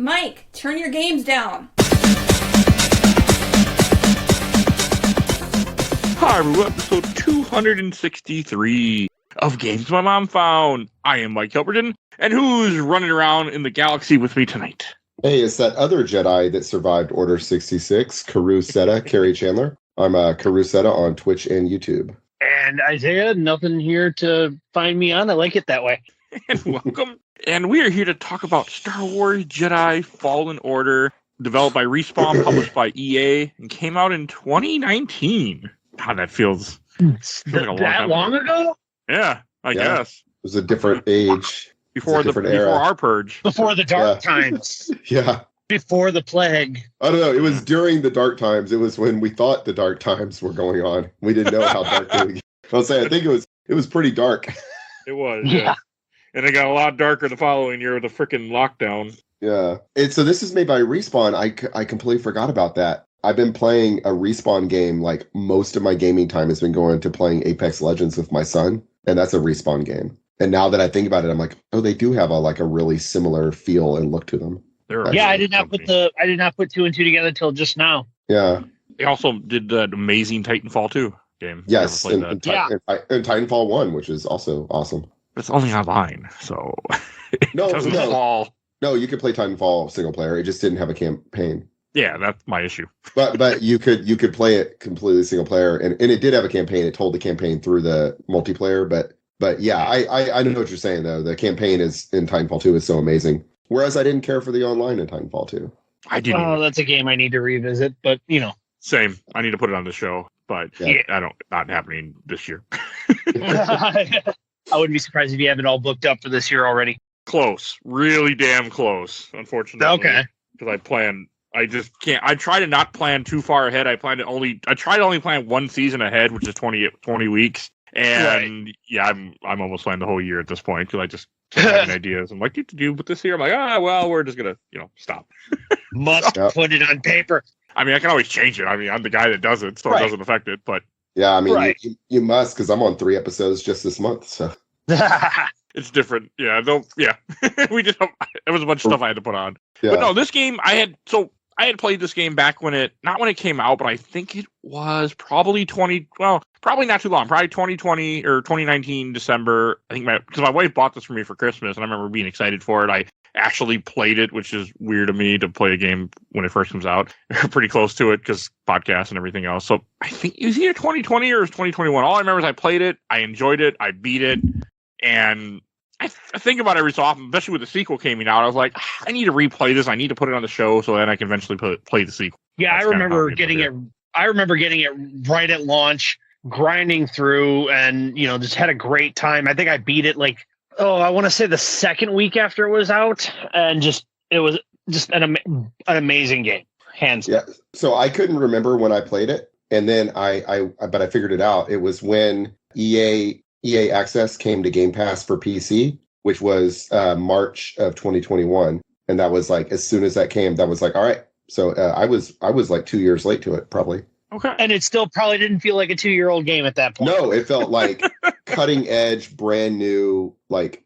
Mike, turn your games down. Hi, everyone. Episode 263 of Games My Mom Found. I am Mike Albertin, and who's running around in the galaxy with me tonight? Hey, it's that other Jedi that survived Order 66, Karu Seta, Kerry Chandler. I'm Karu Seta on Twitch and YouTube. And Isaiah, nothing here to find me on. I like it that way. And welcome. And we are here to talk about Star Wars Jedi Fallen Order, developed by Respawn, published by EA, and came out in 2019. God, that feels like a long ago? Yeah, I guess. It was a different age. Before our purge. Before the dark times. Yeah. Before the plague. I don't know. It was during the dark times. It was when we thought the dark times were going on. We didn't know how dark they would get. I'll say, I think it was pretty dark. It was. Yeah. And it got a lot darker the following year with the freaking lockdown. Yeah. So this is made by Respawn. I completely forgot about that. I've been playing a Respawn game, like most of my gaming time has been going to playing Apex Legends with my son, and that's a Respawn game. And now that I think about it, I'm like, oh, they do have a really similar feel and look to them. I did not put two and two together till just now. Yeah. They also did that amazing Titanfall 2 game. Yes, and Titanfall 1, which is also awesome. It's only online, so it doesn't fall. No, you could play Titanfall single player. It just didn't have a campaign. Yeah, that's my issue. But you could play it completely single player, and it did have a campaign. It told the campaign through the multiplayer, but yeah, I know what you're saying though. The campaign is in Titanfall 2 is so amazing. Whereas I didn't care for the online in Titanfall 2. I didn't. Oh, that's a game I need to revisit, but Same. I need to put it on the show, but not happening this year. I wouldn't be surprised if you have it all booked up for this year already. Close. Really damn close, unfortunately. Okay. Because I just can't. I try to not plan too far ahead. I try to only plan one season ahead, which is 20 weeks. And yeah, I'm almost planning the whole year at this point because I just can't have any ideas. I'm like, what to do with this year? I'm like, well, we're just gonna, stop. Must put it on paper. I mean, I can always change it. I mean, I'm the guy that does it, so it doesn't affect it. But yeah, I mean, you must, because I'm on 3 episodes just this month, so it's different. Yeah, we just it was a bunch of stuff I had to put on. Yeah. But no, this game I had played this game back not when it came out, but I think it was probably probably not too long, probably 2020 or 2019 December. I think because my wife bought this for me for Christmas, and I remember being excited for it. I actually played it, which is weird to me to play a game when it first comes out. Pretty close to it because podcasts and everything else. So I think it was either 2020 or it was 2021. All I remember is I played it, I enjoyed it, I beat it, and I think about it every so often, especially with the sequel coming out. I was like, I need to replay this. I need to put it on the show so then I can eventually play the sequel. Yeah, I remember getting it. I remember getting it right at launch, grinding through, and just had a great time. I think I beat it I want to say the second week after it was out, and it was just an amazing game, hands down. Yeah. So I couldn't remember when I played it, and then but I figured it out. It was when EA Access came to Game Pass for PC, which was March of 2021, and that was as soon as that came, that was all right. So I was 2 years late to it, probably. Okay. And it still probably didn't feel like a 2-year-old game at that point. No, it felt like cutting edge, brand new,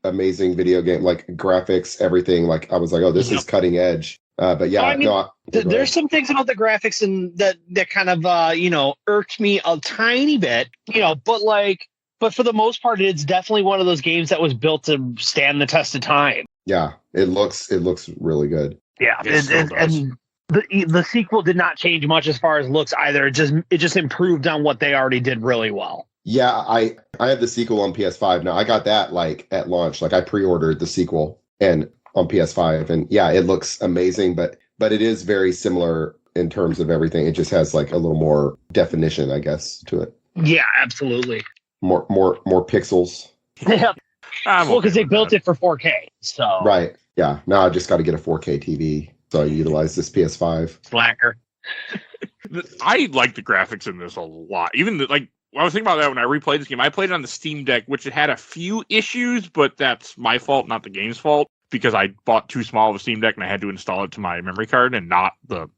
amazing video game, graphics, everything. I was oh, this is cutting edge. But yeah, there's some things about the graphics and that kind of irked me a tiny bit, but for the most part, it's definitely one of those games that was built to stand the test of time. Yeah, it looks really good. Yeah, and the sequel did not change much as far as looks either. It just improved on what they already did really well. Yeah, I have the sequel on PS5 now. I got that at launch. I pre-ordered the sequel and on PS5, and yeah, it looks amazing. But it is very similar in terms of everything. It just has a little more definition, I guess, to it. Yeah, absolutely. More pixels. Yeah. Well, because they built it for 4K. So right. Yeah. Now I just got to get a 4K TV. So I utilize this PS5. Slacker. I like the graphics in this a lot. Even I was thinking about that when I replayed this game. I played it on the Steam Deck, which it had a few issues, but that's my fault, not the game's fault, because I bought too small of a Steam Deck and I had to install it to my memory card and not the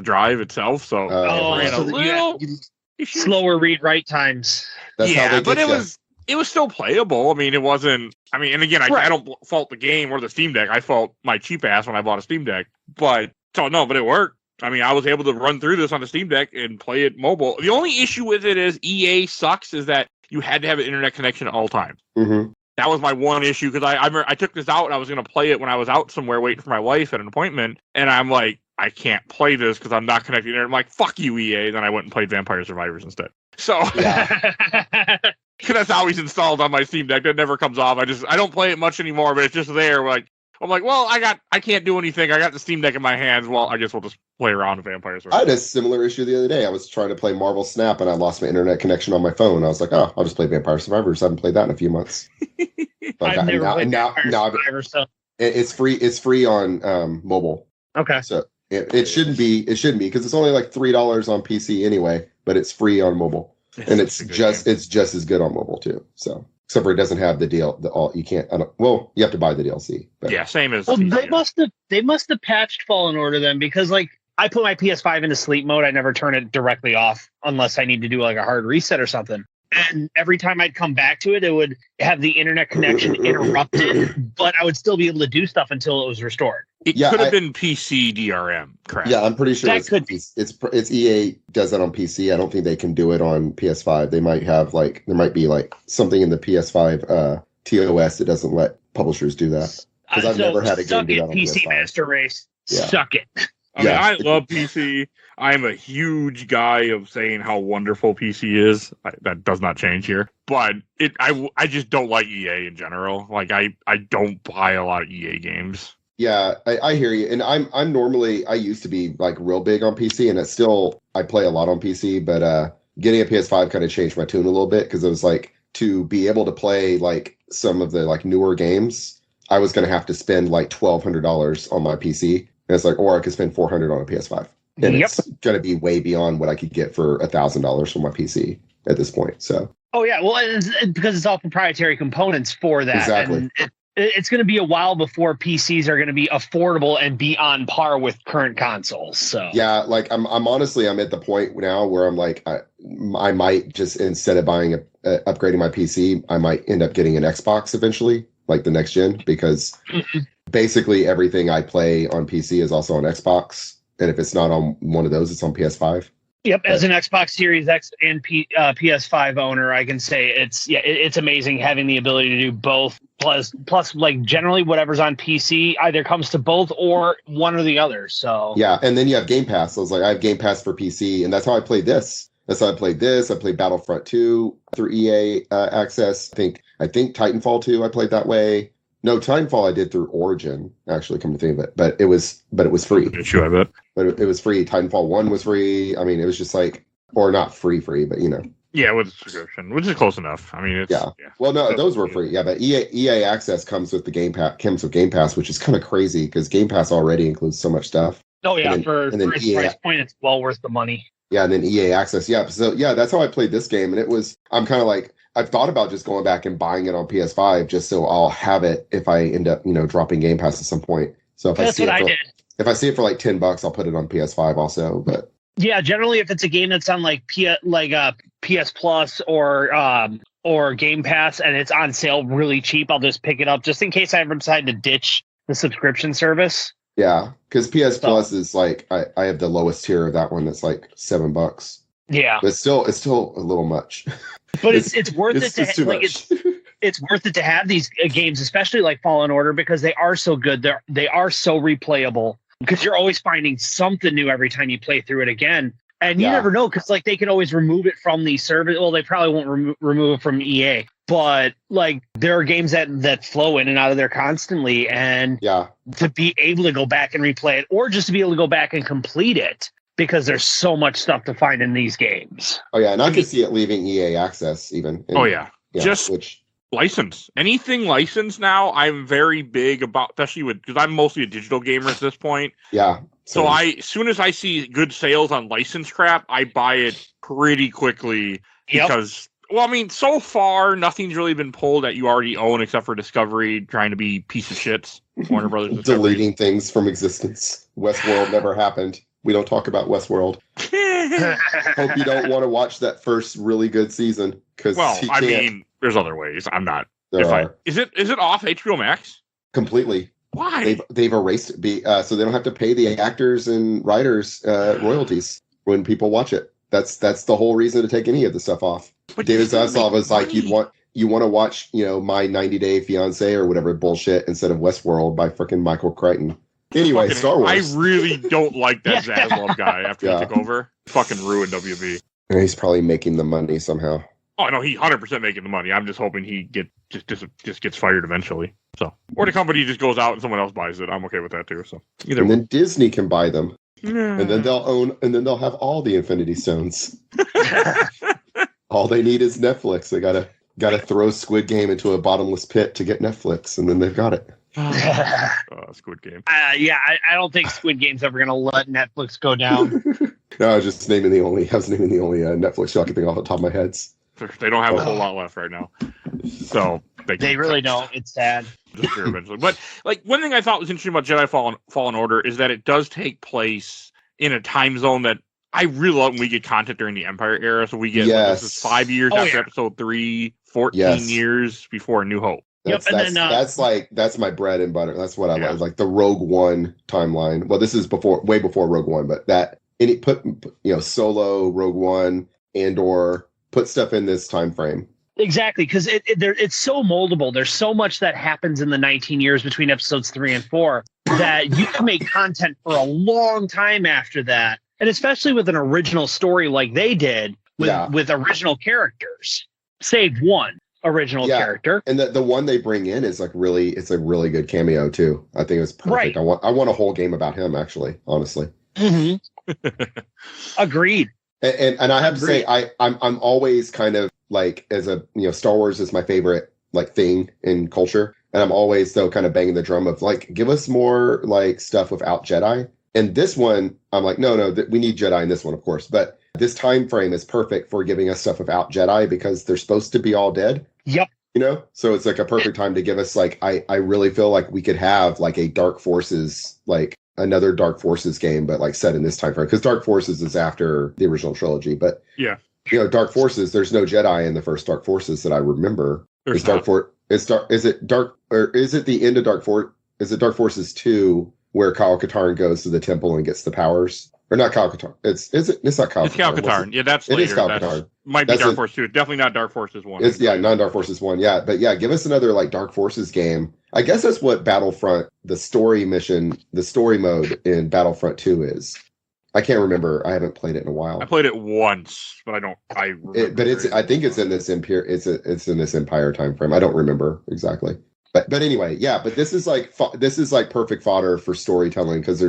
drive itself. So slower read write times. That's how they but it was it was still playable. I mean, it wasn't. I mean, and again, I don't fault the game or the Steam Deck. I fault my cheap ass when I bought a Steam Deck. But it worked. I mean, I was able to run through this on the Steam Deck and play it mobile. The only issue with it is EA sucks. Is that you had to have an internet connection at all times. Mm-hmm. That was my one issue because I remember I took this out and I was going to play it when I was out somewhere waiting for my wife at an appointment, and I'm like, I can't play this because I'm not connected. And I'm like, fuck you, EA. Then I went and played Vampire Survivors instead. So that's always installed on my Steam Deck. That never comes off. I don't play it much anymore, but it's just there. I'm like, well, I can't do anything. I got the Steam Deck in my hands. Well, I guess we'll just play around with Vampire Survivors. I had a similar issue the other day. I was trying to play Marvel Snap and I lost my internet connection on my phone. I was like, oh, I'll just play Vampire Survivors. I haven't played that in a few months. I've never played Vampire Survivors, so it's free. It's free on mobile. Okay. So it shouldn't be. It shouldn't be because it's only like $3 on PC anyway, but it's free on mobile, and it's just as good on mobile too. So. Except for it doesn't have the deal. You can't. You have to buy the DLC. But. Yeah, same as. Well, they must have patched Fallen Order then, because like I put my PS5 into sleep mode. I never turn it directly off unless I need to do like a hard reset or something. And every time I'd come back to it, it would have the internet connection interrupted, but I would still be able to do stuff until it was restored. It could have been PC DRM, correct? Yeah, I'm pretty sure it's EA does that on PC. I don't think they can do it on PS5. They might have there might be like something in the PS5 TOS that doesn't let publishers do that. Because I've never had a game do that on PC PS5. Master Race. Yeah. Suck it. I mean, I love PC. I'm a huge guy of saying how wonderful PC is. That does not change here. But I just don't like EA in general. Like I don't buy a lot of EA games. Yeah, I hear you. And I'm normally, I used to be like real big on PC, and I play a lot on PC, but getting a PS5 kind of changed my tune a little bit, because it was like, to be able to play like some of the like newer games, I was going to have to spend like $1,200 on my PC. And it's like, or I could spend $400 on a PS5. And it's going to be way beyond what I could get for $1,000 for my PC at this point. So. Oh yeah, well, because it's all proprietary components for that. Exactly. And it's going to be a while before PCs are going to be affordable and be on par with current consoles. So yeah, like I'm honestly, I'm at the point now where I'm like, I might just, instead of upgrading my PC, I might end up getting an Xbox eventually, like the next gen, because basically everything I play on PC is also on Xbox. And if it's not on one of those, it's on PS5. Yep, as an Xbox Series X and PS5 owner, I can say it's amazing having the ability to do both. Plus, like generally whatever's on PC either comes to both or one or the other. So yeah, and then you have Game Pass. So I was like, I have Game Pass for PC, and that's how I played this. That's how I played this. I played Battlefront 2 through EA Access. I think Titanfall 2 I played that way. No, Titanfall I did through Origin, actually, come to think of it. But it was free. Sure, I bet. But it was free. Titanfall 1 was free. I mean, it was just like, or not free, but you know. Yeah, with a subscription, which is close enough. I mean, it's... Yeah. Well, no, those were free. Yeah, but EA Access comes with Game Pass, which is kind of crazy, because Game Pass already includes so much stuff. Oh, yeah, for its price point, it's well worth the money. Yeah, and then EA Access. Yeah, so yeah, that's how I played this game. And I'm kind of like, I've thought about just going back and buying it on PS5 just so I'll have it if I end up, dropping Game Pass at some point. So if I see it for like $10, I'll put it on PS5 also. But yeah, generally if it's a game that's on like PS Plus or Game Pass and it's on sale really cheap, I'll just pick it up just in case I ever decide to ditch the subscription service. Yeah, because PS Plus is like, I have the lowest tier of that one that's like $7. Yeah, but it's still a little much. But it's worth it to like it's worth it to have these games, especially like Fallen Order, because they are so good. They are so replayable, because you're always finding something new every time you play through it again. And you never know, because like they can always remove it from the service. Well, they probably won't remove it from EA, but like there are games that flow in and out of there constantly, and to be able to go back and replay it, or just to be able to go back and complete it, because there's so much stuff to find in these games. Oh yeah, and I can see it leaving EA Access even. License. Anything licensed now, I'm very big about, especially because I'm mostly a digital gamer at this point. Yeah. So as soon as I see good sales on licensed crap, I buy it pretty quickly because, well, I mean, so far nothing's really been pulled that you already own except for Discovery trying to be piece of shits. Warner Brothers deleting things from existence. Westworld never happened. We don't talk about Westworld. Hope you don't want to watch that first really good season, because There's other ways. I'm not. There are. Is it off HBO Max? Completely. Why? They've erased it so they don't have to pay the actors and writers royalties when people watch it. That's the whole reason to take any of the stuff off. But David Zaslav was like, you want to watch, My 90 Day Fiance or whatever bullshit instead of Westworld by freaking Michael Crichton. Anyway, Star Wars. I really don't like that Zaslav guy after he took over. Fucking ruined WB. And he's probably making the money somehow. Oh no, he 100% making the money. I'm just hoping he just gets fired eventually. So, or the company just goes out and someone else buys it. I'm okay with that too. So, either. And then Disney can buy them, Yeah. and then they'll have all the Infinity Stones. All they need is Netflix. They gotta throw Squid Game into a bottomless pit to get Netflix, and then they've got it. Squid Game. I don't think Squid Game's ever going to let Netflix go down. No, I was naming the only Netflix show I can think off the top of my head. They don't have a whole lot left right now, so they really don't. It's sad. Disappear eventually. But like one thing I thought was interesting about Jedi Fallen Order is that it does take place in a time zone that I really love when we get content during the Empire era. So we get this is 5 years after Episode 3, 14 years before A New Hope. That's my bread and butter. That's what I love. Like the Rogue One timeline. Well, this is way before Rogue One, but put Solo, Rogue One, Andor, put stuff in this time frame. Exactly, because it's so moldable. There's so much that happens in the 19 years between episodes 3 and 4 that you can make content for a long time after that. And especially with an original story like they did with original characters. Save one original character. And the one they bring in is it's a really good cameo too. I think it was perfect. Right. I want a whole game about him, actually, honestly. Mm-hmm. Agreed. And I have to say, I'm always kind of like, as a Star Wars is my favorite like thing in culture, and I'm always though kind of banging the drum of like, give us more like stuff without Jedi. And this one, I'm like, no, we need Jedi in this one, of course, but this time frame is perfect for giving us stuff without Jedi because they're supposed to be all dead. Yep. So it's like a perfect time to give us like, I really feel like we could have like a Dark Forces, like another Dark Forces game, but like set in this time frame, because Dark Forces is after the original trilogy. But Dark Forces, there's no Jedi in the first Dark Forces that I remember. Is it the end of Dark Force? Is it Dark Forces 2 where Kyle Katarn goes to the temple and gets the powers? Or not Kyle Katarn. It's not Kyle Katarn. It's Kyle Katarn. Yeah, that's later. It is Kyle Katarn. Might be Dark Force 2. Definitely not Dark Forces 1. It's not Dark Forces 1. Yeah, but give us another like Dark Forces game. I guess that's what Battlefront, the story mode in Battlefront 2 is. I can't remember. I haven't played it in a while. I played it once, but I don't. I think it's in this Empire. It's in this Empire time frame. I don't remember exactly. But anyway, But this is like perfect fodder for storytelling because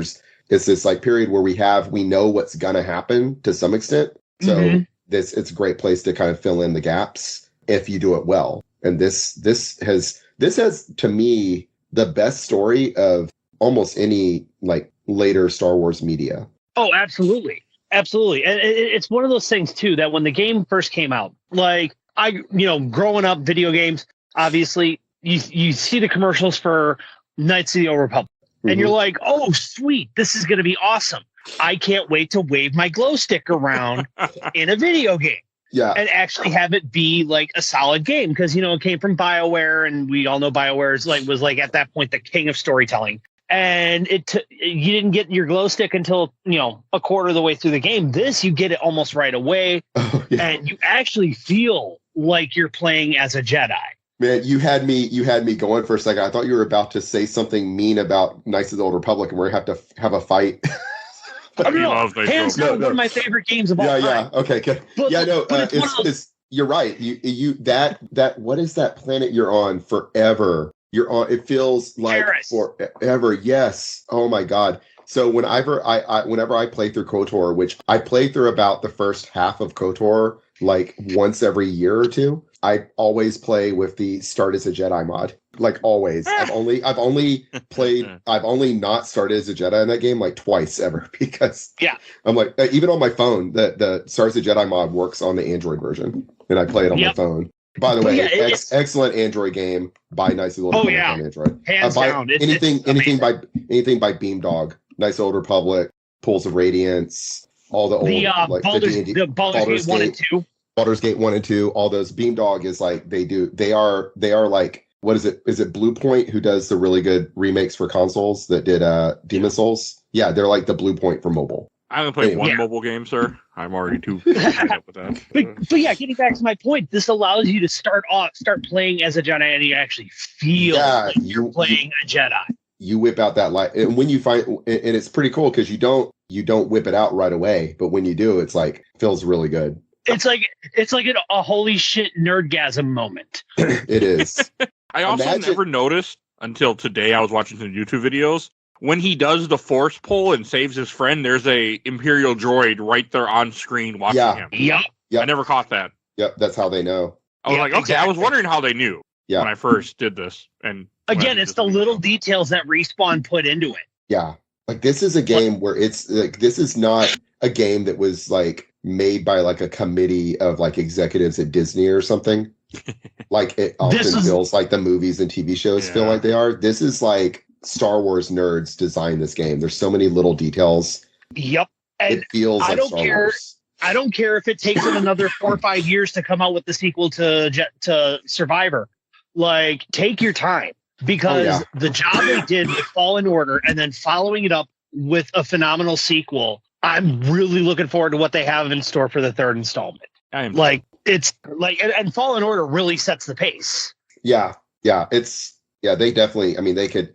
it's this like period where we know what's gonna happen to some extent. So it's a great place to kind of fill in the gaps if you do it well. And this has to me the best story of almost any like later Star Wars media. Oh, absolutely. Absolutely. And it's one of those things too, that when the game first came out, like growing up video games, obviously you see the commercials for Knights of the Old Republic and you're like, oh, sweet. This is going to be awesome. I can't wait to wave my glow stick around in a video game. Yeah. And actually have it be like a solid game because, it came from BioWare and we all know BioWare was like at that point the king of storytelling. And you didn't get your glow stick until, a quarter of the way through the game. This, you get it almost right away. Oh, yeah. And you actually feel like you're playing as a Jedi. Man, you had me going for a second. I thought you were about to say something mean about Knights of the Old Republic and we're going to have to have a fight. Hands down, one of my favorite games of all time. Yeah, okay. You're right. You that what is that planet you're on forever? You're on. It feels like Paris. Forever. Yes. Oh my God. So whenever I play through KOTOR, which I play through about the first half of KOTOR, like once every year or two, I always play with the Start as a Jedi mod. Like always. I've only not started as a Jedi in that game like twice ever because I'm like, even on my phone, the Start as a Jedi mod works on the Android version and I play it on my phone. By the way, excellent Android game by Knights of the Old Republic on Android. Hands down. Anything by Beamdog, Knights of the Old Republic, Pools of Radiance, all the old Baldur's Gate 1 and 2. Baldur's Gate 1 and 2, all those. Beamdog is like they are like, what is it? Is it Blue Point who does the really good remakes for consoles that did Demon Souls? Yeah, they're like the Blue Point for mobile. I haven't played one mobile game, sir. I'm already too up with that. But yeah, getting back to my point, this allows you to start playing as a Jedi and you actually feel like you're playing a Jedi. You whip out that light, and when you find, and it's pretty cool because you don't whip it out right away, but when you do, it's like feels really good. It's like a holy shit nerdgasm moment. It is. I also never noticed until today. I was watching some YouTube videos. When he does the force pull and saves his friend, there's a Imperial droid right there on screen watching him. Yep. I never caught that. Yep, that's how they know. I was like, okay, exactly. I was wondering how they knew when I first did this. And again, it's the little details that Respawn put into it. Yeah. Like, this is a game where it's like, this is not a game that was like made by like a committee of like executives at Disney or something. Like it often feels like the movies and TV shows feel like they are. This is like Star Wars nerds designed this game. There's so many little details. Yep. And it feels like Star Wars. I don't care if it takes them another 4 or 5 years to come out with the sequel to Survivor. Like, take your time, because the job they did with Fallen Order and then following it up with a phenomenal sequel, I'm really looking forward to what they have in store for the third installment. It's like, and Fallen Order really sets the pace. Yeah. They definitely. I mean, they can.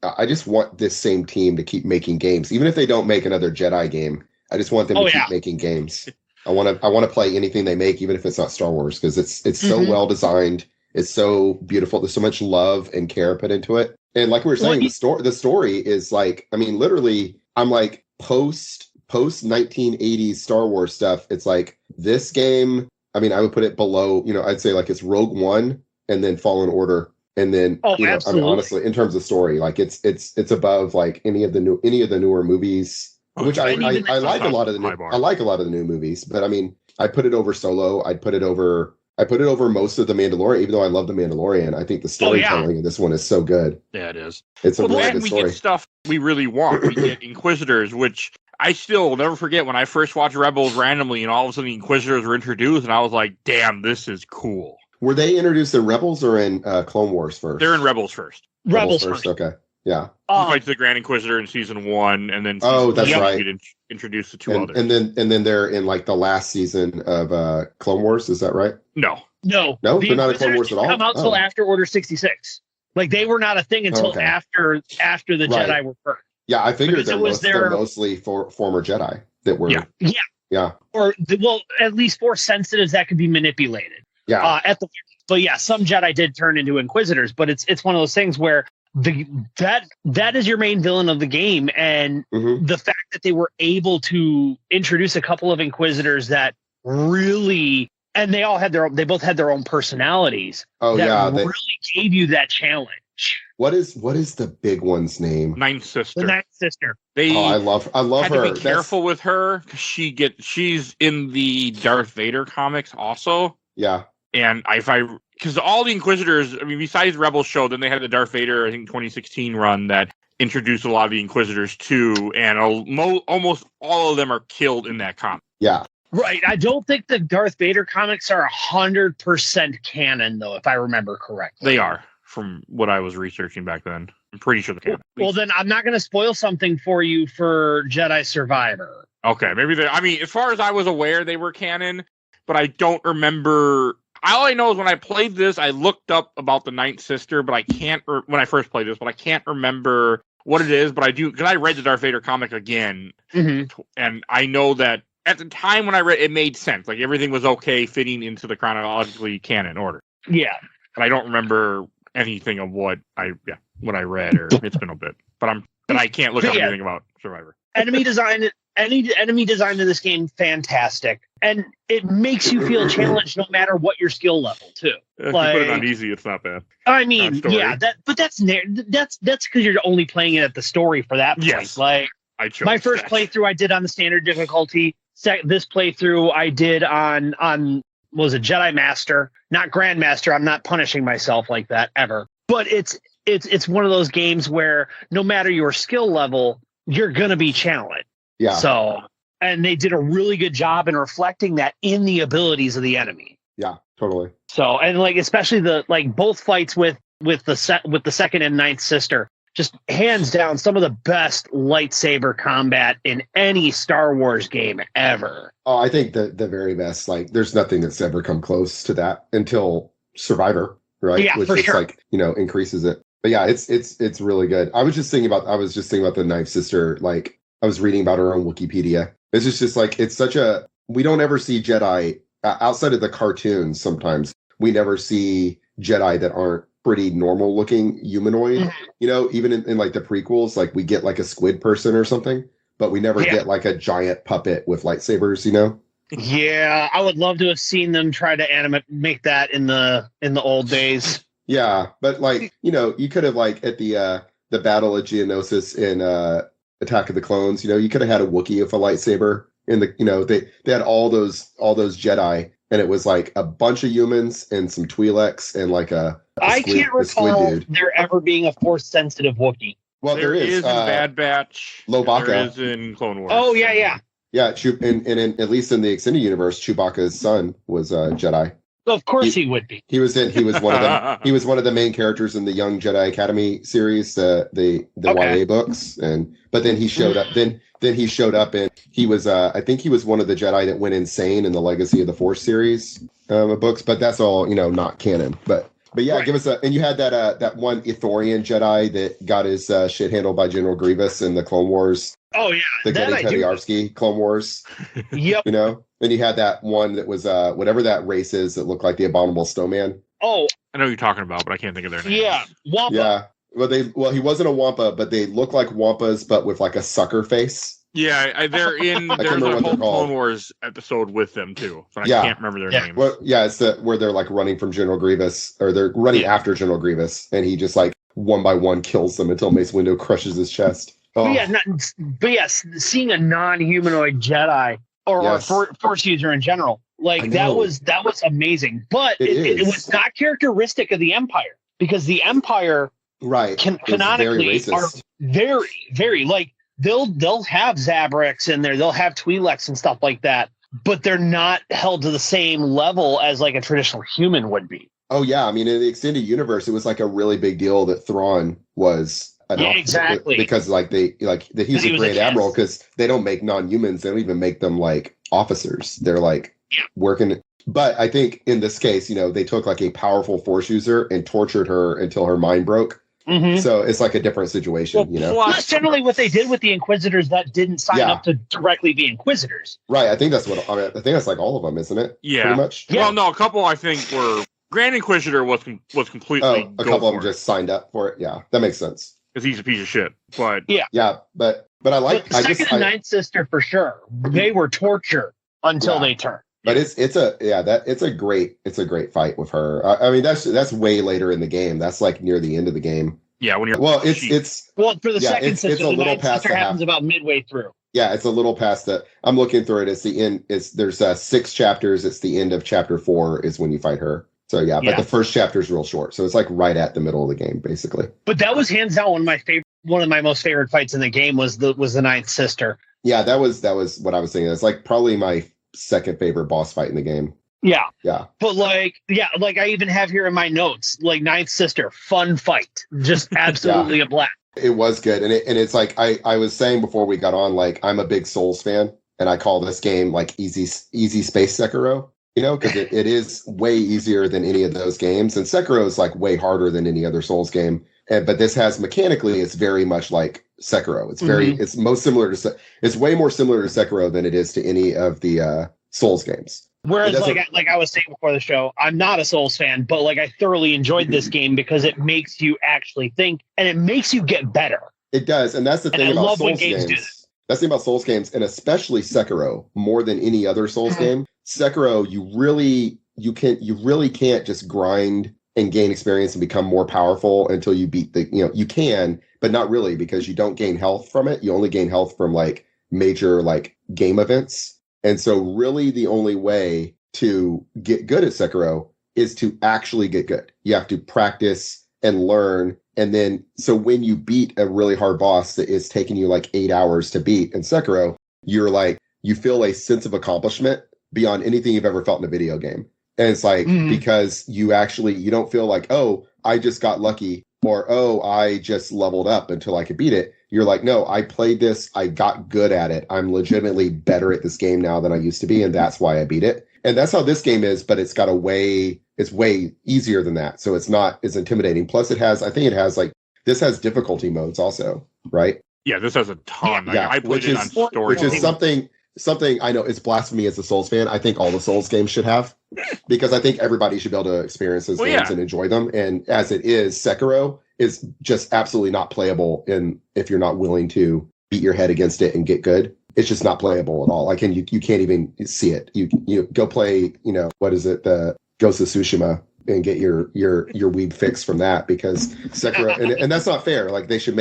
I just want this same team to keep making games, even if they don't make another Jedi game. I just want them to keep making games. I want to play anything they make, even if it's not Star Wars, because it's so well designed. It's so beautiful. There's so much love and care put into it. And like we were saying, the story is like, I mean, literally, I'm like post 1980s Star Wars stuff. It's like this game. I mean, I would put it below. I'd say like it's Rogue One and then Fallen Order. And then, I mean, honestly, in terms of story, like it's above like any of the newer movies, which I like a lot of the new movies. But I mean, I put it over Solo. I put it over most of the Mandalorian, even though I love the Mandalorian. I think the storytelling in this one is so good. Yeah, it is. It's a really good story. We get stuff we really want. We get Inquisitors, which I still will never forget when I first watched Rebels randomly, and all of a sudden the Inquisitors were introduced, and I was like, "Damn, this is cool." Were they introduced in Rebels or in Clone Wars first? They're in Rebels first. Rebels first. Okay. Yeah. He fights the Grand Inquisitor in season 1, and then that's right. Introduce the two others, and then they're in like the last season of Clone Wars. Is that right? No, they're not in Clone Wars at all. Come out until after Order 66. Like they were not a thing until after the Jedi were first. Yeah, I figured they're mostly former Jedi that were. Yeah. Or at least Force sensitives that could be manipulated. Yeah. But some Jedi did turn into Inquisitors, but it's one of those things where that is your main villain of the game, and the fact that they were able to introduce a couple of Inquisitors that really, and they both had their own personalities. Really gave you that challenge. What is the big one's name? Ninth Sister. The Ninth Sister. I love her. To be careful with her. She's in the Darth Vader comics also. Yeah. And because all the Inquisitors, I mean, besides Rebels show, then they had the Darth Vader, I think 2016 run that introduced a lot of the Inquisitors too, and almost all of them are killed in that comic. Yeah. Right. I don't think the Darth Vader comics are 100% canon, though, if I remember correctly. They are, from what I was researching back then. I'm pretty sure they're canon. Well, then I'm not going to spoil something for you for Jedi Survivor. Okay, maybe as far as I was aware, they were canon, but I don't remember. All I know is when I played this, I looked up about the Ninth Sister, but I can't, when I first played this, but I can't remember what it is, but I do, because I read the Darth Vader comic again, and I know that at the time when I read it made sense. Like, everything was okay fitting into the chronologically canon order. Yeah. But I don't remember anything of what I read, or it's been a bit. But I can't look up anything about Survivor. Enemy design in this game, fantastic. And it makes you feel challenged no matter what your skill level, too. If you put it on easy, it's not bad. I mean, but that's because you're only playing it at the story for that point. Yes, like, my first playthrough I did on the standard difficulty. This playthrough I did on was a Jedi Master, not Grandmaster. I'm not punishing myself like that ever. But it's one of those games where no matter your skill level, you're gonna be challenged. Yeah. So And they did a really good job in reflecting that in the abilities of the enemy. Yeah, totally. So, and like especially the like both fights with the second and ninth sister, just hands down some of the best lightsaber combat in any Star Wars game ever. Oh, I think the very best. Like, there's nothing that's ever come close to that until Survivor, right? Yeah, Which for just sure. like, increases it. But yeah, it's really good. I was just thinking about the ninth sister. Like, I was reading about her on Wikipedia. It's just like, it's such a, we don't ever see Jedi outside of the cartoons. Sometimes we never see Jedi that aren't pretty normal looking humanoid, even in like the prequels, like we get like a squid person or something, but we never get like a giant puppet with lightsabers, Yeah, I would love to have seen them try to make that in the old days. Yeah, but like, you could have like at the Battle of Geonosis in Attack of the Clones, you could have had a Wookiee with a lightsaber in the, they had all those Jedi, and it was like a bunch of humans and some Twi'leks and like I can't recall there ever being a force-sensitive Wookiee. Well, there is in Bad Batch. Lobaka. There is in Clone Wars. Oh, yeah. Yeah, and at least in the extended universe, Chewbacca's son was a Jedi. Of course he would be. He was one of them. He was one of the main characters in the Young Jedi Academy series, the YA books, but then he showed up. Then he showed up, and he was I think he was one of the Jedi that went insane in the Legacy of the Force series of books. But that's all not canon. But yeah, right. Give us and you had that one Ithorian Jedi that got his shit handled by General Grievous in the Clone Wars. Oh yeah, the Getty Tediarsky Clone Wars. Yep. Then you had that one that was whatever that race is that looked like the Abominable Snowman. Oh, I know what you're talking about, but I can't think of their names. Yeah, Wampa. Yeah, well, he wasn't a Wampa, but they look like Wampas, but with like a sucker face. Yeah, they're in. There's a whole Clone Wars episode with them too, but I can't remember their names. Well, yeah, it's where they're like running from General Grievous, or they're running after General Grievous, and he just like one by one kills them until Mace Windu crushes his chest. Oh. But yes, seeing a non-humanoid Jedi or Force user in general, like that was amazing. But it was not characteristic of the Empire, because the Empire, canonically, are very, very like they'll have Zabreks in there, they'll have Twi'leks and stuff like that, but they're not held to the same level as like a traditional human would be. Oh yeah, I mean, in the extended universe, it was like a really big deal that Thrawn was. Exactly. Because he's a Grand Admiral, because they don't make non-humans. They don't even make them like officers. They're like working. But I think in this case, they took like a powerful Force user and tortured her until her mind broke. Mm-hmm. So it's like a different situation, That's generally what they did with the Inquisitors that didn't sign up to directly be Inquisitors. Right. I think that's I think that's like all of them, isn't it? Yeah. Pretty much. Yeah. Well, no, a couple I think were Grand Inquisitor was completely. Oh, a couple of them just signed up for it. Yeah, that makes sense. Because he's a piece of shit, but but I like the second and ninth sister for sure. They were torture until they turned. But it's a great fight with her. I mean, that's way later in the game. That's like near the end of the game. Yeah, when you're for the second sister, it's a little past sister happens about midway through. Yeah, it's a little past the. I'm looking through it. It's the end. There's 6 chapters. It's the end of chapter 4 is when you fight her. So but the first chapter is real short. So it's like right at the middle of the game, basically. But that was hands down one of my most favorite fights in the game was the ninth sister. Yeah, that was what I was thinking. It's like probably my second favorite boss fight in the game. Yeah. Yeah. But like I even have here in my notes, like ninth sister, fun fight. Just absolutely a blast. It was good. And it's like I was saying before we got on, like I'm a big Souls fan, and I call this game like easy space Sekiro. Because it is way easier than any of those games. And Sekiro is like way harder than any other Souls game. But this has mechanically, it's very much like Sekiro. It's it's most similar to, it's way more similar to Sekiro than it is to any of the Souls games. Whereas like I was saying before the show, I'm not a Souls fan, but like I thoroughly enjoyed this game because it makes you actually think and it makes you get better. It does. And that's the thing about Souls games. That's the thing about Souls games, and especially Sekiro, more than any other Souls game. Sekiro, you really can't just grind and gain experience and become more powerful until you beat you can, but not really, because you don't gain health from it. You only gain health from like major like game events. And so really the only way to get good at Sekiro is to actually get good. You have to practice and learn. And then, so when you beat a really hard boss that is taking you like 8 hours to beat in Sekiro, you're like, you feel a sense of accomplishment beyond anything you've ever felt in a video game. And it's like, because you don't feel like, oh, I just got lucky, or, oh, I just leveled up until I could beat it. You're like, no, I played this. I got good at it. I'm legitimately better at this game now than I used to be. And that's why I beat it. And that's how this game is, but it's way easier than that. So it's not as intimidating. Plus this has difficulty modes also, right? Yeah, this has a ton. Yeah, I played it on story. Which is something I know it's blasphemy as a Souls fan. I think all the Souls games should have, because I think everybody should be able to experience those games and enjoy them. And as it is, Sekiro is just absolutely not playable if you're not willing to beat your head against it and get good. It's just not playable at all. Like, and you can't even see it. You go play, what is it, the Ghost of Tsushima, and get your weeb fix from that, because Sekiro, and that's not fair. Like, they should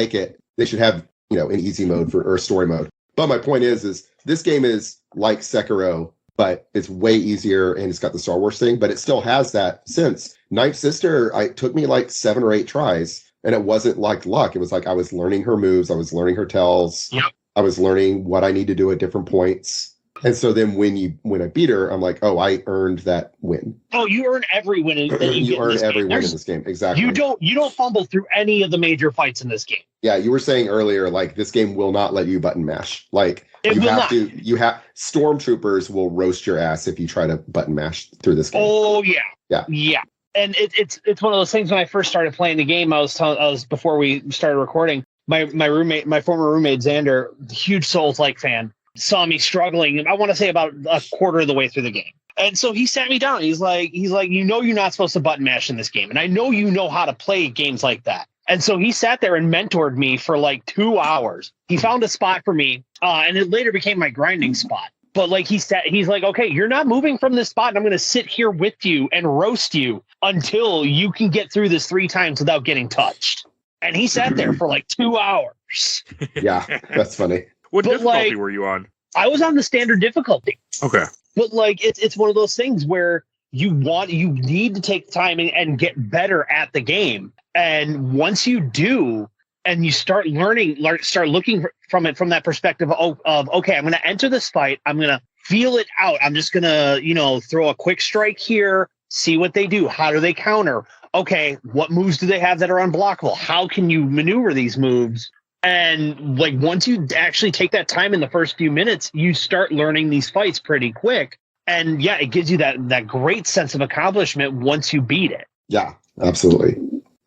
have, an easy mode or story mode. But my point is this game is like Sekiro, but it's way easier, and it's got the Star Wars thing, but it still has that sense. Ninth Sister, it took me like 7 or 8 tries, and it wasn't like luck. It was like I was learning her moves, I was learning her tells, I was learning what I need to do at different points. And so then when I beat her, I'm like, oh, I earned that win. Oh, you earn every win you earn every win in this game. Exactly. You don't fumble through any of the major fights in this game. Yeah, you were saying earlier, like, this game will not let you button mash. Like, stormtroopers will roast your ass if you try to button mash through this game. Oh yeah. And it's one of those things. When I first started playing the game, I was before we started recording. My former roommate Xander, huge Souls-like fan, saw me struggling, I want to say about a quarter of the way through the game. And so he sat me down. He's like, you're not supposed to button mash in this game. And I know you know how to play games like that. And so he sat there and mentored me for like 2 hours. He found a spot for me, and it later became my grinding spot. But like he's like, okay, you're not moving from this spot, and I'm going to sit here with you and roast you until you can get through this 3 times without getting touched. And he sat there for like 2 hours. Yeah, that's funny. What difficulty were you on? I was on the standard difficulty. Okay. But like it's one of those things where you need to take time and get better at the game. And once you do, and you start looking from that perspective of okay, I'm going to enter this fight. I'm going to feel it out. I'm just going to, throw a quick strike here, see what they do. How do they counter? Okay, what moves do they have that are unblockable? How can you maneuver these moves? And like, once you actually take that time in the first few minutes, you start learning these fights pretty quick. And yeah, it gives you that great sense of accomplishment once you beat it. Yeah, absolutely.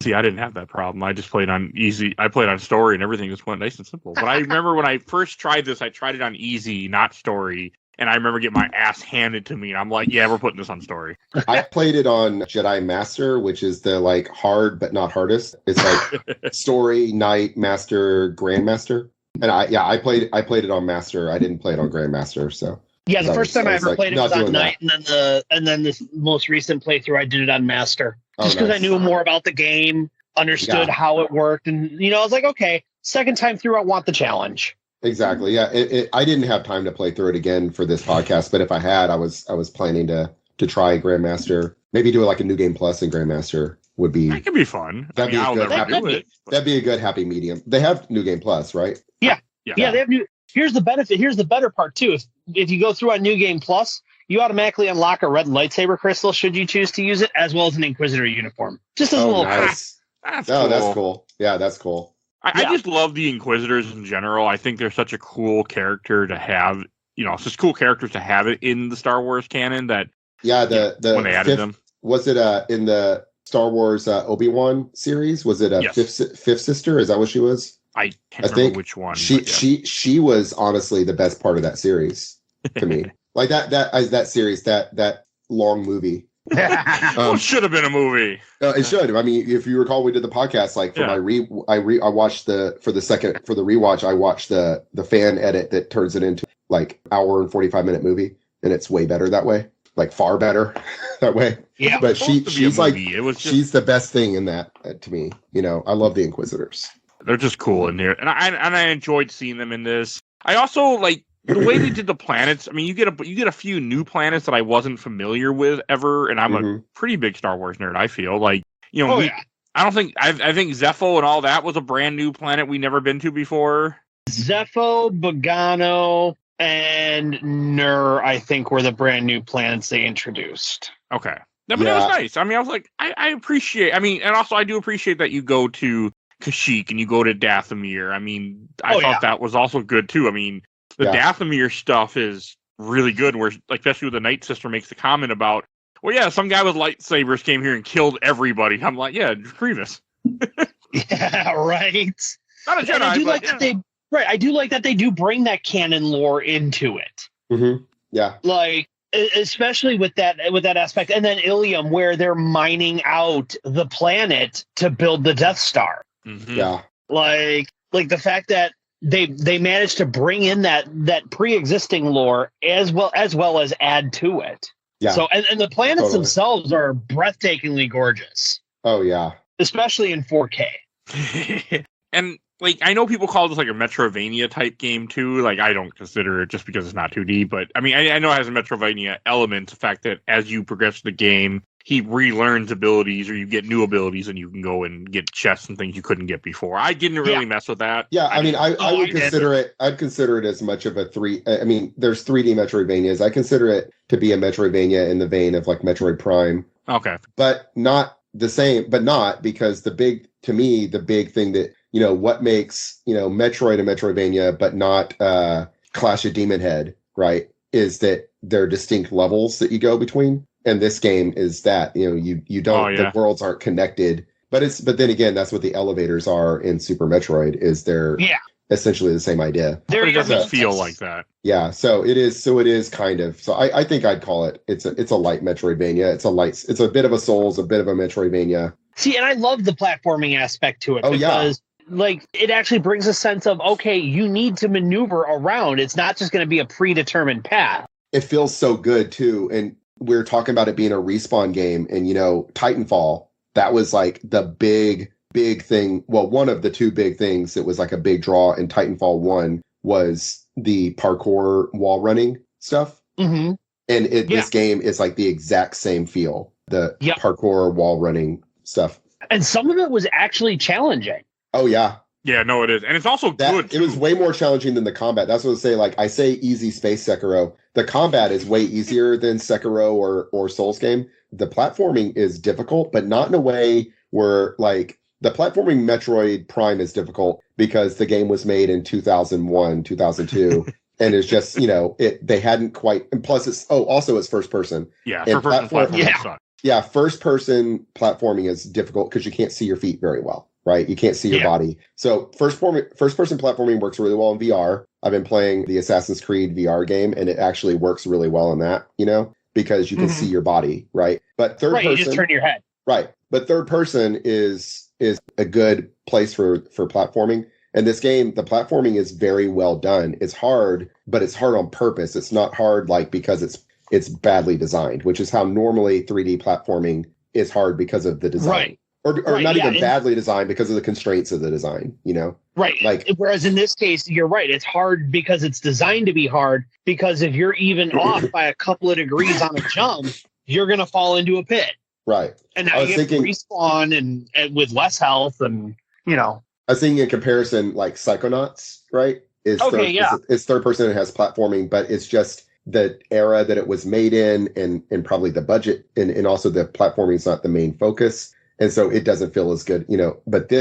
See, I didn't have that problem. I just played on easy. I played on story, and everything just went nice and simple. But I remember when I first tried this, I tried it on easy, not story. And I remember getting my ass handed to me. And I'm like, yeah, we're putting this on story. I played it on Jedi Master, which is the like hard but not hardest. It's like story, knight, master, grandmaster. And I played it on master. I didn't play it on grandmaster. So yeah, the first time I ever played it was on knight, and then this most recent playthrough I did it on master. Just because I knew more about the game, understood how it worked, and I was like, okay, second time through, I want the challenge. Exactly. Yeah. I didn't have time to play through it again for this podcast, but if I had, I was planning to try Grandmaster. Maybe do it like a New Game Plus and Grandmaster would be. That could be fun. That'd be a good happy medium. They have New Game Plus, right? Yeah. They have new. Here's the benefit. Here's the better part too. If you go through on New Game Plus, you automatically unlock a red lightsaber crystal should you choose to use it, as well as an Inquisitor uniform. Just as a little. Nice. That's cool. That's cool. Yeah, that's cool. I just love the Inquisitors in general. I think they're such a cool character to have. It's just cool characters to have it in the Star Wars canon. That the when they added them, was it in the Star Wars Obi-Wan series? Was it fifth sister? Is that what she was? I can't remember which one. She was honestly the best part of that series to me. Like that series, that long movie. It should have been a movie. It should. I mean, if you recall, we did the podcast like for my I watched for the rewatch. I watched the fan edit that turns it into like hour and 45-minute movie, and it's way better that way. Like far better that way. Yeah, but she's like she's the best thing in that to me. I love the Inquisitors. They're just cool in here, and I enjoyed seeing them in this. I also like the way they did the planets. I mean, you get a few new planets that I wasn't familiar with ever, and I'm a pretty big Star Wars nerd. I feel like I think Zepho and all that was a brand new planet we never been to before. Zepho, Bogano, and Nur, I think, were the brand new planets they introduced. Okay. No, but it was nice. I mean, I was like, I appreciate, I mean, and also I do appreciate that you go to Kashyyyk and you go to Dathomir. I mean, I thought that was also good too. I mean, the Dathomir stuff is really good, where, like, especially with the Night Sister makes the comment about, well, yeah, some guy with lightsabers came here and killed everybody. I'm like, yeah, Grievous. Yeah, right. Not a Jedi, I do but, like that they I do like that they do bring that canon lore into it. Mm-hmm. Yeah. Like, especially with that aspect, and then Ilium, where they're mining out the planet to build the Death Star. Mm-hmm. Yeah. Like the fact that they managed to bring in that pre-existing lore as well as add to it. Yeah. So and the planets themselves are breathtakingly gorgeous. Oh yeah. Especially in 4K. And, like, I know people call this like a Metroidvania type game too. Like, I don't consider it just because it's not 2D, but I mean, I know it has a Metroidvania element. The fact that as you progress the game, he relearns abilities, or you get new abilities, and you can go and get chests and things you couldn't get before. I didn't really mess with that. Yeah, I mean, I would consider it. I'd consider it as much of a I mean, there's 3D Metroidvanias. I consider it to be a Metroidvania in the vein of like Metroid Prime. Okay, but not the same. But not because the big thing that, you know, what makes, you know, Metroid a Metroidvania, but not Clash of Demon Head, right, is that there are distinct levels that you go between. And this game is that, you know, you don't, the worlds aren't connected, but then again, that's what the elevators are in Super Metroid, is they're essentially the same idea. But it doesn't feel like that. Yeah. So it is kind of, so I think I'd call it, it's a light Metroidvania. It's a bit of a Souls, a bit of a Metroidvania. See, and I love the platforming aspect to it because like, it actually brings a sense of, okay, you need to maneuver around. It's not just going to be a predetermined path. It feels so good too. And we're talking about it being a Respawn game, and, you know, Titanfall, that was like the big thing. Well, one of the two big things that was like a big draw in Titanfall 1 was the parkour wall running stuff. Mm-hmm. And this game is like the exact same feel, the parkour wall running stuff. And some of it was actually challenging. Oh, yeah. Yeah, no, it is. And it's also good, too. It was way more challenging than the combat. That's what I say. Like, I say easy space Sekiro. The combat is way easier than Sekiro or Souls game. The platforming is difficult, but not in a way where, like, the platforming Metroid Prime is difficult because the game was made in 2001, 2002. And it's just, you know, they hadn't quite, and plus it's first person. Yeah, first person platforming sucks. Yeah, first person platforming is difficult because you can't see your feet very well. Right? You can't see your body. So first person platforming works really well in VR. I've been playing the Assassin's Creed VR game, and it actually works really well in that, you know, because you can see your body, right? But third person, you just turn your head. Right. But third person is a good place for platforming. And this game, the platforming is very well done. It's hard, but it's hard on purpose. It's not hard like because it's badly designed, which is how normally 3D platforming is hard because of the design. Right. Or not even badly designed because of the constraints of the design, you know? Right. Like, whereas in this case, you're right. It's hard because it's designed to be hard, because if you're even off by a couple of degrees on a jump, you're going to fall into a pit. Right. And now you get to respawn and with less health and, you know. I was thinking in comparison, like Psychonauts, right? It's third person and has platforming, but it's just the era that it was made in and probably the budget and also the platforming is not the main focus. And so it doesn't feel as good, you know, but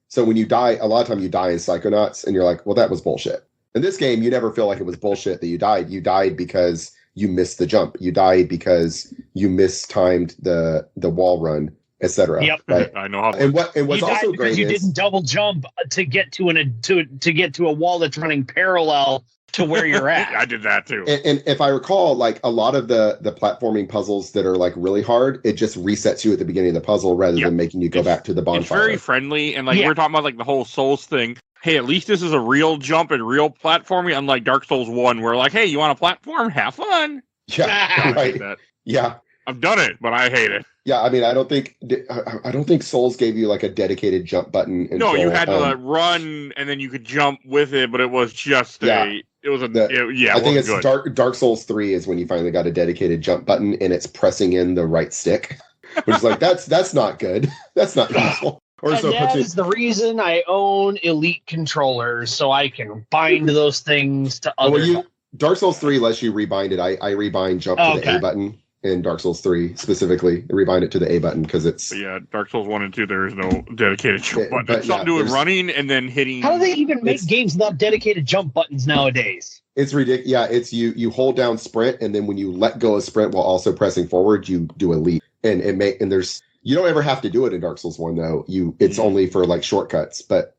so when you die, a lot of time you die in Psychonauts and you're like, well, that was bullshit. In this game, you never feel like it was bullshit that you died. You died because you missed the jump. You died because you mistimed the wall run, etc. Yep. Right. I know how. And what's also great is you didn't double jump to get to a wall that's running parallel to where you're at. I did that too. And if I recall, like a lot of the platforming puzzles that are like really hard, it just resets you at the beginning of the puzzle rather than making you go back to the bonfire. It's very friendly, and like we're talking about like the whole Souls thing. Hey, at least this is a real jump and real platforming, unlike Dark Souls 1, where like, hey, you want a platform? Have fun. Yeah, I hate that. Yeah. I've done it, but I hate it. Yeah, I mean, I don't think Souls gave you like a dedicated jump button. No, you had to run and then you could jump with it, but it was just I think it's good. Dark Souls 3 is when you finally got a dedicated jump button and it's pressing in the right stick, which is like that's not good. That's not useful. Or and so that is the reason I own Elite controllers, so I can bind those things to other. Dark Souls 3 lets you rebind it. I rebind jump to the A button in Dark Souls 3 specifically. Rebind it to the A button because it's... But yeah, Dark Souls 1 and 2, there is no dedicated jump button. It's something doing running and then hitting... How do they even make games without dedicated jump buttons nowadays? It's ridiculous. Yeah, it's you hold down sprint, and then when you let go of sprint while also pressing forward, you do a leap. And there's... You don't ever have to do it in Dark Souls 1, though. It's only for, like, shortcuts, but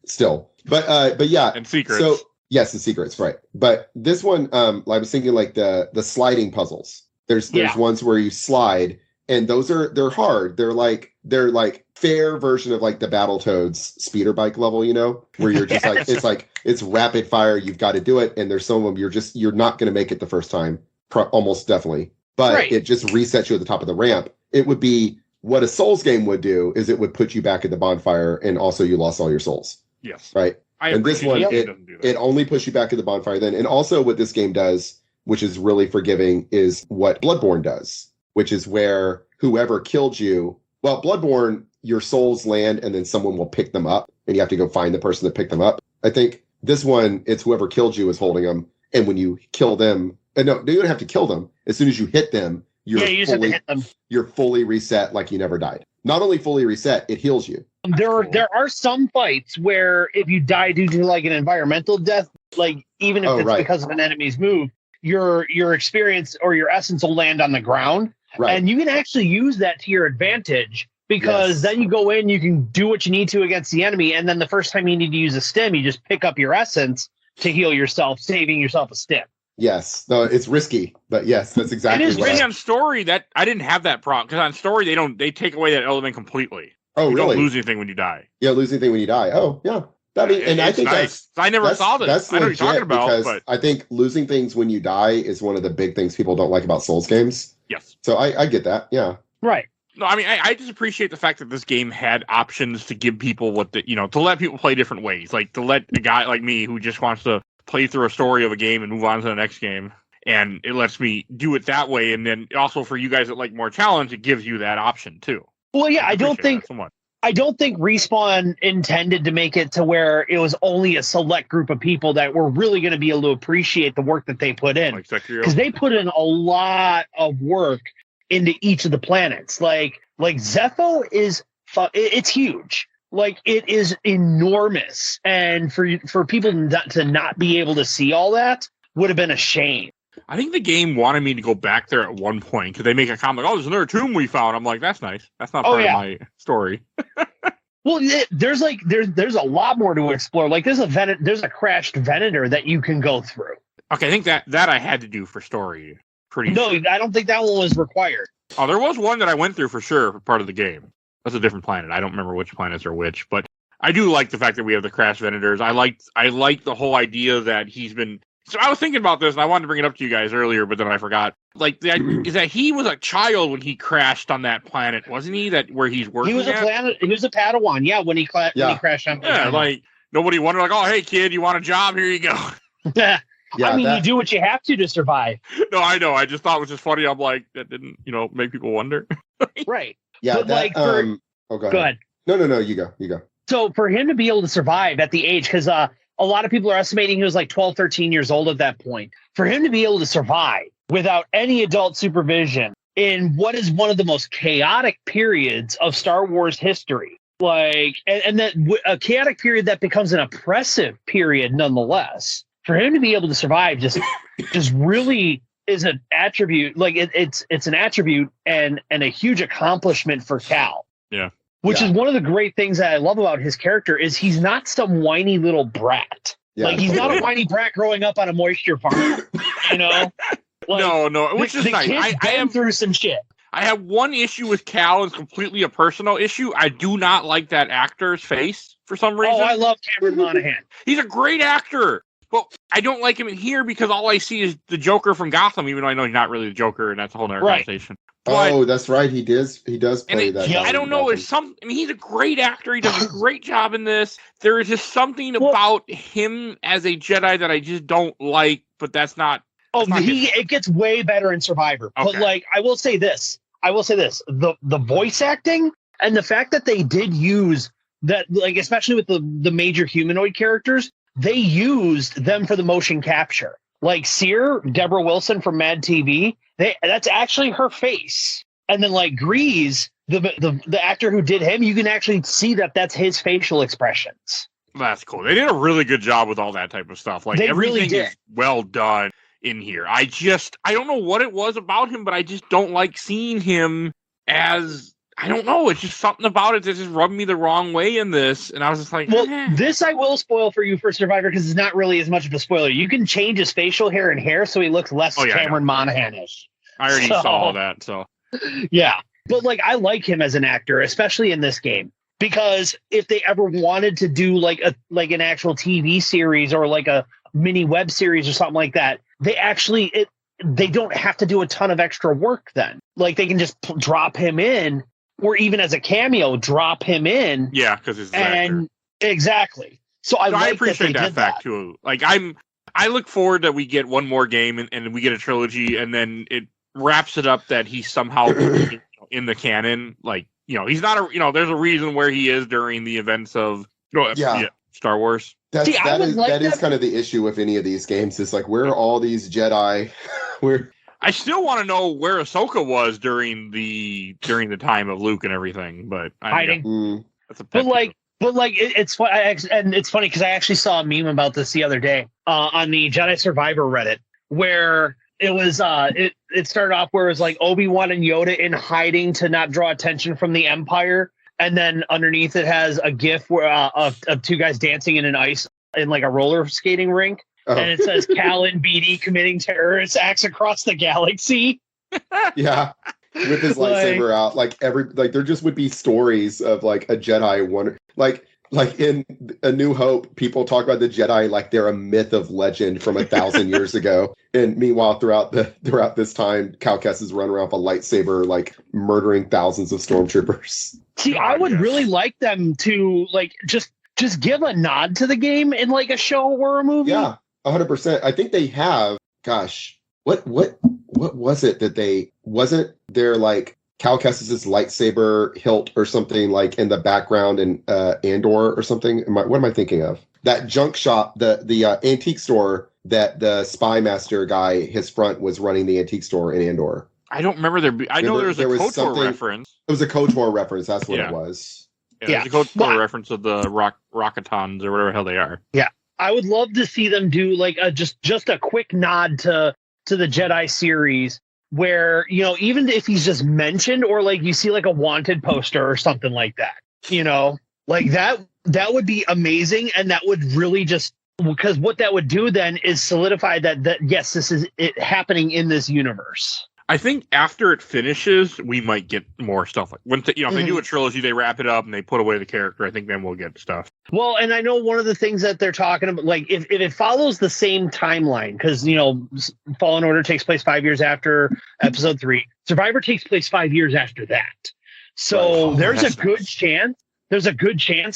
still. But yeah. And secrets. So, yes, and secrets, right. But this one, I was thinking, like, the sliding puzzles. There's ones where you slide, and they're hard. They're like fair version of like the Battletoads speeder bike level, where you're just like it's rapid fire. You've got to do it, and there's some of them you're not going to make it the first time, almost definitely. But it just resets you at the top of the ramp. It would be what a Souls game would do is it would put you back at the bonfire, and also you lost all your souls. Yes, right. And this one it only puts you back at the bonfire then, and also what this game does, which is really forgiving, is what Bloodborne does, which is where whoever killed you, well, Bloodborne, your souls land and then someone will pick them up and you have to go find the person that picked them up. I think this one, it's whoever killed you is holding them. And when you kill them, no, you don't have to kill them. As soon as you hit them, you're fully reset like you never died. Not only fully reset, it heals you. There are some fights where if you die due to like an environmental death, like even if because of an enemy's move, your experience or your essence will land on the ground. Right. And you can actually use that to your advantage because then you go in, you can do what you need to against the enemy. And then the first time you need to use a stim, you just pick up your essence to heal yourself, saving yourself a stim. Yes. No, it's risky, but yes, that's exactly what it is. On story, that I didn't have that problem because on story, they take away that element completely. Oh, you really? don't lose anything when you die. Yeah, lose anything when you die. Oh, yeah. I think nice. I never saw this. That's I know what you're talking about. But I think losing things when you die is one of the big things people don't like about Souls games. Yes. So I get that. Yeah. Right. No, I mean, I just appreciate the fact that this game had options to give people to let people play different ways. Like to let a guy like me who just wants to play through a story of a game and move on to the next game. And it lets me do it that way. And then also for you guys that like more challenge, it gives you that option too. Well, yeah, I don't think Respawn intended to make it to where it was only a select group of people that were really going to be able to appreciate the work that they put in. Because they put in a lot of work into each of the planets. Like Zepho it's huge. Like it is enormous. And for people to not be able to see all that would have been a shame. I think the game wanted me to go back there at one point because they make a comment like, "Oh, there's another tomb we found." I'm like, "That's nice. That's not part of my story." Well, there's a lot more to explore. Like there's a crashed Venator that you can go through. Okay, I think that I had to do for story. No, I don't think that one was required. Oh, there was one that I went through for sure for part of the game. That's a different planet. I don't remember which planets are which, but I do like the fact that we have the crashed Venators. I like the whole idea that he's been. So I was thinking about this, and I wanted to bring it up to you guys earlier, but then I forgot. Like, is that he was a child when he crashed on that planet, wasn't he? That where he's working. He was a Padawan, yeah. When he crashed on. Yeah, like nobody wondered, like, oh, hey kid, you want a job? Here you go. Yeah, I mean, you do what you have to survive. No, I know. I just thought it was just funny. I'm like, that didn't, make people wonder. Right. Yeah. But go ahead. No. You go. So for him to be able to survive at the age, because a lot of people are estimating he was like 12, 13 years old at that point. For him to be able to survive without any adult supervision in what is one of the most chaotic periods of Star Wars history, and that a chaotic period that becomes an oppressive period nonetheless, for him to be able to survive just really is an attribute. Like it's an attribute and a huge accomplishment for Cal. Yeah. Which is one of the great things that I love about his character is he's not some whiny little brat. Yeah, he's not a whiny brat growing up on a moisture farm, No, which is nice. I am through some shit. I have one issue with Cal. It's completely a personal issue. I do not like that actor's face for some reason. Oh, I love Cameron Monaghan. He's a great actor. But I don't like him in here because all I see is the Joker from Gotham, even though I know he's not really the Joker, and that's a whole other conversation. But, that's right. He does play that. I don't know. He's a great actor. He does a great job in this. There is just something about him as a Jedi that I just don't like, but that's not. It gets way better in Survivor. Okay. But I will say this. The voice acting and the fact that they did use that, especially with the major humanoid characters, they used them for the motion capture. Like Sear, Deborah Wilson from Mad TV, that's actually her face. And then like Grease, the actor who did him, you can actually see that's his facial expressions. That's cool. They did a really good job with all that type of stuff. Like, They everything really did. is well done in here. I don't know what it was about him, but I just don't like seeing him as, I don't know. It's just something about it that just rubbed me the wrong way in this. And I was just like, well, this I will spoil for you for Survivor because it's not really as much of a spoiler. You can change his facial hair and hair so he looks less Cameron Monaghan-ish. I already saw all that. So yeah, but like I like him as an actor, especially in this game, because if they ever wanted to do like an actual TV series or like a mini web series or something like that, they don't have to do a ton of extra work. Then like they can just drop him in. Or even as a cameo, drop him in. Yeah, because it's actor. Exactly. So I appreciate that fact too. Like I look forward that we get one more game and we get a trilogy, and then it wraps it up that he's somehow in the canon. Like, he's not there's a reason where he is during the events of Star Wars. That is kind of the issue with any of these games. Is like, where are all these Jedi? I still want to know where Ahsoka was during the time of Luke and everything, but hiding. That's a it's fun, and it's funny because I actually saw a meme about this the other day on the Jedi Survivor Reddit, where it was it started off where it was like Obi-Wan and Yoda in hiding to not draw attention from the Empire, and then underneath it has a GIF where of two guys dancing in like a roller skating rink. Oh. And it says Cal and BD committing terrorist acts across the galaxy. Yeah, with his lightsaber out, like there just would be stories of like a Jedi one, like in A New Hope, people talk about the Jedi like they're a myth of legend from 1,000 years ago, and meanwhile throughout this time, Cal Kestis run around with a lightsaber, like murdering thousands of stormtroopers. See, I would really like them to like just give a nod to the game in like a show or a movie. Yeah. 100%. I think they have. Gosh, what was it that wasn't there like Cal Kestis' lightsaber hilt or something like in the background in Andor or something? What am I thinking of? That junk shop, the antique store that the spy master guy, his front was running the antique store in Andor. I don't remember I know there was a KOTOR reference. It was a KOTOR reference. That's what it was. Yeah, it was a KOTOR reference of the Rocketons or whatever the hell they are. Yeah. I would love to see them do like just a quick nod to the Jedi series where, even if he's just mentioned or like you see like a wanted poster or something like that, like that would be amazing. And that would really because what that would do then is solidify that yes, this is it happening in this universe. I think after it finishes, we might get more stuff. Like when if they do a trilogy, they wrap it up and they put away the character. I think then we'll get stuff. Well, and I know one of the things that they're talking about, like if it follows the same timeline, because Fallen Order takes place 5 years after Episode 3, Survivor takes place 5 years after that. So there's a good chance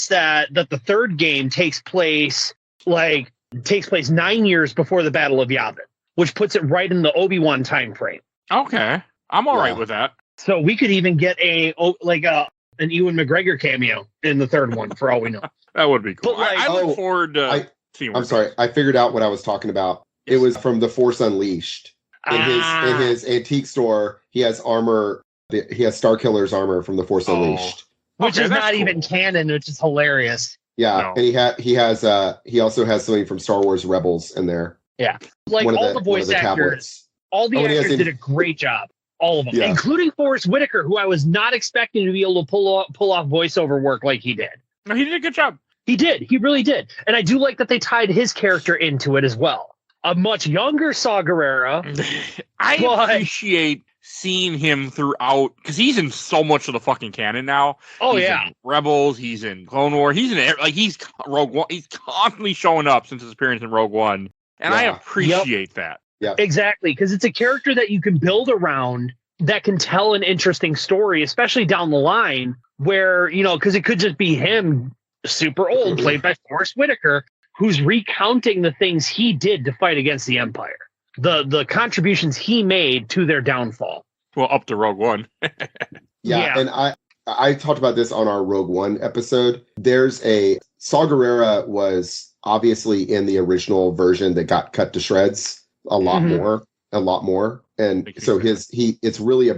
that the third game takes place 9 years before the Battle of Yavin, which puts it right in the Obi-Wan time frame. Okay, I'm all right with that. So we could even get an Ewan McGregor cameo in the third one, for all we know. That would be cool. But I look forward to seeing. I'm sorry, I figured out what I was talking about. It was from The Force Unleashed. In his antique store, he has armor. He has Starkiller's armor from The Force Unleashed, which is not even canon, which is hilarious. Yeah, and he also has something from Star Wars Rebels in there. Yeah, like all the voice actors. Tablets. All the actors did a great job. All of them, including Forrest Whitaker, who I was not expecting to be able to pull off voiceover work like he did. No, he did a good job. He did. He really did. And I do like that they tied his character into it as well. A much younger Saw Gerrera. I appreciate seeing him throughout because he's in so much of the fucking canon now. Oh, he's in Rebels. He's in Clone War. He's in he's Rogue One. He's constantly showing up since his appearance in Rogue One, and I appreciate that. Yeah, exactly, because it's a character that you can build around that can tell an interesting story, especially down the line where, because it could just be him super old, played by Forrest Whitaker, who's recounting the things he did to fight against the Empire, the contributions he made to their downfall. Well, up to Rogue One. Yeah, and I talked about this on our Rogue One episode. Saw Gerrera was obviously in the original version that got cut to shreds. a lot more. And so it's really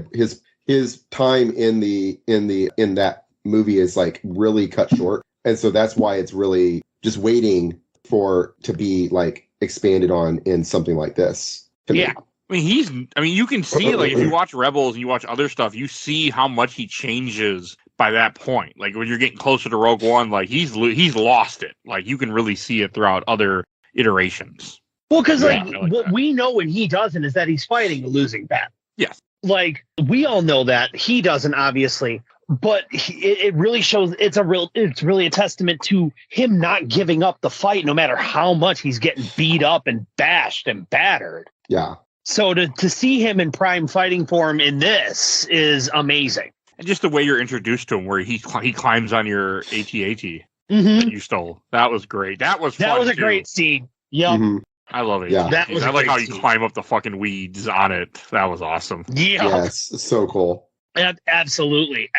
his time in that movie is like really cut short. And so that's why it's really just waiting to be like expanded on in something like this. Yeah. You can see, like, if you watch Rebels and you watch other stuff, you see how much he changes by that point. Like, when you're getting closer to Rogue One, like, he's lost it. Like, you can really see it throughout other iterations. Well, because, what we know when he doesn't is that he's fighting a losing battle. Yes. Like, we all know that. He doesn't, obviously. But it really shows it's really a testament to him not giving up the fight, no matter how much he's getting beat up and bashed and battered. Yeah. So to see him in prime fighting form in this is amazing. And just the way you're introduced to him, where he climbs on your AT-AT that you stole. That was great. That was a great scene. Yep. Mm-hmm. I love it. Yeah. I like how you climb up the fucking weeds on it. That was awesome. Yeah. Yes. So cool. Absolutely.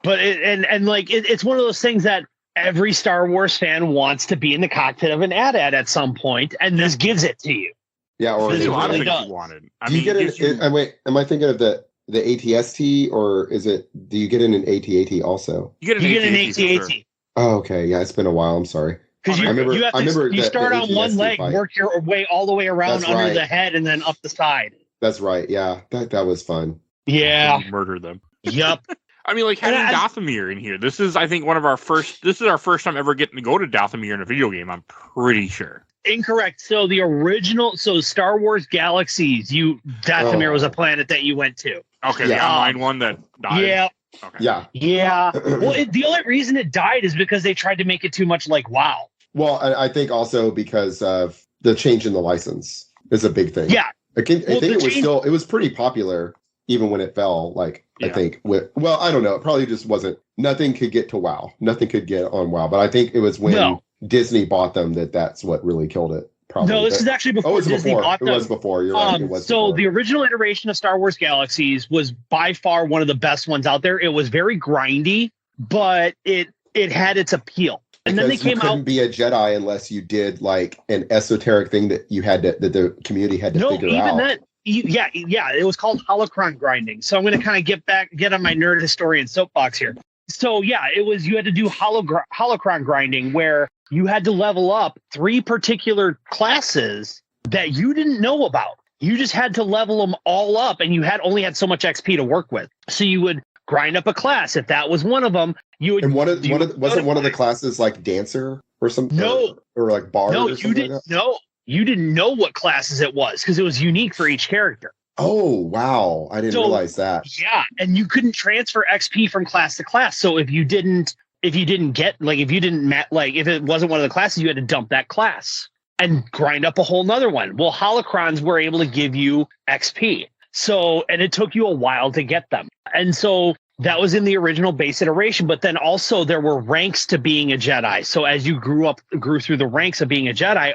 But it's one of those things that every Star Wars fan wants to be in the cockpit of an AT-AT at some point, and this gives it to you. Yeah, or there's a lot of really things you wanted. Do you get it? Wait, am I thinking of the ATST, or do you get in an AT-AT also? You get an AT-AT. Sure. Oh, okay. Yeah, it's been a while. I'm sorry. Because you start on one leg, work your way all the way around under the head, and then up the side. That's right. Yeah, that was fun. Yeah, murder them. Yep. I mean, like, having Dathomir in here. This is, I think, this is our first time ever getting to go to Dathomir in a video game. I'm pretty sure. Incorrect. So the original, Star Wars Galaxies, Dathomir was a planet that you went to. Okay, the online one that died. Yeah. Okay. Yeah. Well, the only reason it died is because they tried to make it too much like WoW. Well, I think also because of the change in the license is a big thing. Yeah. I think it was pretty popular even when it fell. Like, I think I don't know. It probably just wasn't. Nothing could get to WoW. Nothing could get on WoW. But I think it was when Disney bought them that's what really killed it. Probably. No, this is actually before Disney bought them. It was before. You're right. It was before. The original iteration of Star Wars Galaxies was by far one of the best ones out there. It was very grindy, but it had its appeal. And then they came out. You couldn't be a Jedi unless you did like an esoteric thing that the community had to figure out. No, even that. Yeah, it was called holocron grinding. So I'm going to kind of get on my nerd historian soapbox here. So yeah, it was, you had to do holocron grinding where you had to level up 3 particular classes that you didn't know about. You just had to level them all up, and you only had so much XP to work with. So you would grind up a class. If that was one of them, you would. And wasn't one of the classes like dancer or something? No, or like bard. No, or something you didn't. Like that? No, you didn't know what classes it was because it was unique for each character. Oh wow, I didn't realize that. Yeah, and you couldn't transfer XP from class to class. So if it wasn't one of the classes, you had to dump that class and grind up a whole nother one. Well, holocrons were able to give you XP. So, and it took you a while to get them. And so that was in the original base iteration, but then also there were ranks to being a Jedi. So as you grew through the ranks of being a Jedi,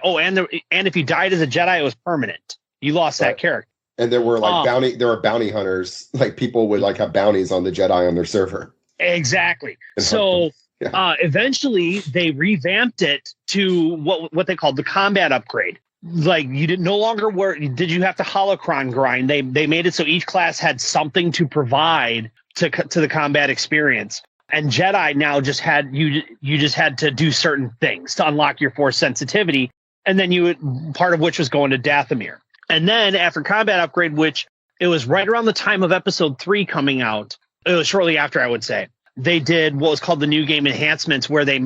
and if you died as a Jedi, it was permanent. You lost that character. And there were like bounty hunters, like people would like have bounties on the Jedi on their server. Exactly. So eventually they revamped it to what they called the combat upgrade. Like you did no longer did you have to holocron grind? They made it so each class had something to provide to the combat experience. And Jedi now just had you just had to do certain things to unlock your force sensitivity, and then part of which was going to Dathomir. And then after combat upgrade, which it was right around the time of episode 3 coming out, it was shortly after, I would say, they did what was called the new game enhancements, where they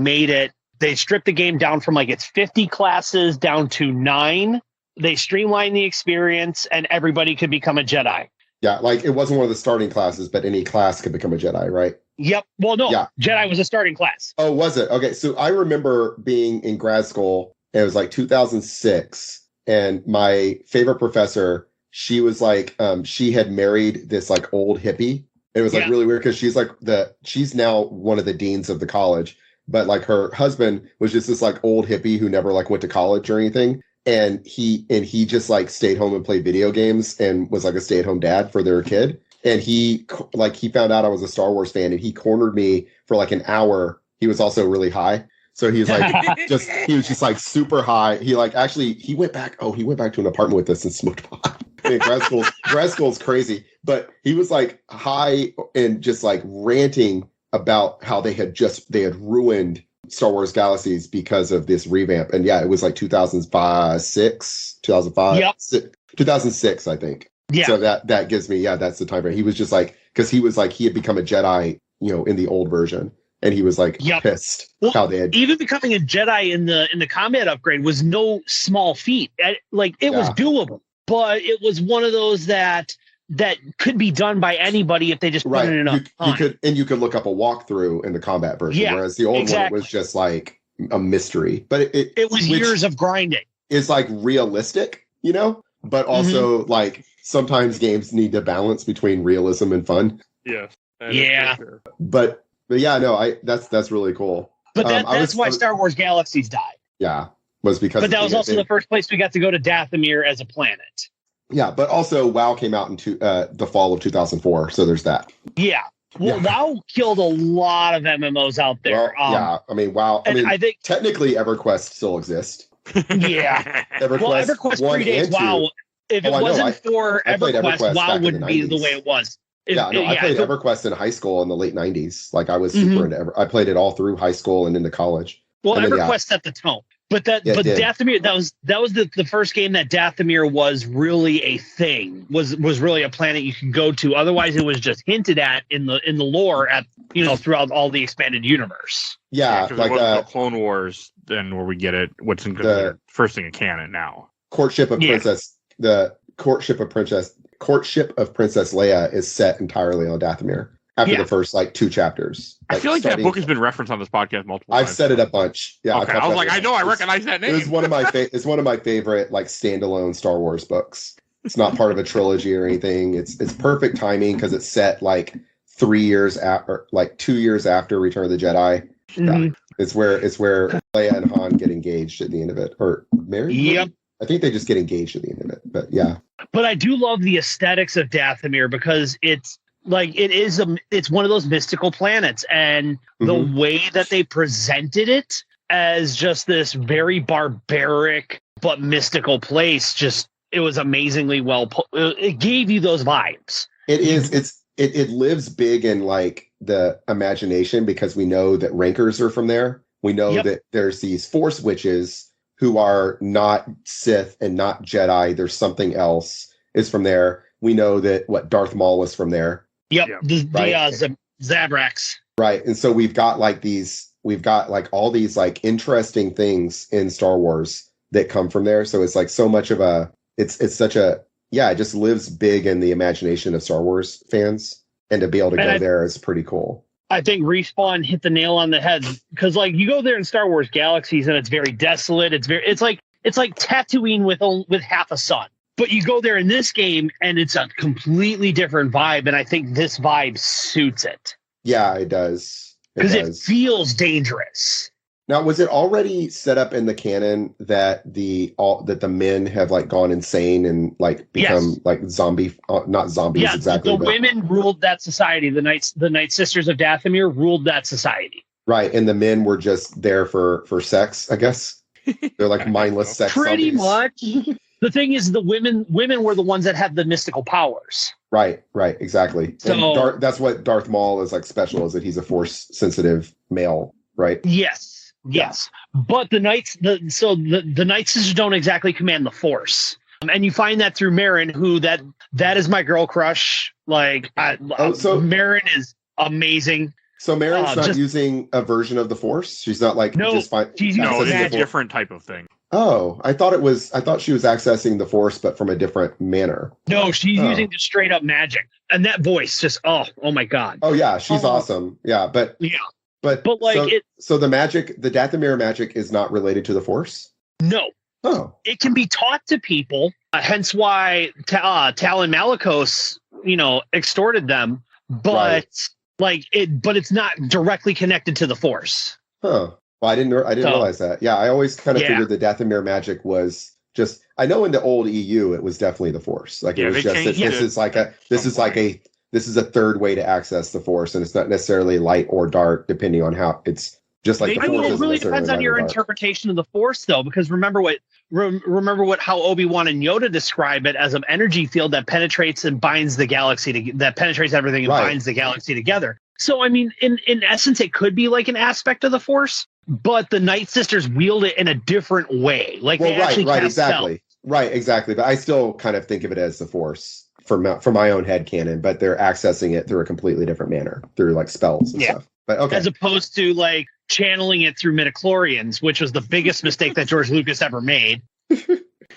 stripped the game down from like its 50 classes down to 9. They streamlined the experience and everybody could become a Jedi. Yeah, like it wasn't one of the starting classes, but any class could become a Jedi, right? Yep. Well, no, Jedi was a starting class. Oh, was it? Okay, so I remember being in grad school, and it was like 2006. And my favorite professor, she was like, she had married this like old hippie. It was like really weird because she's now one of the deans of the college, but like her husband was just this like old hippie who never like went to college or anything. And he just like stayed home and played video games and was like a stay-at-home dad for their kid. And he found out I was a Star Wars fan, and he cornered me for like an hour. He was also really high. So he was just like super high. He went back to an apartment with us and smoked pot. Man, grad school's crazy. But he was like high and just like ranting about how they had ruined Star Wars Galaxies because of this revamp. And yeah, it was like 2006, I think. Yeah. So that gives me, that's the time frame. He was just like, because he had become a Jedi, in the old version. And he was like pissed how they had even becoming a Jedi in the combat upgrade was no small feat. Was doable, but it was one of those that could be done by anybody if they just put in enough time. You could look up a walkthrough in the combat version, whereas the old one was just like a mystery. But it was years of grinding. It's like realistic, but also like sometimes games need to balance between realism and fun. Yes. Yeah. Sure. But yeah, no, that's really cool. But that's why Star Wars Galaxies died. Yeah, was because. But that was also the first place we got to go to Dathomir as a planet. Yeah, but also WoW came out in the fall of 2004, so there's that. Yeah. Well, WoW killed a lot of MMOs out there. Well, I mean, WoW. I think technically EverQuest still exists. Yeah. EverQuest predates WoW. If it wasn't for EverQuest, WoW wouldn't be the way it was. I played EverQuest in high school in the late 90s. Like I was super into I played it all through high school and into college. Well, EverQuest set the tone. But Dathomir, that was the first game that Dathomir was really a thing. Was really a planet you could go to. Otherwise, it was just hinted at in the lore throughout all the expanded universe. Yeah, like the Clone Wars, then where we get it. What's in the first thing in canon now? Courtship of Princess. The Courtship of Princess Leia is set entirely on Dathomir after the first like 2 chapters. I feel like that book has been referenced on this podcast multiple times. I've said it a bunch. Yeah, okay. I was like, I know, I recognize that name. It was one of my favorite like standalone Star Wars books. It's not part of a trilogy or anything. It's perfect timing because it's set like 3 years after, like 2 years after Return of the Jedi. Mm-hmm. Yeah. It's where Leia and Han get engaged at the end of it, or married. Yep. I think they just get engaged at the end of it, but yeah. But I do love the aesthetics of Dathomir because it's one of those mystical planets, and the way that they presented it as just this very barbaric but mystical place, it was amazingly it gave you those vibes. It lives big in like the imagination because we know that Rancors are from there. We know that there's these Force witches who are not Sith and not Jedi. There's something else is from there. We know that Darth Maul is from there. Yep. The Zabraks. Right. And so we've got all these like interesting things in Star Wars that come from there. So it's like so much of it just lives big in the imagination of Star Wars fans. And to be able to go there is pretty cool. I think Respawn hit the nail on the head because like you go there in Star Wars Galaxies and it's very desolate. It's like Tatooine with half a sun. But you go there in this game and it's a completely different vibe, and I think this vibe suits it. Yeah, it does. Because it feels dangerous. Now, was it already set up in the canon that the men have like gone insane and like become like zombie, not zombies exactly? The women ruled that society. The Night Sisters of Dathomir ruled that society. Right, and the men were just there for sex, I guess. They're like mindless sex. Pretty zombies. much. The thing is, the women were the ones that had the mystical powers. Right, exactly. So and that's what Darth Maul is like special, is that he's a Force sensitive male, right? Yes. But the Night Sisters don't exactly command the Force, and you find that through Marin, who that is my girl crush. Like, Marin is amazing. So Marin's not using a version of the Force. She's not like she's using a different type of thing. Oh, I thought she was accessing the Force, but from a different manner. No, she's using just straight up magic, and that voice just oh my god. Oh yeah, she's awesome. Yeah, but like so the magic, the Dathomir magic, is not related to the Force. No. Oh. It can be taught to people. Hence why Talon Malicos, extorted them, but but it's not directly connected to the Force. Huh. Well, I didn't realize that. Yeah, I always kind of figured the Dathomir magic was just. I know in the old EU it was definitely the Force. Like it was just this is a third way to access the Force, and it's not necessarily light or dark depending on how it's Just like Maybe- the I mean, Force it isn't really necessarily depends on light or your dark. interpretation of the Force, though, because remember how Obi-Wan and Yoda describe it as an energy field that penetrates and binds the galaxy, that penetrates everything and Right. binds the galaxy together. So, I mean, in essence, it could be like an aspect of the Force, but the Night Sisters wield it in a different way. Like, Well, they actually right, cast exactly. Right, exactly. But I still kind of think of it as the Force for my own head canon, but they're accessing it through a completely different manner, through like spells and Yeah. stuff. But okay. as opposed to like channeling it through midichlorians, which was the biggest mistake that George Lucas ever made.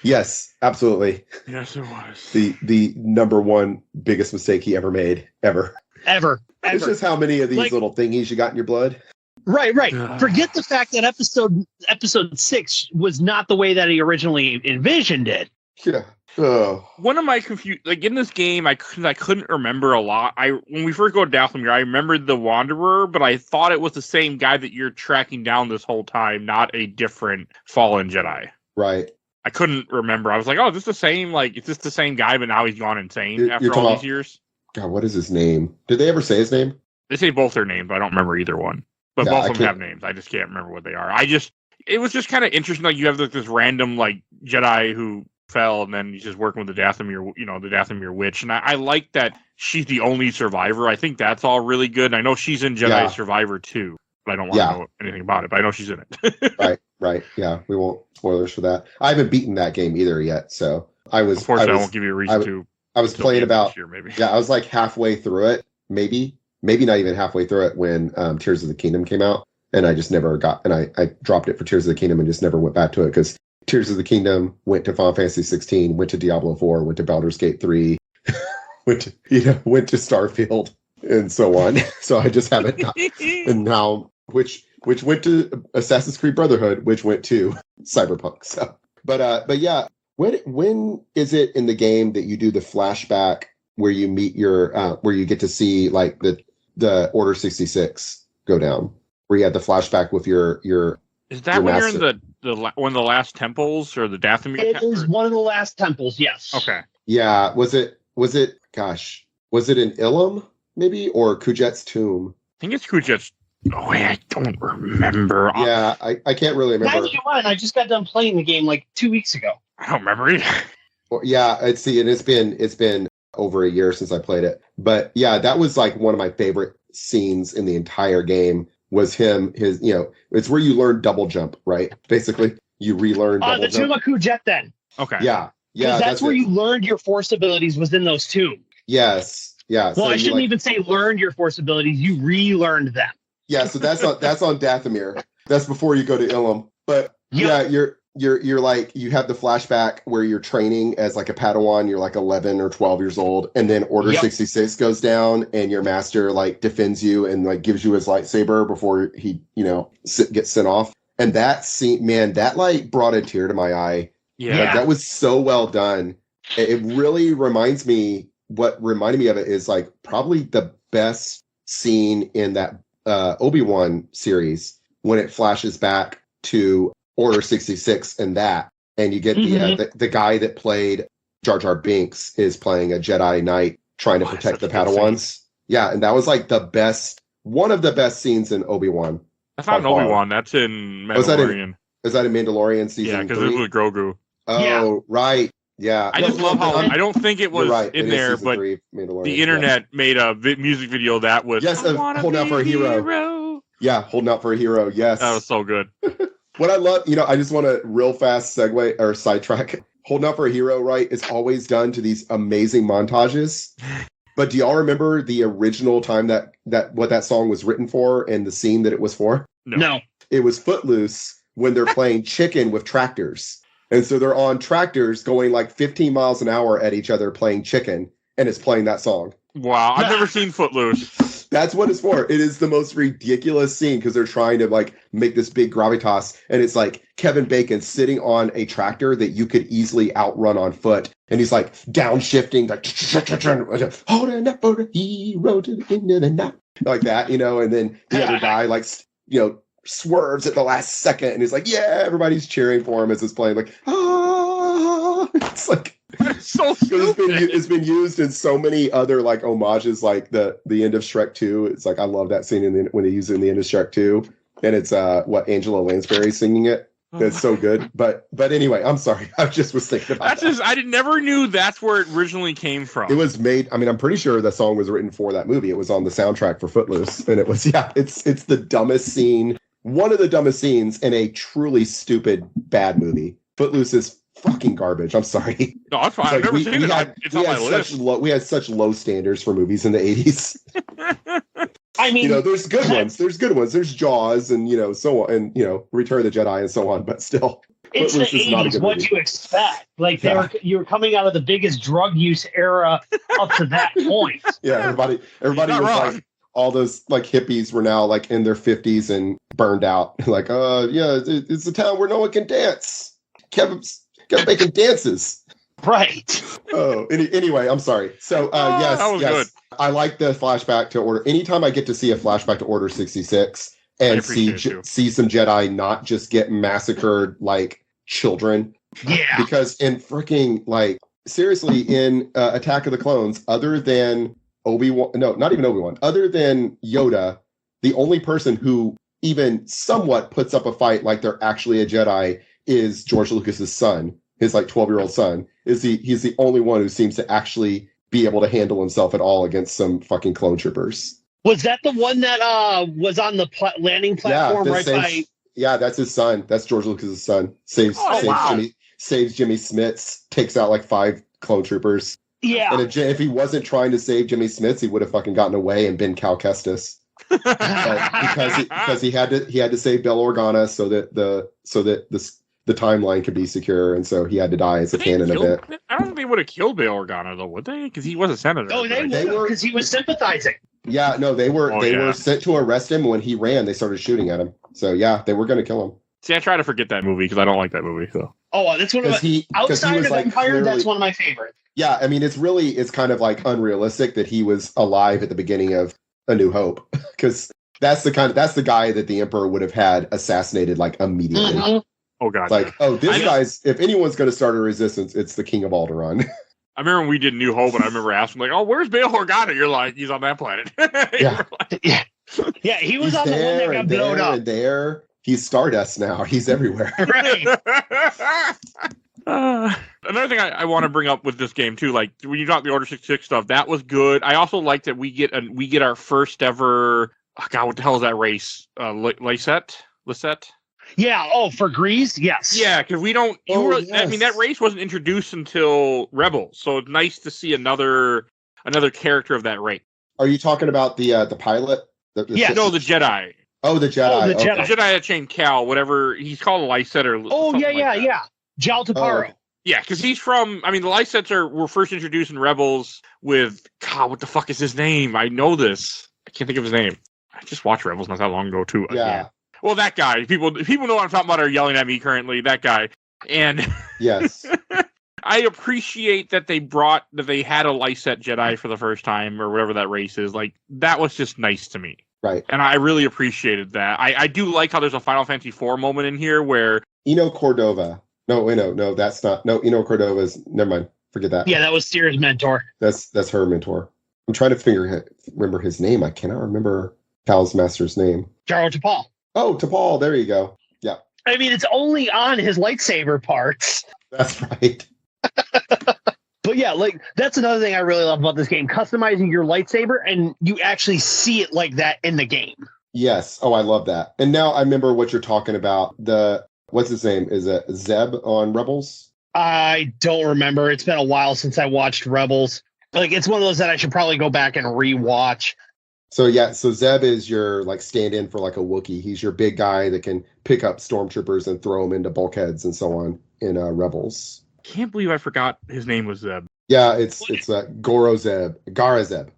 Yes, absolutely. Yes, it was. The number one biggest mistake he ever made, ever. Ever. It's just how many of these Like- little thingies you got in your blood. Right. Ugh. Forget the fact that episode 6 was not the way that he originally envisioned it. Yeah. Oh. One of my like in this game, I couldn't remember a lot. When we first go to Dathomir, I remembered the Wanderer, but I thought it was the same guy that you're tracking down this whole time, not a different fallen Jedi. Right. I couldn't remember. I was like, oh, is this the same? Like, is this the same guy, but now he's gone insane You're after talking all about- these years? God, what is his name? Did they ever say his name? They say both their names, but I don't remember either one. But Yeah, both I of them can't- have names. I just can't remember what they are. It was just kind of interesting. Like, you have this random like Jedi who fell, and then he's just working with the Dathomir, the Dathomir witch. And I like that she's the only survivor. I think that's all really good. And I know she's in Jedi Yeah. Survivor too, but I don't want Yeah. to know anything about it. But I know she's in it. Right. Yeah, we won't spoilers for that. I haven't beaten that game either yet, so I was. Unfortunately, I I won't give you a reason to. was until playing the end of about. this year, maybe. Yeah, I was like halfway through it, maybe not even halfway through it when Tears of the Kingdom came out, and I just never got, and I dropped it for Tears of the Kingdom and just never went back to it because Tears of the Kingdom went to Final Fantasy 16, went to Diablo 4, went to Baldur's Gate 3, went to Starfield, and so on. So I just haven't. And now, which went to Assassin's Creed Brotherhood, which went to Cyberpunk. So, but yeah, when is it in the game that you do the flashback where you meet where you get to see like the Order 66 go down, where you had the flashback with your Is that your when you're in master. one of the last temples or the Dathomir? It is one of the last temples, yes. Okay. Yeah, was it in Ilum maybe or Kujet's tomb? I think it's Kujet's. Oh wait, I don't remember. Yeah, I can't really remember. Neither do I, and I just got done playing the game like 2 weeks ago. I don't remember either. Yeah, and it's been over a year since I played it. But yeah, that was like one of my favorite scenes in the entire game was it's where you learn double jump, right? Basically, you relearn double The Tomb jump. of Kujet, then. Okay. Yeah. Because that's where it. you learned your Force abilities was in those tombs. Yes. Yeah. Well, so I you, shouldn't even say learned your Force abilities. You relearned them. Yeah, so that's on Dathomir. That's before you go to Ilum. But Yep. yeah, you're like you have the flashback where you're training as like a Padawan, you're like 11 or 12 years old, and then Order Yep. 66 goes down and your master like defends you and like gives you his lightsaber before he, gets sent off. And that scene, man, that like brought a tear to my eye. Yeah. Like, that was so well done. It really reminds me, what reminded me of it is like probably the best scene in that Obi-Wan series when it flashes back to Order 66 and you get the guy that played Jar Jar Binks is playing a Jedi Knight trying to protect the such a good Padawans. Yeah, and that was like one of the best scenes in Obi-Wan. That's not in by far. Obi-Wan. That's in Oh, is that in- Mandalorian. Is that in Mandalorian season Yeah, because 3? it was with Grogu. Oh, Yeah. right. Yeah. I just love how I don't think it was You're right. in It is there, season but 3 Mandalorian, the yes. internet made a music video that was Yes, I wanna Holding Out be for a Hero. hero. Holding out for a hero. Yes. That was so good. What I love, I just want to real fast segue or sidetrack. Holding out for a hero, right? Is always done to these amazing montages. But do y'all remember the original time that what that song was written for and the scene that it was for? No. It was Footloose when they're playing chicken with tractors. And so they're on tractors going like 15 miles an hour at each other playing chicken, and it's playing that song. Wow, I've never seen Footloose. That's what it's for. It is the most ridiculous scene because they're trying to like make this big gravitas, and it's like Kevin Bacon sitting on a tractor that you could easily outrun on foot, and he's like downshifting, like holding up for a hero to the end of the night, like that, and then the other guy like swerves at the last second, and he's like, yeah, everybody's cheering for him as it's playing, like it's like. It's so Because stupid. it's been used in so many other like homages, like the end of Shrek 2. It's like I love that scene when they use it in the end of Shrek 2. and it's Angela Lansbury singing it. It's so good. But anyway, I'm sorry. I just was thinking about that. I never knew that's where it originally came from. It was made. I mean, I'm pretty sure the song was written for that movie. It was on the soundtrack for Footloose, and it was it's the dumbest scene. One of the dumbest scenes in a truly stupid bad movie. Footloose is fucking garbage. I'm sorry. No, that's fine. I've never seen it. It's on my list. We had such low standards for movies in the 80s. I mean, there's good ones. There's good ones. There's Jaws and, so on, and, Return of the Jedi and so on, but still. It's the 80s. What do you expect? Like, you were coming out of the biggest drug use era up to that point. Yeah, everybody was wrong. Like, all those like hippies were now like in their 50s and burned out. Like, it's a town where no one can dance. Kept making dances. Right. Anyway, I'm sorry. So, yes, good. I like the flashback to Order. Anytime I get to see a flashback to Order 66 and see some Jedi not just get massacred like children. Yeah. Because in freaking, like, seriously, in Attack of the Clones, other than Obi-Wan, no, not even Obi-Wan, other than Yoda, the only person who even somewhat puts up a fight like they're actually a Jedi is George Lucas's son, his like 12-year-old son. He's the only one who seems to actually be able to handle himself at all against some fucking clone troopers. Was that the one that was on the landing platform by? Yeah, that's his son. That's George Lucas's son. Saves Jimmy Smits, takes out like 5 clone troopers. Yeah. And if he wasn't trying to save Jimmy Smits, he would have fucking gotten away and been Cal Kestis. because he had to save Bail Organa so that the timeline could be secure, and so he had to die as a canon event. I don't think they would have killed Bail Organa though, would they? Because he was a senator. Oh, they were because he was sympathizing. Yeah, no, they were sent to arrest him. When he ran, they started shooting at him. So yeah, they were going to kill him. See, I try to forget that movie because I don't like that movie. So that's one of my outside of Empire. That's one of my favorites. Yeah, I mean, it's kind of like unrealistic that he was alive at the beginning of A New Hope, because that's the guy that the Emperor would have had assassinated like immediately. Mm-hmm. Oh god! Like, this guy's. If anyone's going to start a resistance, it's the King of Alderaan. I remember when we did New Hope, and I remember asking like, "Oh, where's Bail Organa?" You're like, "He's on that planet." Yeah, he was on the one that got blown up. And there, he's Stardust now. He's everywhere. Right. Another thing I want to bring up with this game too, like when you got the Order 66 stuff, that was good. I also like that we get our first ever. Oh god, what the hell is that race? Lisette? Yeah. Oh, for Grease? Yes. Yeah, because we don't. Yes. I mean, that race wasn't introduced until Rebels, so it's nice to see another character of that race. Are you talking about the pilot? No, the Jedi. Oh, the Jedi. Oh, the Jedi. The Jedi that chained Cal, whatever he's called, a Lysette or. Oh yeah. Jal Taparo. Yeah, because he's from. I mean, the Lysettes were first introduced in Rebels with. God, what the fuck is his name? I know this. I can't think of his name. I just watched Rebels not that long ago too. Yeah. Well, that guy. People know what I'm talking about are yelling at me currently. That guy. And yes, I appreciate that they had a Lysette Jedi for the first time or whatever that race is. Like that was just nice to me. Right. And I really appreciated that. I do like how there's a Final Fantasy IV moment in here where Eno Cordova. No, that's not. No, Eno Cordova's. Never mind. Forget that. Yeah, that was Ciri's mentor. That's her mentor. I'm trying to remember his name. I cannot remember Cal's master's name. Jaro Tapal. Oh, T'Pol, there you go. Yeah. I mean, it's only on his lightsaber parts. That's right. But yeah, like that's another thing I really love about this game. Customizing your lightsaber, and you actually see it like that in the game. Yes. Oh, I love that. And now I remember what you're talking about. What's his name? Is it Zeb on Rebels? I don't remember. It's been a while since I watched Rebels. Like, it's one of those that I should probably go back and rewatch. So Zeb is your like stand-in for like a Wookiee. He's your big guy that can pick up stormtroopers and throw them into bulkheads and so on in Rebels. Can't believe I forgot his name was Zeb. Yeah, it's Goro Zeb. Gara Zeb.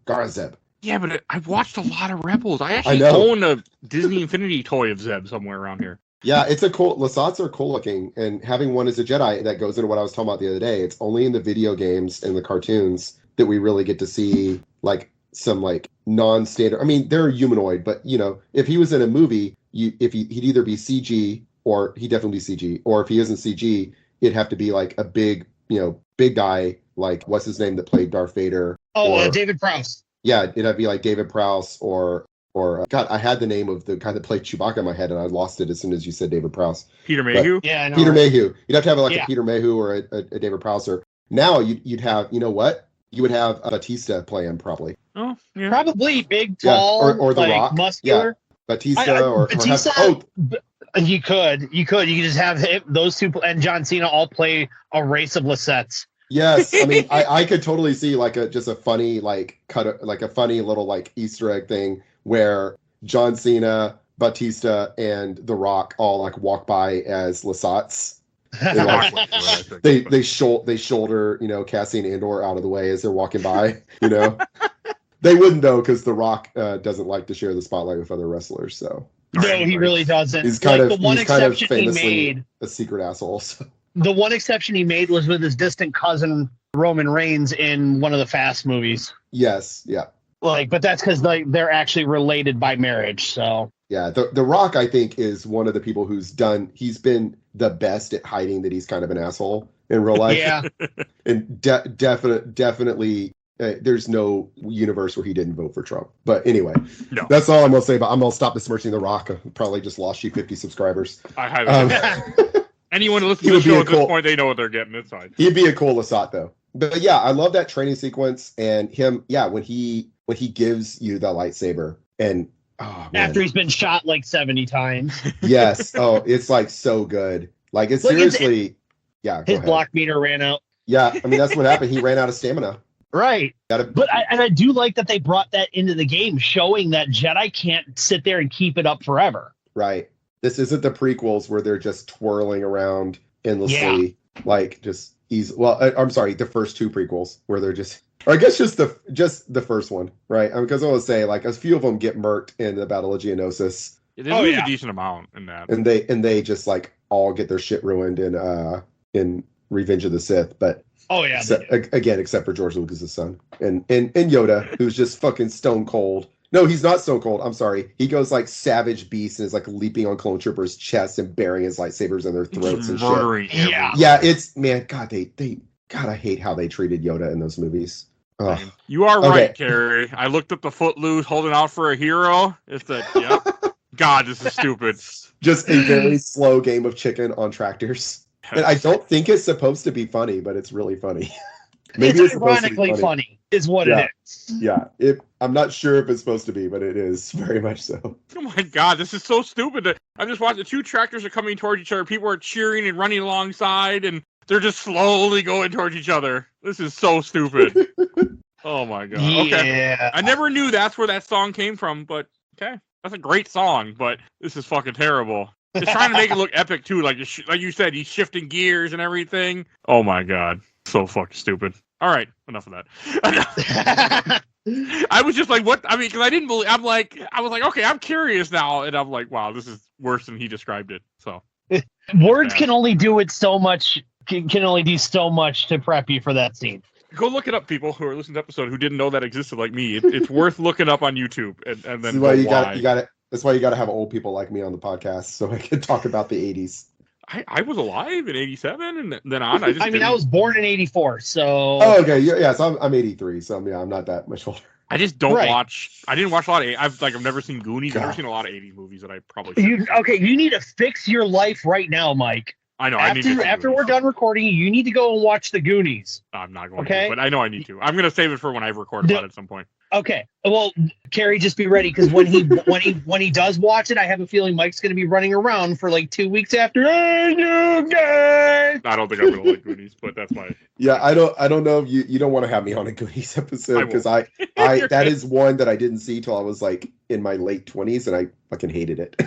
Yeah, but I've watched a lot of Rebels. I actually own a Disney Infinity toy of Zeb somewhere around here. Yeah, it's a cool. Lasats are cool looking, and having one as a Jedi, that goes into what I was talking about the other day. It's only in the video games and the cartoons that we really get to see like some like non-standard. I mean, they're humanoid, but if he was in a movie, he'd either be CG or he'd definitely be CG, or if he isn't CG, it'd have to be like a big guy, like what's his name that played Darth Vader? David Prowse. Yeah, it'd be like David Prowse or or God, I had the name of the guy that played Chewbacca in my head, and I lost it as soon as you said David Prowse. Peter Mayhew? Yeah, I know. Peter Mayhew. You'd have to have like a Peter Mayhew or a David Prowse. Or now you'd have, you know what? You would have Batista play him probably. Oh, yeah. Probably big, tall, or The like, Rock. muscular. Yeah. Batista or Batista. You could just have those two and John Cena all play a race of Lisettes. Yes, I mean, I could totally see like a funny like a funny little like Easter egg thing where John Cena, Batista, and The Rock all like walk by as Lisettes. They shoulder, you know, Cassian Andor out of the way as they're walking by. You know, they wouldn't though because The Rock doesn't like to share the spotlight with other wrestlers. So no, he really doesn't. He's kind of exception famously he made a secret asshole. So. The one exception he made was with his distant cousin Roman Reigns in one of the Fast movies. Yes, yeah. Like, but that's because they're actually related by marriage. So yeah, the Rock I think is one of the people he's been the best at hiding that he's kind of an asshole in real life. Yeah, and definitely. There's no universe where he didn't vote for Trump. But anyway, That's all I'm going to say about. I'm going to stop besmirching The Rock. I probably just lost you 50 subscribers. I highly anyone who listens to the show at this point, they know what they're getting. It's fine. He'd be a cool Lasat though. But yeah, I love that training sequence and him. Yeah, when he gives you the lightsaber and after he's been shot like 70 times. Yes. Oh, it's like so good. Like it's seriously. His block meter ran out. Yeah, I mean that's what happened. He ran out of stamina. Right. But I do like that they brought that into the game, showing that Jedi can't sit there and keep it up forever. Right. This isn't the prequels where they're just twirling around endlessly, like just easy. Well, I'm sorry, the first two prequels where they're just, or I guess just the first one, right? Because I want to say like a few of them get murked in the Battle of Geonosis. They lose a decent amount in that, and they just like all get their shit ruined in Revenge of the Sith, but. Oh yeah. Except for George Lucas's son and Yoda, who's just fucking stone cold. No, he's not stone cold. I'm sorry. He goes like savage beast and is like leaping on clone troopers' chests and burying his lightsabers in their throats and shit. Yeah, it's man. God, I hate how they treated Yoda in those movies. Ugh. You are right, Kerry. I looked up the Footloose holding out for a hero. It's that. God, this is stupid. Just a very slow game of chicken on tractors. And I don't think it's supposed to be funny, but it's really funny. Maybe it's ironically funny is what it is. Yeah, I'm not sure if it's supposed to be, but it is very much so. Oh my God, this is so stupid. I'm just watching the two tractors are coming towards each other. People are cheering and running alongside, and they're just slowly going towards each other. This is so stupid. Oh my God. Okay. I never knew that's where that song came from, but okay. That's a great song, but this is fucking terrible. It's trying to make it look epic too, like you said, he's shifting gears and everything. Oh my God, so fucking stupid. All right, enough of that. I was just like, what? I mean, because I didn't believe. I was like, okay, I'm curious now, and I'm like, wow, this is worse than he described it. So words can only do it so much. Can only do so much to prep you for that scene. Go look it up, people who are listening to the episode who didn't know that existed like me. It's worth looking up on YouTube, and then you got it. That's why you got to have old people like me on the podcast so I can talk about the 80s. I was alive in 87 and then on. I was born in 84, so. Oh, okay. Yeah, so I'm 83, so I'm not that much older. I just don't watch. I didn't watch a lot of. I've never seen Goonies. I've never seen a lot of 80s movies that I probably should. You need to fix your life right now, Mike. I know. After we're done recording, you need to go and watch the Goonies. I'm not going to, but I know I need to. I'm going to save it for when I record about it at some point. Okay. Well, Kerry, just be ready because when he does watch it, I have a feeling Mike's going to be running around for like 2 weeks after. Hey, you guys! I don't think I'm going to like Goonies, but that's fine. Yeah, I don't know if you don't want to have me on a Goonies episode because I that is one that I didn't see till I was like in my late 20s and I fucking hated it.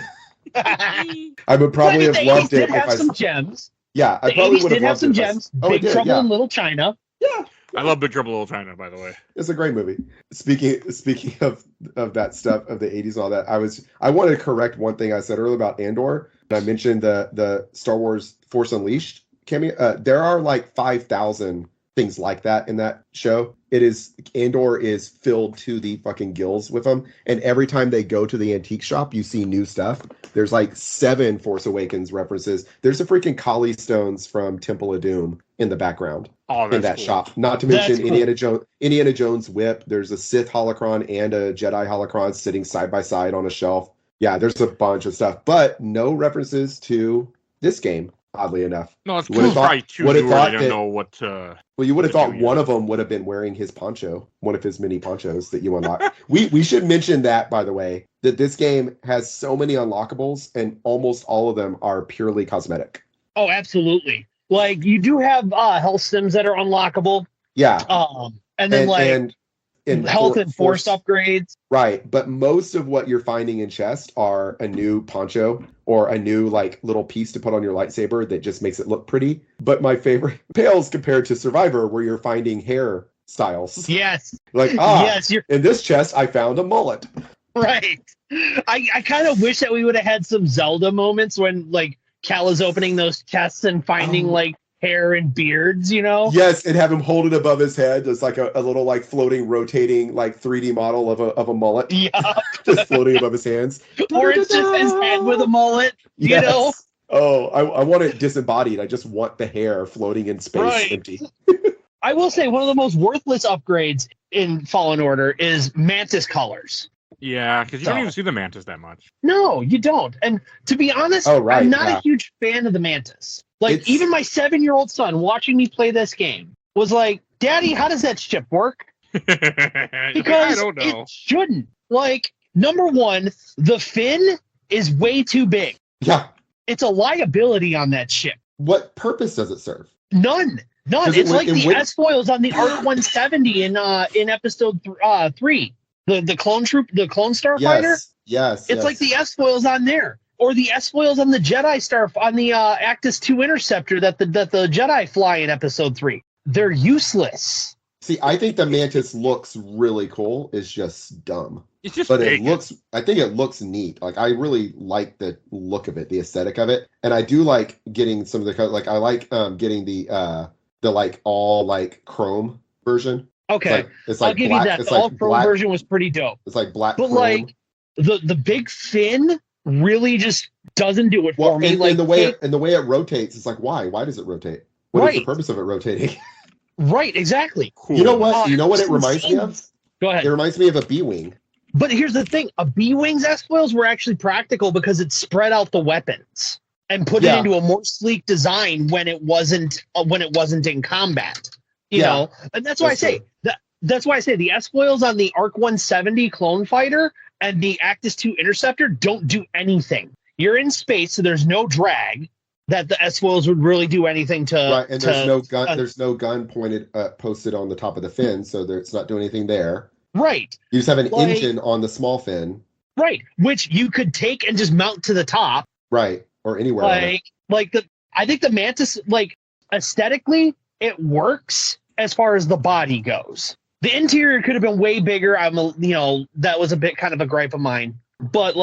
I would probably have loved it if I some gems. Yeah, I probably would have loved some gems. Big Trouble in Little China. Yeah. I love Big Trouble in Little China, by the way. It's a great movie. Speaking of that stuff of the 80s and all that, I wanted to correct one thing I said earlier about Andor. I mentioned the Star Wars Force Unleashed cameo. There are like 5,000 things like that in that show. Andor is filled to the fucking gills with them. And every time they go to the antique shop, you see new stuff. There's like 7 Force Awakens references. There's a freaking Kali stones from Temple of Doom. in the background Oh, that's in that cool. shop. Not to That's mention cool. Indiana Jones whip. There's a Sith holocron and a Jedi holocron sitting side by side on a shelf. Yeah, there's a bunch of stuff, but no references to this game. Oddly enough, No, it's Would have thought- probably too would have newer. thought They don't that- know what to. well, you would have What thought to do, one yeah. of them would have been wearing his poncho, one of his mini ponchos that you unlock. we should mention that, by the way, that this game has so many unlockables, and almost all of them are purely cosmetic. Oh, absolutely. Like you do have health sims that are unlockable. Yeah, And then and health and force upgrades. Right, but most of what you're finding in chest are a new poncho or a new like little piece to put on your lightsaber that just makes it look pretty. But my favorite pales compared to Survivor, where you're finding hair styles. Yes. Like Yes, you're in this chest, I found a mullet. right. I kind of wish that we would have had some Zelda moments when like Cal is opening those chests and finding like hair and beards, you know? Yes, and have him hold it above his head. It's like a little like floating, rotating like 3D model of a mullet Yeah. just floating above his hands. Or it's just his head with a mullet, Yes. you know? Oh, I want it disembodied. I just want the hair floating in space, Right. empty. I will say one of the most worthless upgrades in Fallen Order is Mantis colors. Yeah, because you don't So- even see the Mantis that much. No, you don't. And to be honest, Oh, right, I'm not yeah. a huge fan of the Mantis. Like, It's- even my 7-year-old son watching me play this game was like, Daddy, how does that ship work? Because I don't know. it shouldn't. Like, number one, the fin is way too big. Yeah. It's a liability on that ship. What purpose does it serve? None. Does it It's like it the would- S-foils on the ARC 170 in episode 3. The clone troop, the clone starfighter. Yes. It's like the S-foils on there, or the S-foils on the Jedi Star on the Actus 2 interceptor that the Jedi fly in episode 3. They're useless. See, I think the Mantis looks really cool. It's just dumb. It's just But big. I think it looks neat. Like I really like the look of it, the aesthetic of it. And I do like getting some of the like I like getting the like all like chrome version. Okay, It's like I'll give black, you that. It's The like all-pro black, version was pretty dope. It's like black But chrome. like the big fin really just doesn't do it for well, me. and, Like the way it rotates, it's like why does it rotate? What is the Right. purpose of it rotating? right, exactly. Cool. You know what? You know what it reminds me of? Go ahead. It reminds me of a B-wing. But here's the thing: a B-wings S-foils were actually practical because it spread out the weapons and put Yeah. it into a more sleek design when it wasn't in combat. You Yeah. know, and that's why That's I say true. that's why I say the S-foils on the ARC 170 clone fighter and the Actus 2 interceptor don't do anything. You're in space, so there's no drag that the S-foils would really do anything to. Right, and there's to- no gun. There's no gun posted on the top of the fin, so it's not doing anything there. Right, You just have an Like- engine on the small fin, right, which you could take and just mount to the top. right, or anywhere. on it. I think the Mantis, like aesthetically, it works as far as the body goes. The interior could have been way bigger. That was a bit kind of a gripe of mine. But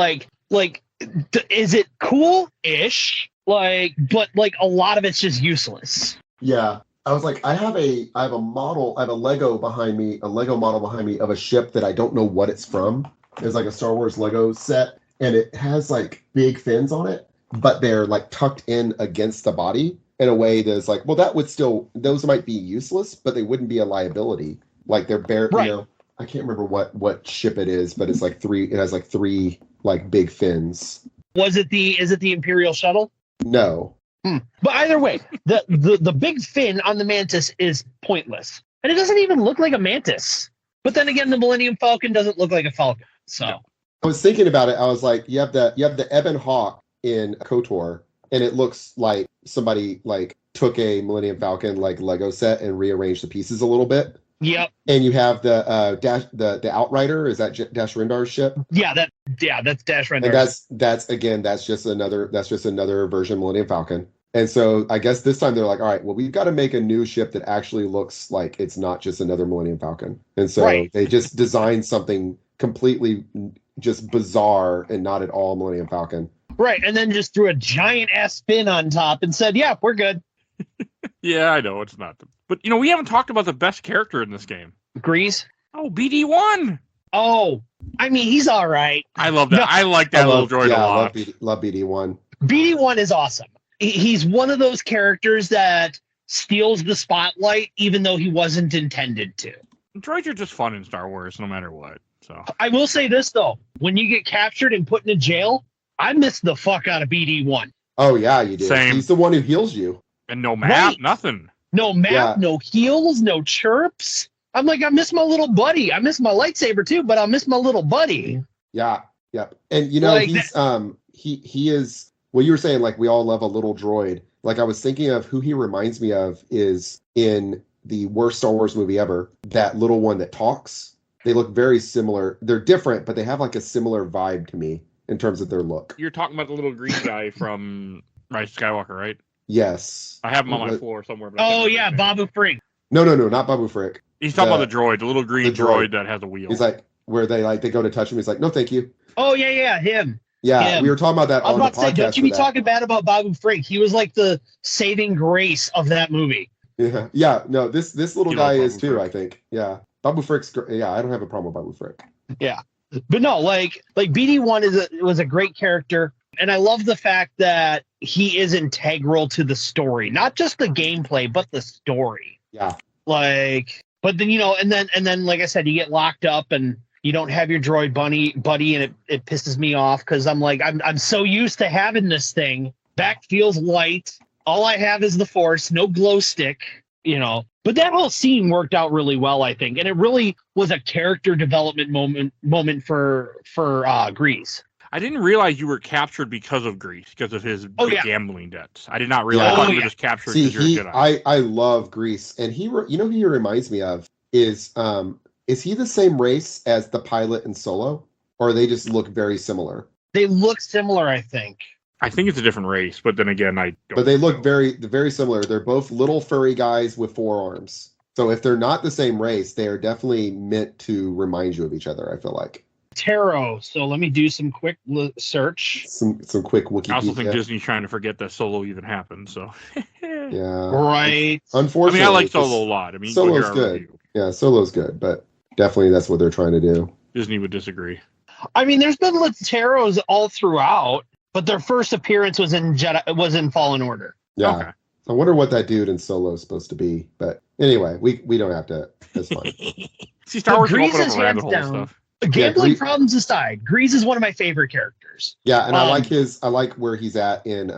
is it cool-ish? But a lot of it's just useless. Yeah, I was like, I have a Lego model behind me of a ship that I don't know what it's from. It's like a Star Wars Lego set, and it has like big fins on it, but they're like tucked in against the body in a way that's like, well, those might be useless, but they wouldn't be a liability. Like they're bare, Right. I can't remember what ship it is, but it's like it has like three like big fins. Is it the Imperial shuttle? No. But either way, the big fin on the Mantis is pointless. And it doesn't even look like a Mantis. But then again, the Millennium Falcon doesn't look like a Falcon. So No. I was thinking about it. I was like, you have the Ebon Hawk in KOTOR, and it looks like somebody like took a Millennium Falcon like Lego set and rearranged the pieces a little bit. yep. And you have the the Outrider. Is that Dash Rendar's ship? That's Dash Render. And that's just another version of Millennium Falcon. And so I guess this time they're like, all right, well, we've got to make a new ship that actually looks like it's not just another Millennium Falcon. And so Right. they just designed something completely just bizarre and not at all Millennium Falcon. Right, and then just threw a giant ass spin on top and said, "Yeah, we're good." Yeah, I know it's not. But we haven't talked about the best character in this game. Agrees. Oh, BD1. Oh, I mean, he's all right. I love that. No. I like that little droid a I lot. love BD1. BD1 is awesome. He's one of those characters that steals the spotlight, even though he wasn't intended to. Droids are just fun in Star Wars, no matter what. So I will say this though: when you get captured and put in a jail, I miss the fuck out of BD1. Oh yeah, you do. Same. He's the one who heals you. And no map, Right. nothing. No map, Yeah. no heals, no chirps. I'm like, I miss my little buddy. I miss my lightsaber too, but I miss my little buddy. Yeah, yep. And you know, Like he's he is well, you were saying like we all love a little droid. Like I was thinking of who he reminds me of is in the worst Star Wars movie ever, that little one that talks. They look very similar. They're different, but they have like a similar vibe to me in terms of their look. You're talking about the little green guy from Rise of Skywalker, right? Yes. I have him on my What- floor somewhere. But I can't Oh remember yeah, his name. Babu Fring. No, not Babu Frick. He's talking about the droid, the little green the droid. droid that has a wheel. He's like where they go to touch him. He's like, no, thank you. Oh yeah, him. Yeah, Him. we were talking about that I was on the about to say, podcast. don't you be for that. talking bad about Babu Fring. He was like the saving grace of that movie. Yeah. No, this little You guy love is Babu too. Frick. I think. Yeah, Babu Frick's. Yeah, I don't have a problem with Babu Frick. But no, like BD1 was a great character, and I love the fact that he is integral to the story, not just the gameplay, but the story. Yeah. Like, but then and then like I said, you get locked up and you don't have your droid buddy, and it pisses me off because I'm like I'm so used to having this thing. Back feels light. All I have is the Force, no glow stick. But that whole scene worked out really well, I think, and it really was a character development moment for Grease. I didn't realize you were captured because of Grease, because of his Oh, yeah. gambling debts. I did not realize. Yeah. I thought Oh, you were yeah. just captured See, because you're a Jedi. I love Grease, and who he reminds me of is he the same race as the pilot in Solo, or they just look very similar? They look similar, I think. I think it's a different race, but then again, I don't But they look know. very similar. They're both little furry guys with 4 arms. So if they're not the same race, they are definitely meant to remind you of each other. I feel like Tarot. So let me do some quick search. some quick Wikipedia. I also think Disney's trying to forget that Solo even happened. So Yeah. Right. I Unfortunately, mean, I like 'cause Solo a lot. I mean, Solo's go hear our good. review. Yeah, Solo's good, but definitely that's what they're trying to do. Disney would disagree. I mean, there's been Tarots all throughout, but their first appearance was in Fallen Order. Yeah. Okay. I wonder what that dude in Solo is supposed to be. But anyway, we don't have to. That's fine. See, Star But Wars can Grease open is up a rabbit hands hole and down. stuff. Gambling Grease- problems aside, Grease is one of my favorite characters. Yeah, and I Um, like where he's at in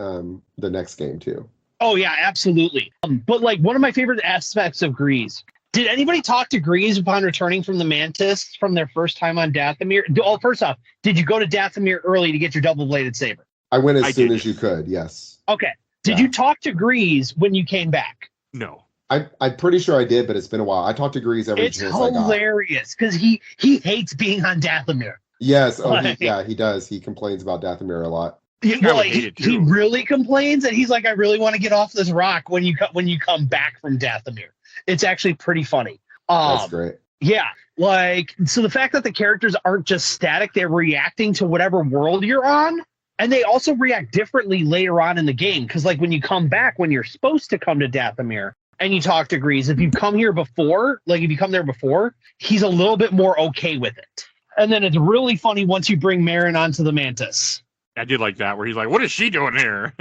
the next game too. Oh yeah, absolutely. But like one of my favorite aspects of Grease. Did anybody talk to Grease upon returning from the Mantis from their first time on Dathomir? Oh, first off, did you go to Dathomir early to get your double-bladed saber? I went as I soon did, as you could. Yes. Okay. Did Yeah. you talk to Grease when you came back? No. I'm pretty sure I did, but it's been a while. I talked to Grease every It's chance I got. hilarious because he hates being on Dathomir. Yes. Oh, Like- he does. He complains about Dathomir a lot. I would Well, hate it, he too. really complains, and he's like, "I really want to get off this rock when you come back from Dathomir." It's actually pretty funny. That's great. Yeah, like so the fact that the characters aren't just static; they're reacting to whatever world you're on, and they also react differently later on in the game. Because like when you come back, when you're supposed to come to Dathomir, and you talk to Grease, if you come here before, like if you come there before, he's a little bit more okay with it. And then it's really funny once you bring Marin onto the Mantis. I did like that, where he's like, what is she doing here?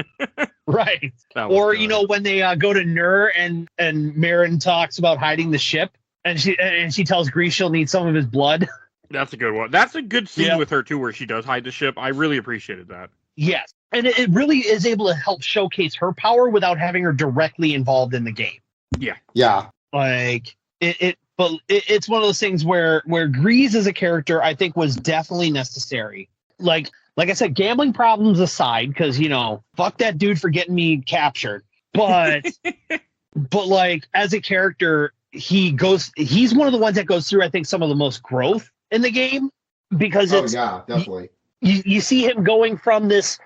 Right. That was Or, good. when they go to Nur and Marin talks about hiding the ship and she tells Grease she'll need some of his blood. That's a good one. That's a good scene Yeah. with her, too, where she does hide the ship. I really appreciated that. Yes. And it really is able to help showcase her power without having her directly involved in the game. Yeah. Like it's one of those things where Grease as a character, I think, was definitely necessary. Like I said, gambling problems aside, because fuck that dude for getting me captured. But but like as a character, he's one of the ones that goes through, I think, some of the most growth in the game because Oh it's yeah, definitely. you see him going from this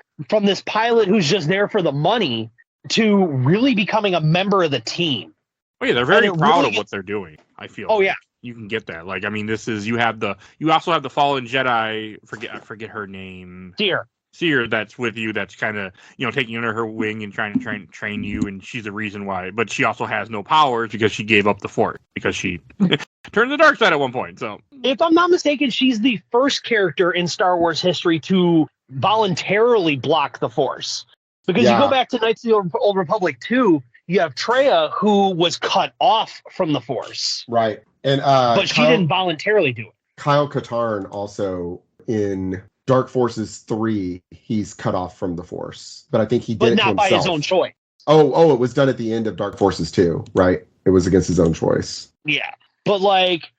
pilot who's just there for the money to really becoming a member of the team. Oh, yeah, they're very And it proud really of what they're doing, I feel. Oh yeah. You can get that. Like, I mean, this is, you also have the fallen Jedi, I forget her name. Seer that's with you, that's kind of, taking you under her wing and trying to train you, and she's the reason why. But she also has no powers because she gave up the Force, because she turned the dark side at one point. So If I'm not mistaken, she's the first character in Star Wars history to voluntarily block the Force. Because you Yeah. go back to Knights of the Old Republic 2, you have Traya, who was cut off from the Force. Right. And but she didn't voluntarily do it. Kyle Katarn also in Dark Forces 3, he's cut off from the Force. But I think he did it to himself. But not by his own choice. Oh, it was done at the end of Dark Forces 2, right? It was against his own choice. Yeah. But like,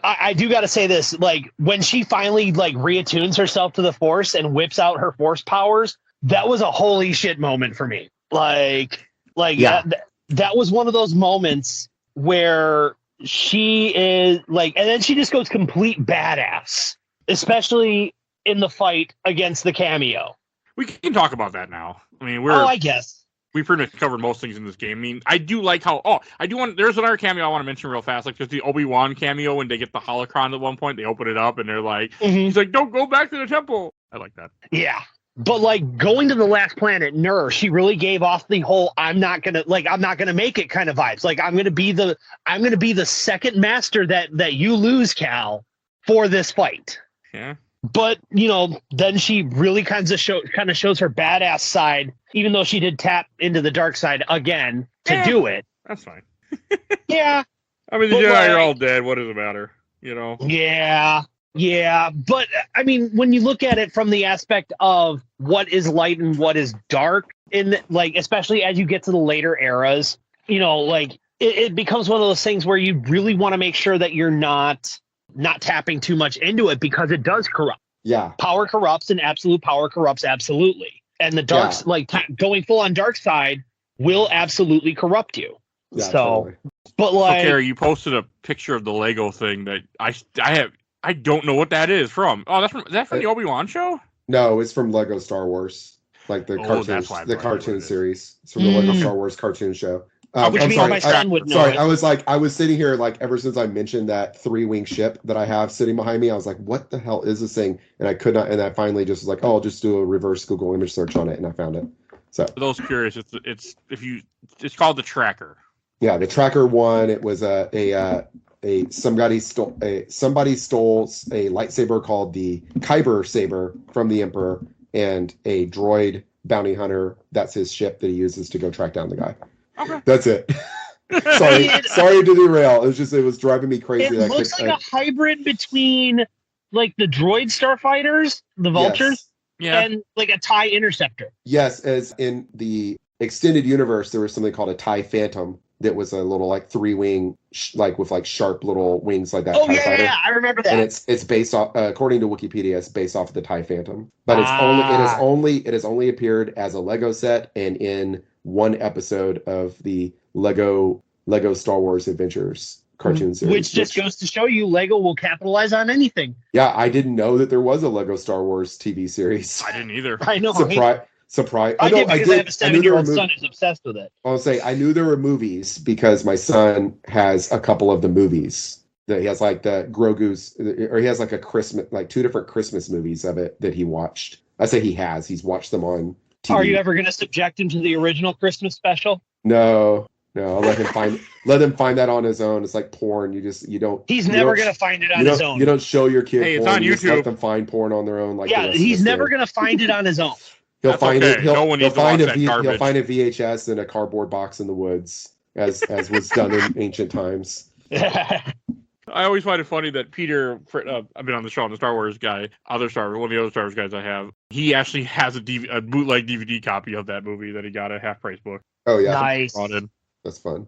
I do got to say this, like when she finally like reattunes herself to the Force and whips out her Force powers, that was a holy shit moment for me. Like yeah. That was one of those moments where she is like, and then she just goes complete badass, especially in the fight against the cameo. We can talk about that now. I mean, I guess. We pretty much covered most things in this game. I mean, I do like how... there's another cameo I want to mention real fast. Like, there's the Obi-Wan cameo when they get the holocron at one point. They open it up, and they're like... He's like, don't go back to the temple. I like that. Yeah. But, like, going to the last planet, Nur, she really gave off the whole, I'm not gonna make it kind of vibes. Like, I'm gonna be the second master that you lose, Cal, for this fight. Yeah. But, you know, then she really kind of shows her badass side, even though she did tap into the dark side again to do it. That's fine. Yeah. I mean, the Jedi are all dead. What does it matter? You know? Yeah. Yeah. But, I mean, when you look at it from the aspect of what is light and what is dark, especially as you get to the later eras, you know, like, it becomes one of those things where you really want to make sure that you're not tapping too much into it because it does corrupt. Yeah. Power corrupts and absolute power corrupts absolutely. And the dark, going full on dark side will absolutely corrupt you. Yeah, so, totally. But like, Kerry, you posted a picture of the Lego thing that I don't know what that is from. Oh, is that from the Obi-Wan show? No, it's from Lego Star Wars, like the cartoon series. It's from the Lego Star Wars cartoon show. Which means my son would know. Sorry, I was sitting here like ever since I mentioned that 3-wing ship that I have sitting behind me. I was like, what the hell is this thing? And I could not. And I finally just was like, oh, I'll just do a reverse Google image search on it, and I found it. So for those curious, it's called the Tracker. Yeah, the Tracker 1. It was somebody stole a lightsaber called the Kyber saber from the Emperor, and a droid bounty hunter. That's his ship that he uses to go track down the guy. Okay. That's it. Sorry to derail. It was driving me crazy. It looks like a hybrid between like the droid starfighters, the vultures, and like a TIE interceptor. Yes, as in the extended universe, there was something called a TIE Phantom that was a little like 3-wing, with like sharp little wings like that. Oh yeah, I remember that. And it's based off, according to Wikipedia, it's based off of the TIE Phantom. But it has only appeared as a Lego set and in one episode of the Lego Star Wars Adventures cartoon series. Which just goes to show you Lego will capitalize on anything. Yeah, I didn't know that there was a Lego Star Wars TV series. I didn't either. I know. Surprise! I did because I have a 7-year-old son who's obsessed with it. I'll say I knew there were movies because my son has a couple of the movies. That he has like the Grogu's, or he has like a Christmas, like 2 different Christmas movies of it that he watched. I say he's watched them on TV. Are you ever going to subject him to the original Christmas special? No. I'll let him find that on his own. It's like porn. He's never going to find it on his own. You don't show your kid porn. It's on YouTube. You just let them find porn on their own. Like he's never going to find it on his own. He'll find a VHS in a cardboard box in the woods, as was done in ancient times. I always find it funny that Peter, I've been on the show, the Star Wars guy, one of the other Star Wars guys I have, he actually has a bootleg DVD copy of that movie that he got at Half Price Book. Oh yeah, nice. That's fun.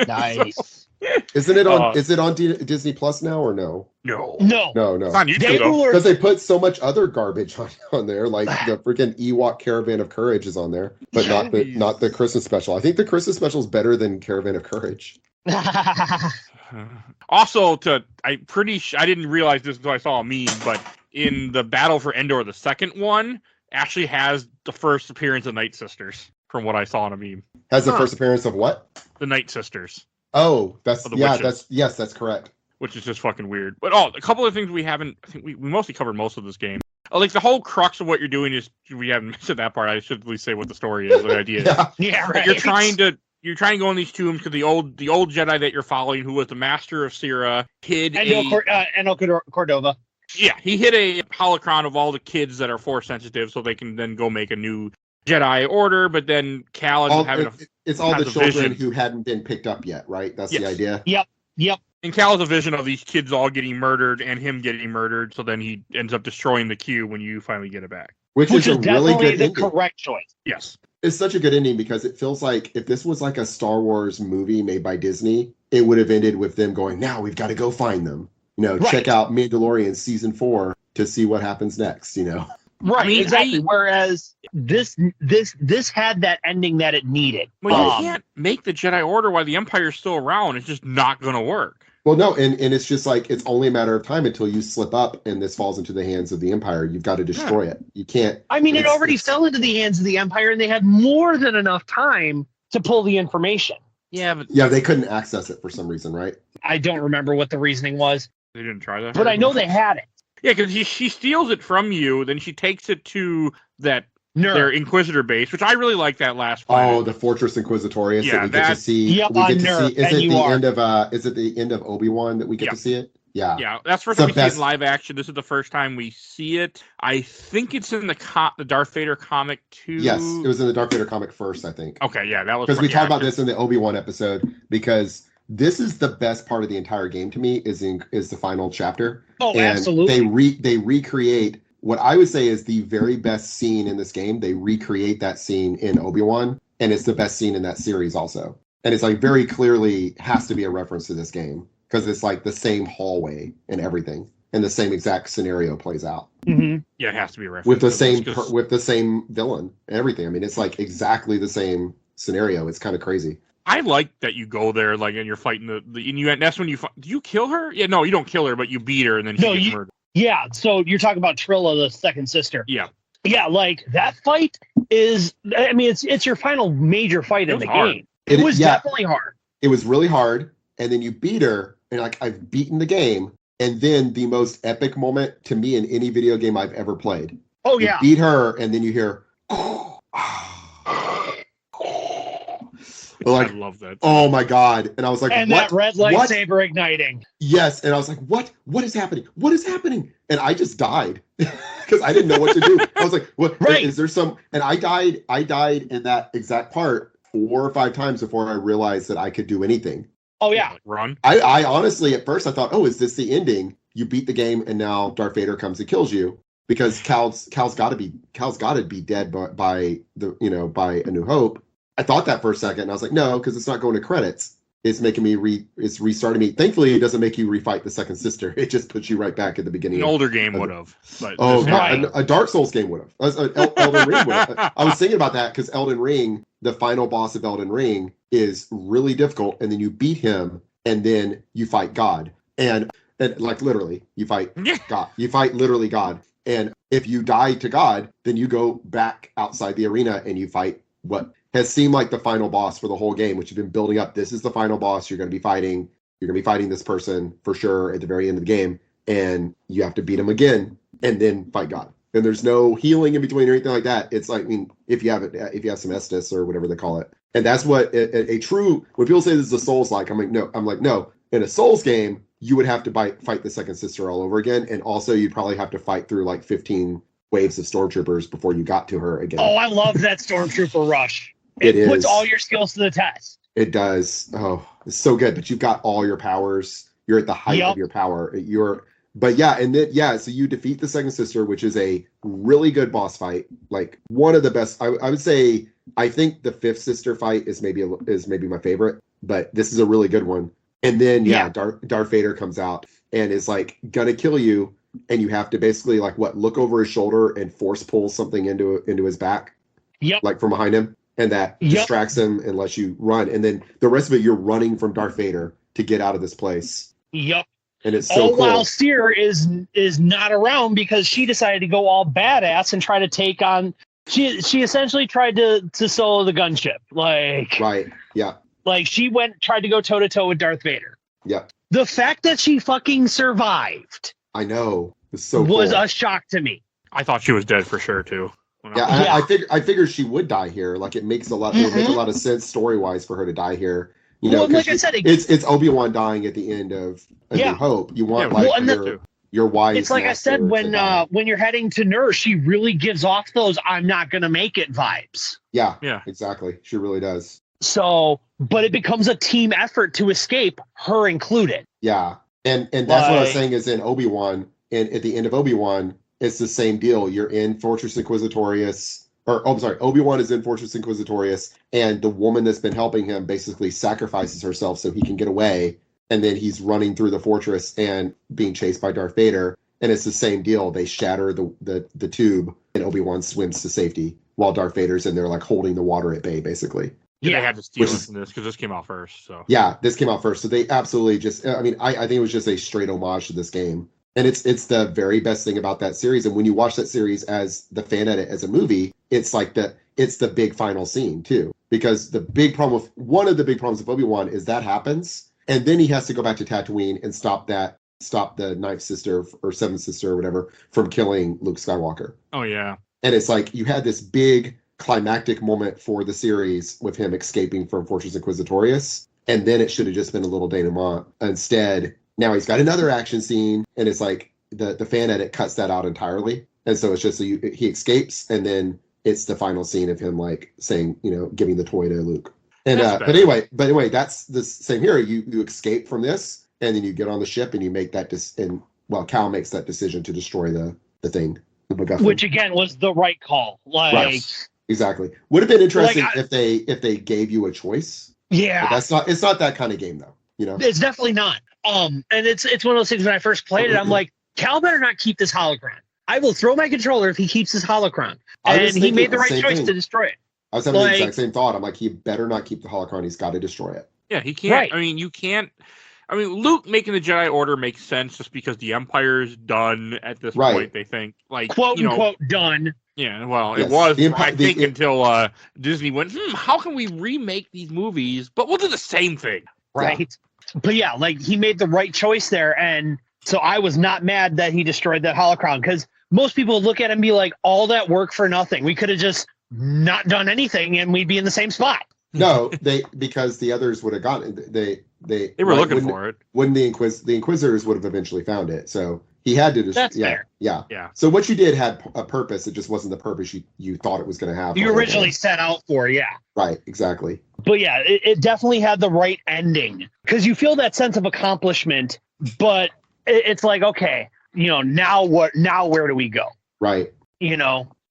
Nice. Isn't it on? Is it on Disney Plus now or no? No. It's on YouTube though. Because they put so much other garbage on there, like the freaking Ewok Caravan of Courage is on there, but not the Christmas special. I think the Christmas special is better than Caravan of Courage. Also, I didn't realize this until I saw a meme, but in the Battle for Endor, the second one actually has the first appearance of Night Sisters. From what I saw in a meme. Has the first appearance of what? The Night Sisters. Oh, that's correct. Which is just fucking weird. But a couple of things we haven't. I think we mostly covered most of this game. Like the whole crux of what you're doing is we haven't mentioned that part. I should at least say what the story is. The idea is. Yeah, right. You're trying to go in these tombs because the old Jedi that you're following, who was the master of Sira, hid Eno Cordova. Yeah, he hid a holocron of all the kids that are Force sensitive, so they can then go make a new Jedi Order, but then Cal it's all has the a children vision. who hadn't been picked up yet, right? That's the Yes. idea. Yep. And Cal has a vision of these kids all getting murdered and him getting murdered, so then he ends up destroying the Q when you finally get it back. Which Which is is a really definitely good the ending. correct choice. Yes. It's such a good ending because it feels like if this was like a Star Wars movie made by Disney, it would have ended with them going, now we've got to go find them. Right. Check out Mandalorian season 4 to see what happens next, Right, I mean, exactly. Whereas this had that ending that it needed. Well, you can't make the Jedi Order while the Empire's still around. It's just not going to work. Well, no, and it's just like it's only a matter of time until you slip up and this falls into the hands of the Empire. You've got to destroy it. You can't. I mean, it already fell into the hands of the Empire, and they had more than enough time to pull the information. Yeah, but they couldn't access it for some reason, right? I don't remember what the reasoning was, they didn't try that. but I know they had it. Yeah, because she steals it from you, then she takes it to their Nerd. Inquisitor base, which I really like that last Oh, planet. the Fortress Inquisitorius Yeah, that we get to see. Yep, we on get to Nerd, see. Is and it you the are. end of Is it the end of Obi-Wan that we get Yeah. to see it? Yeah. Yeah, that's the first It's the time we see it best. in live action. This is the first time we see it. I think it's in the Darth Vader comic too. Yes, it was in the Darth Vader comic first, I think. Okay, yeah, that was Because we yeah, talked about this in the Obi-Wan episode. Because this is the best part of the entire game to me. Is the final chapter. Oh, And absolutely. They recreate what I would say is the very best scene in this game. They recreate that scene in Obi-Wan, and it's the best scene in that series also. And it's like very clearly has to be a reference to this game because it's like the same hallway and everything, and the same exact scenario plays out Mhm. Yeah, it has to be a reference with the to same this, 'cause with the same villain and everything. I mean, it's like exactly the same scenario. It's kind of crazy. I like that you go there, like, and you're fighting and that's when you do you kill her? Yeah, no, you don't kill her, but you beat her, and then she No, gets murdered. Yeah, so you're talking about Trilla, the second sister. Yeah, Yeah, like that fight is. I mean, it's your final major fight It in was the hard. game. It was yeah. definitely hard. It was really hard, and then you beat her, and like I've beaten the game, and then the most epic moment to me in any video game I've ever played. Oh You yeah. beat her, and then you hear, like, I love that. oh my god! And I was like, And what? that red What? lightsaber igniting. Yes, and I was like, what? What is happening? What is happening? And I just died because I didn't know what to do. I was like, what? Right. Is there some? And I died in that exact part 4 or 5 times before I realized that I could do anything. Oh yeah. Like, run. I honestly, at first, I thought, oh, is this the ending? You beat the game, and now Darth Vader comes and kills you because Cal's got to be dead by by A New Hope. I thought that for a second, and I was like, no, because it's not going to credits. It's making me it's restarting me. Thankfully, it doesn't make you refight the second sister. It just puts you right back at the beginning. An older game would have. Oh, this God, happened. a Dark Souls game would have. Elden Ring would have. I was thinking about that because Elden Ring, the final boss of Elden Ring, is really difficult, and then you beat him, and then you fight God, and like literally, you fight God. You fight literally God, and if you die to God, then you go back outside the arena and you fight what has seemed like the final boss for the whole game, which you've been building up. This is the final boss you're going to be fighting. You're going to be fighting this person for sure at the very end of the game, and you have to beat him again and then fight God. And there's no healing in between or anything like that. It's like, I mean, if you have some Estus or whatever they call it, and that's what a true. When people say this is a Souls like, I'm like, no. In a Souls game, you would have to fight the second sister all over again, and also you'd probably have to fight through like 15 waves of stormtroopers before you got to her again. Oh, I love that stormtrooper rush. It puts is. all your skills to the test. It does. Oh, it's so good. But you've got all your powers. You're at the height of your power. So you defeat the second sister, which is a really good boss fight. Like one of the best. I would say. I think the fifth sister fight is maybe my favorite, but this is a really good one. And then Darth Vader comes out and is like gonna kill you, and you have to basically look over his shoulder and force pull something into his back. Yep. Like from behind him. And that distracts him and lets you run. And then the rest of it, you're running from Darth Vader to get out of this place. Yep. And it's so cool. While Seer is not around because she decided to go all badass and try to take on. She essentially tried to solo the gunship. Right. Yeah. Like she tried to go toe to toe with Darth Vader. Yeah. The fact that she fucking survived. I know. It's so was cool. a shock to me. I thought she was dead for sure too. I figured she would die here. Like it makes a lot of sense story wise for her to die here. You know, like I said, it's Obi-Wan dying at the end of A New Hope. You want your wise. It's like I said when you're heading to Nurse, she really gives off those "I'm not gonna make it" vibes. Yeah, exactly. She really does. So, but it becomes a team effort to escape, her included. Yeah. And that's what I was saying is in Obi-Wan, and at the end of Obi-Wan, it's the same deal. You're in Fortress Inquisitorius, Obi-Wan is in Fortress Inquisitorius, and the woman that's been helping him basically sacrifices herself so he can get away. And then he's running through the fortress and being chased by Darth Vader. And it's the same deal. They shatter the tube, and Obi-Wan swims to safety while Darth Vader's in there, like holding the water at bay, basically. Yeah, they had to steal it from this because this came out first. So yeah, this came out first. So they absolutely just, I mean, I think it was just a straight homage to this game. And it's the very best thing about that series. And when you watch that series as the fan edit as a movie, it's like it's the big final scene too. Because one of the big problems with Obi-Wan is that happens. And then he has to go back to Tatooine and stop the ninth sister or seventh sister or whatever from killing Luke Skywalker. Oh yeah. And it's like you had this big climactic moment for the series with him escaping from Fortress Inquisitorius, and then it should have just been a little denouement. Instead, now he's got another action scene, and it's like the fan edit cuts that out entirely, and so it's just he escapes, and then it's the final scene of him like saying, giving the toy to Luke. And but anyway, that's the same here. You escape from this, and then you get on the ship, and you make that Cal makes that decision to destroy the thing, the MacGuffin. Which again was the right call. Right. Exactly. Would have been interesting if they gave you a choice. Yeah. But it's not that kind of game though. It's definitely not. And it's one of those things when I first played it, I'm like, Cal better not keep this holocron. I will throw my controller if he keeps this holocron. And he made the right choice to destroy it. I was having the exact same thought. I'm like, he better not keep the holocron. He's got to destroy it. Yeah, he can't. Right. I mean, you can't. I mean, Luke making the Jedi Order makes sense just because the Empire's done at this point. They think, like, quote unquote done. Yeah, well, yes. It was, I think, until Disney went, how can we remake these movies, but we'll do the same thing. Right. Yeah. But yeah, like, he made the right choice there, and so I was not mad that he destroyed that holocron, because most people look at it and be like, all that work for nothing. We could have just not done anything, and we'd be in the same spot. No, because the others would have gotten it. They were looking for it. When the Inquisitors would have eventually found it, so he had to. That's fair. Yeah. So what you did had a purpose. It just wasn't the purpose you thought it was going to have. You originally set out for, yeah. Right. Exactly. But yeah, it definitely had the right ending, because you feel that sense of accomplishment. But it's like, okay, now what? Now where do we go? Right.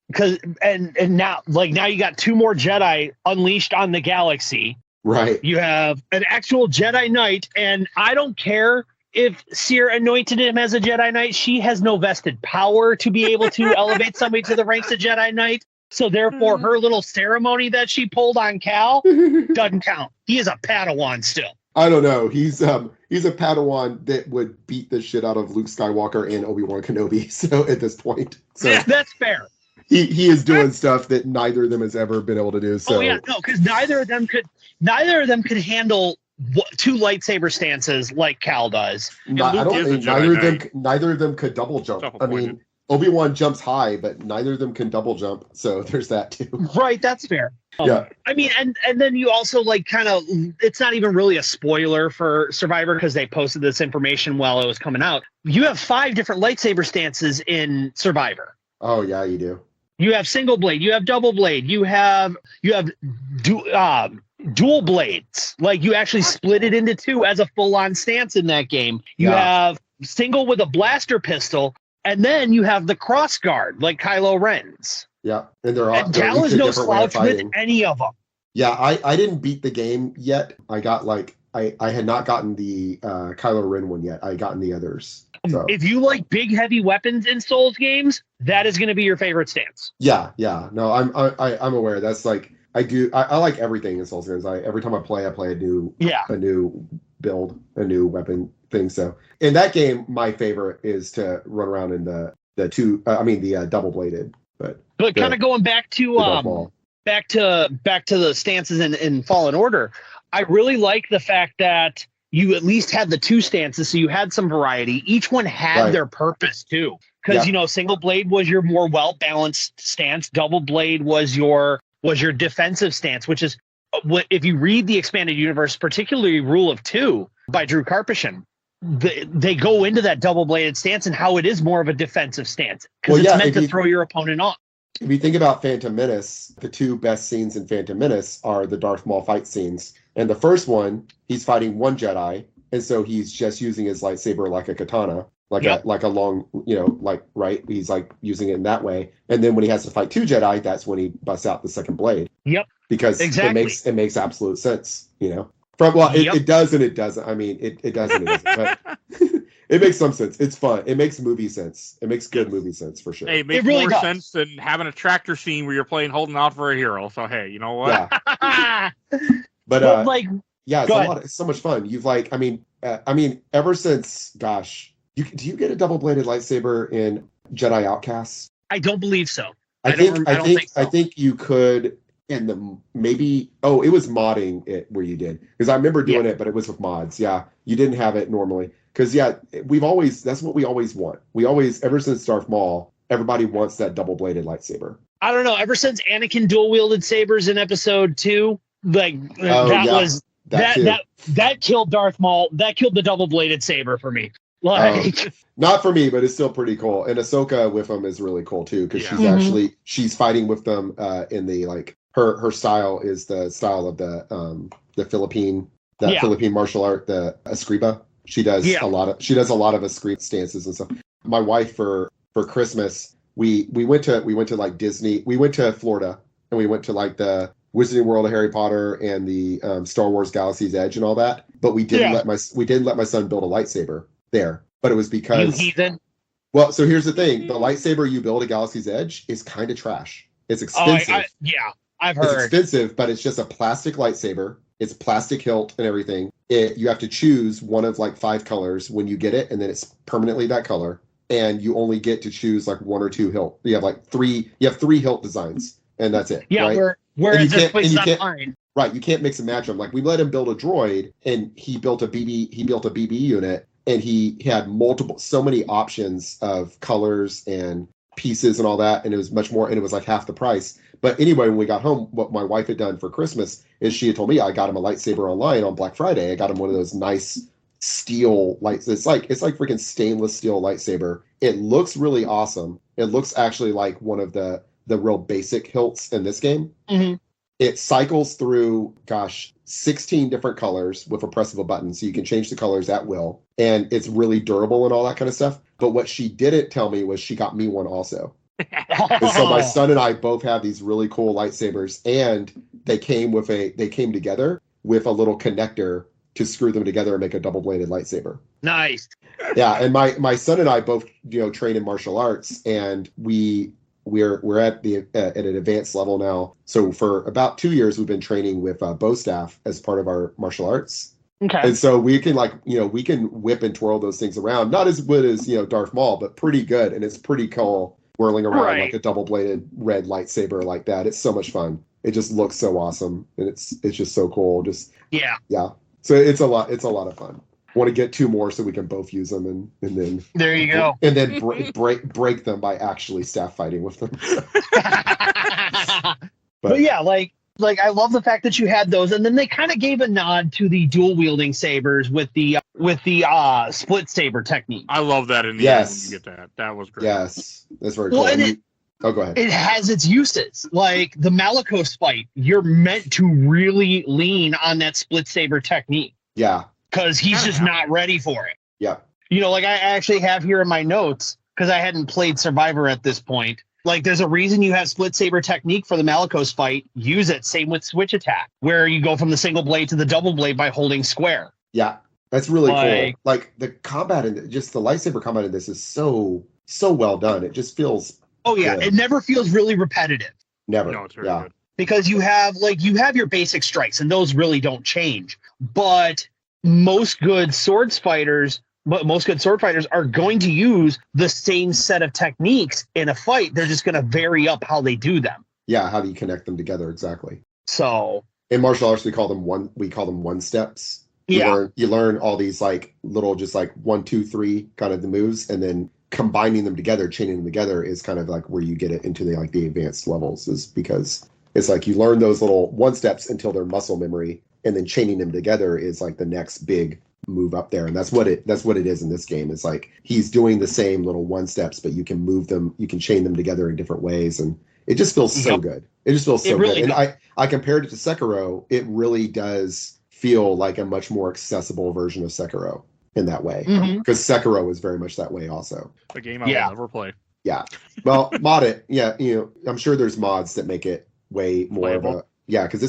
Because and now you got 2 more Jedi unleashed on the galaxy. Right. You have an actual Jedi Knight, and I don't care if Seer anointed him as a Jedi Knight. She has no vested power to be able to elevate somebody to the ranks of Jedi Knight. So therefore, her little ceremony that she pulled on Cal doesn't count. He is a Padawan still. I don't know. He's a Padawan that would beat the shit out of Luke Skywalker and Obi-Wan Kenobi. So at this point, yeah, that's fair. He is doing stuff that neither of them has ever been able to do. So because neither of them could handle 2 lightsaber stances like Cal does. I don't think neither of them could double jump. I mean, Obi-Wan jumps high, but neither of them can double jump. So there's that too. Right, that's fair. Yeah. I mean, and then you also it's not even really a spoiler for Survivor, because they posted this information while it was coming out. You have 5 different lightsaber stances in Survivor. Oh yeah, you do. You have single blade, you have double blade, you have dual blades. Like, you actually split it into 2 as a full-on stance in that game. You have single with a blaster pistol, and then you have the cross guard, like Kylo Ren's. Yeah, and Cal is no slouch with any of them. Yeah, I didn't beat the game yet. I got I had not gotten the Kylo Ren one yet. I gotten the others. So. If you like big, heavy weapons in Souls games, that is going to be your favorite stance. Yeah. No, I'm aware. That's like I like everything in Souls games. Every time I play a new build, a new weapon thing. So in that game, my favorite is to run around in the double bladed. But kind of going back to the stances in Fallen Order, I really like the fact that you at least had the 2 stances, so you had some variety. Each one had their purpose too, because single blade was your more well-balanced stance. Double blade was your defensive stance, which is what, if you read the expanded universe, particularly Rule of 2 by Drew Karpyshyn, they go into that double bladed stance and how it is more of a defensive stance, because it's meant to throw your opponent off. if you think about Phantom Menace, the two best scenes in Phantom Menace are the Darth Maul fight scenes. And the first one, he's fighting one Jedi, and so he's just using his lightsaber like a katana, like a long, like, right? He's like using it in that way. And then when he has to fight two Jedi, that's when he busts out the second blade. Yep. Because exactly. it makes absolute sense, it does and it doesn't. I mean, it does and it doesn't. But it makes some sense. It's fun. It makes movie sense. It makes good movie sense for sure. Hey, it makes more sense than having a tractor scene where you're playing holding out for a hero. So hey, you know what? Yeah. But it's so much fun. You've ever since, gosh, do you get a double-bladed lightsaber in Jedi Outcasts? I don't believe so. I think you could in the it was modding it where you did, because I remember doing it, but it was with mods. Yeah, you didn't have it normally because that's what we always want. We always, ever since Darth Maul, everybody wants that double-bladed lightsaber. I don't know. Ever since Anakin dual-wielded sabers in Episode 2, that killed Darth Maul. That killed the double-bladed saber for me. Not for me, but it's still pretty cool. And Ahsoka with them is really cool too, because she's fighting with them in the her style is the style of the Philippine martial art, the Escriba. She does a lot of Escriba stances and stuff. My wife for Christmas, we went to like Disney. We went to Florida and we went to like the Wizarding World of Harry Potter and the Star Wars Galaxy's Edge and all that. But we didn't let my son build a lightsaber there. But it was because you heathen. Well, so here's the thing: the lightsaber you build at Galaxy's Edge is kind of trash. It's expensive. I've heard. It's expensive, but it's just a plastic lightsaber. It's plastic hilt and everything. You have to choose one of like 5 colors when you get it, and then it's permanently that color. And you only get to choose like 1 or 2 hilt. You have like 3. You have 3 hilt designs, and that's it. Yeah, right? whereas this place is online. Right, you can't mix and match them. Like we let him build a droid, and he built a BB unit, and he had so many options of colors and pieces and all that, and it was much more, and it was like half the price. But anyway, when we got home, what my wife had done for Christmas is she had told me I got him a lightsaber online on Black Friday. I got him one of those nice steel lights. It's like freaking stainless steel lightsaber. It looks really awesome. It looks actually like one of the real basic hilts in this game. Mm-hmm. It cycles through, 16 different colors with a press of a button, so you can change the colors at will. And it's really durable and all that kind of stuff. But what she didn't tell me was she got me one also. And so my son and I both have these really cool lightsabers, and they came together with a little connector to screw them together and make a double-bladed lightsaber. Nice. Yeah, and my son and I both train in martial arts, and we're at an advanced level now. So for about 2 years, we've been training with bow staff as part of our martial arts. Okay. And so we can we can whip and twirl those things around. Not as good as Darth Maul, but pretty good, and it's pretty cool whirling around like a double-bladed red lightsaber like that. It's so much fun. It just looks so awesome, and it's just so cool. Yeah. So it's a lot of fun. Want to get 2 more so we can both use them, and then there you go. And then break them by actually staff fighting with them. but yeah, like I love the fact that you had those, and then they kind of gave a nod to the dual wielding sabers with the split saber technique. I love that in the end when you get that. That was great. Yes, that's very cool. Go ahead. It has its uses. Like the Malicos fight, you're meant to really lean on that split saber technique. Yeah. Because he's just not ready for it. Yeah. I actually have here in my notes, because I hadn't played Survivor at this point. Like, there's a reason you have split saber technique for the Malicos fight. Use it. Same with switch attack, where you go from the single blade to the double blade by holding square. Yeah. That's really cool. Like the combat and just the lightsaber combat in this is so well done. It just feels. Oh yeah. Good. It never feels really repetitive. Never. No, it's very good. Because you have your basic strikes, and those really don't change. But most good sword fighters are going to use the same set of techniques in a fight. They're just going to vary up how they do them. Yeah, how do you connect them together exactly? So in martial arts, we call them one steps. You learn all these like little just like 1, 2, 3 kind of the moves, and then combining them together, chaining them together is kind of like where you get it into the advanced levels, is because it's like you learn those little 1 steps until they're muscle memory, and then chaining them together is like the next big move up there. And that's what it is in this game. It's like he's doing the same little 1 steps, but you can move them, you can chain them together in different ways, and It just feels so Yep. good. It just feels so really good. does. And I compared it to Sekiro. It really does feel like a much more accessible version of Sekiro in that way. Mhm. Because Sekiro was very much that way also. A game I Yeah. will never play. Yeah. Well, mod it. Yeah, I'm sure there's mods that make it way more of Playable. a because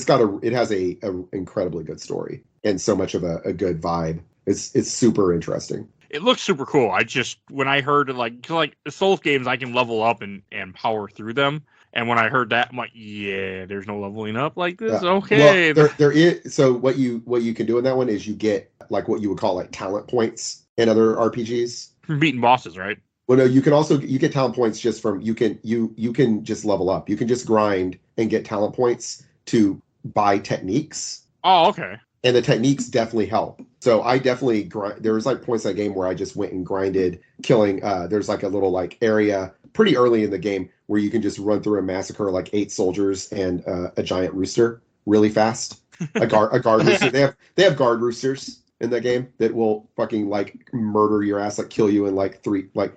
it has a incredibly good story and so much of a good vibe. It's super interesting. It looks super cool. I just when I heard like the Souls games, I can level up and power through them. And when I heard that, I'm like, yeah, there's no leveling up like this. Yeah. Okay. Well, there is. So what you can do in that one is you get like what you would call like talent points in other RPGs. From beating bosses, right? Well, no, you get talent points just from you can just level up. You can just grind and get talent points to buy techniques. Oh, okay. And the techniques definitely help. So I definitely there was like points in that game where I just went and grinded, killing. There's like a little like area pretty early in the game where you can just run through and massacre like 8 soldiers and a giant rooster really fast. A guard rooster. They have guard roosters in that game that will fucking like murder your ass, like kill you in like